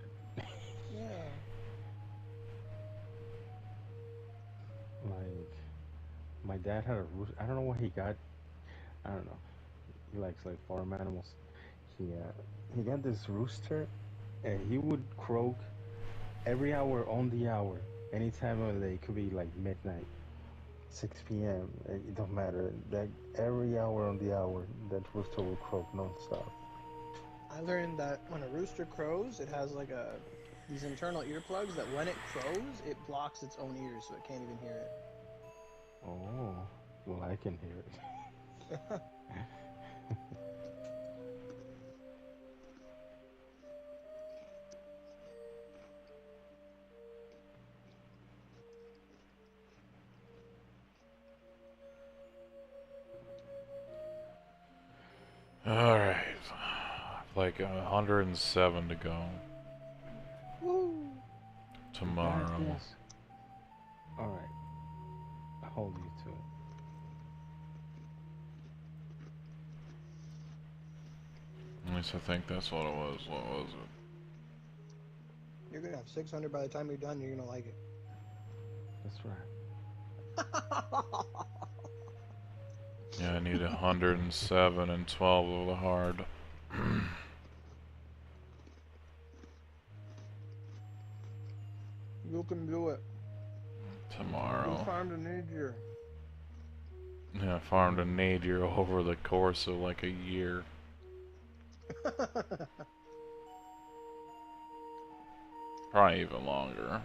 yeah. like, my dad had a rooster. I don't know what he got. I don't know. He likes like farm animals. He got this rooster, and he would croak every hour on the hour, any time of the day. It could be like midnight, 6 p.m. It don't matter. That every hour on the hour, that rooster will croak nonstop. I learned that when a rooster crows, it has like these internal earplugs that when it crows, it blocks its own ears so it can't even hear Oh, well, I can hear it. it. Alright. Like 107 to go. Woo! Tomorrow. Yes. All right. I'll hold you to it. least I think that's what it was. What was it? You're gonna have 600 by the time you're done. You're gonna like it. That's right. Yeah, I need 107 and 12 of the hard. You can do it. Tomorrow. You farmed a nadir. Yeah, I farmed a nadir over the course of like a year. Probably even longer.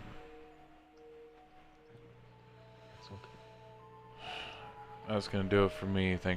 It's okay. That's gonna do it for me. Thank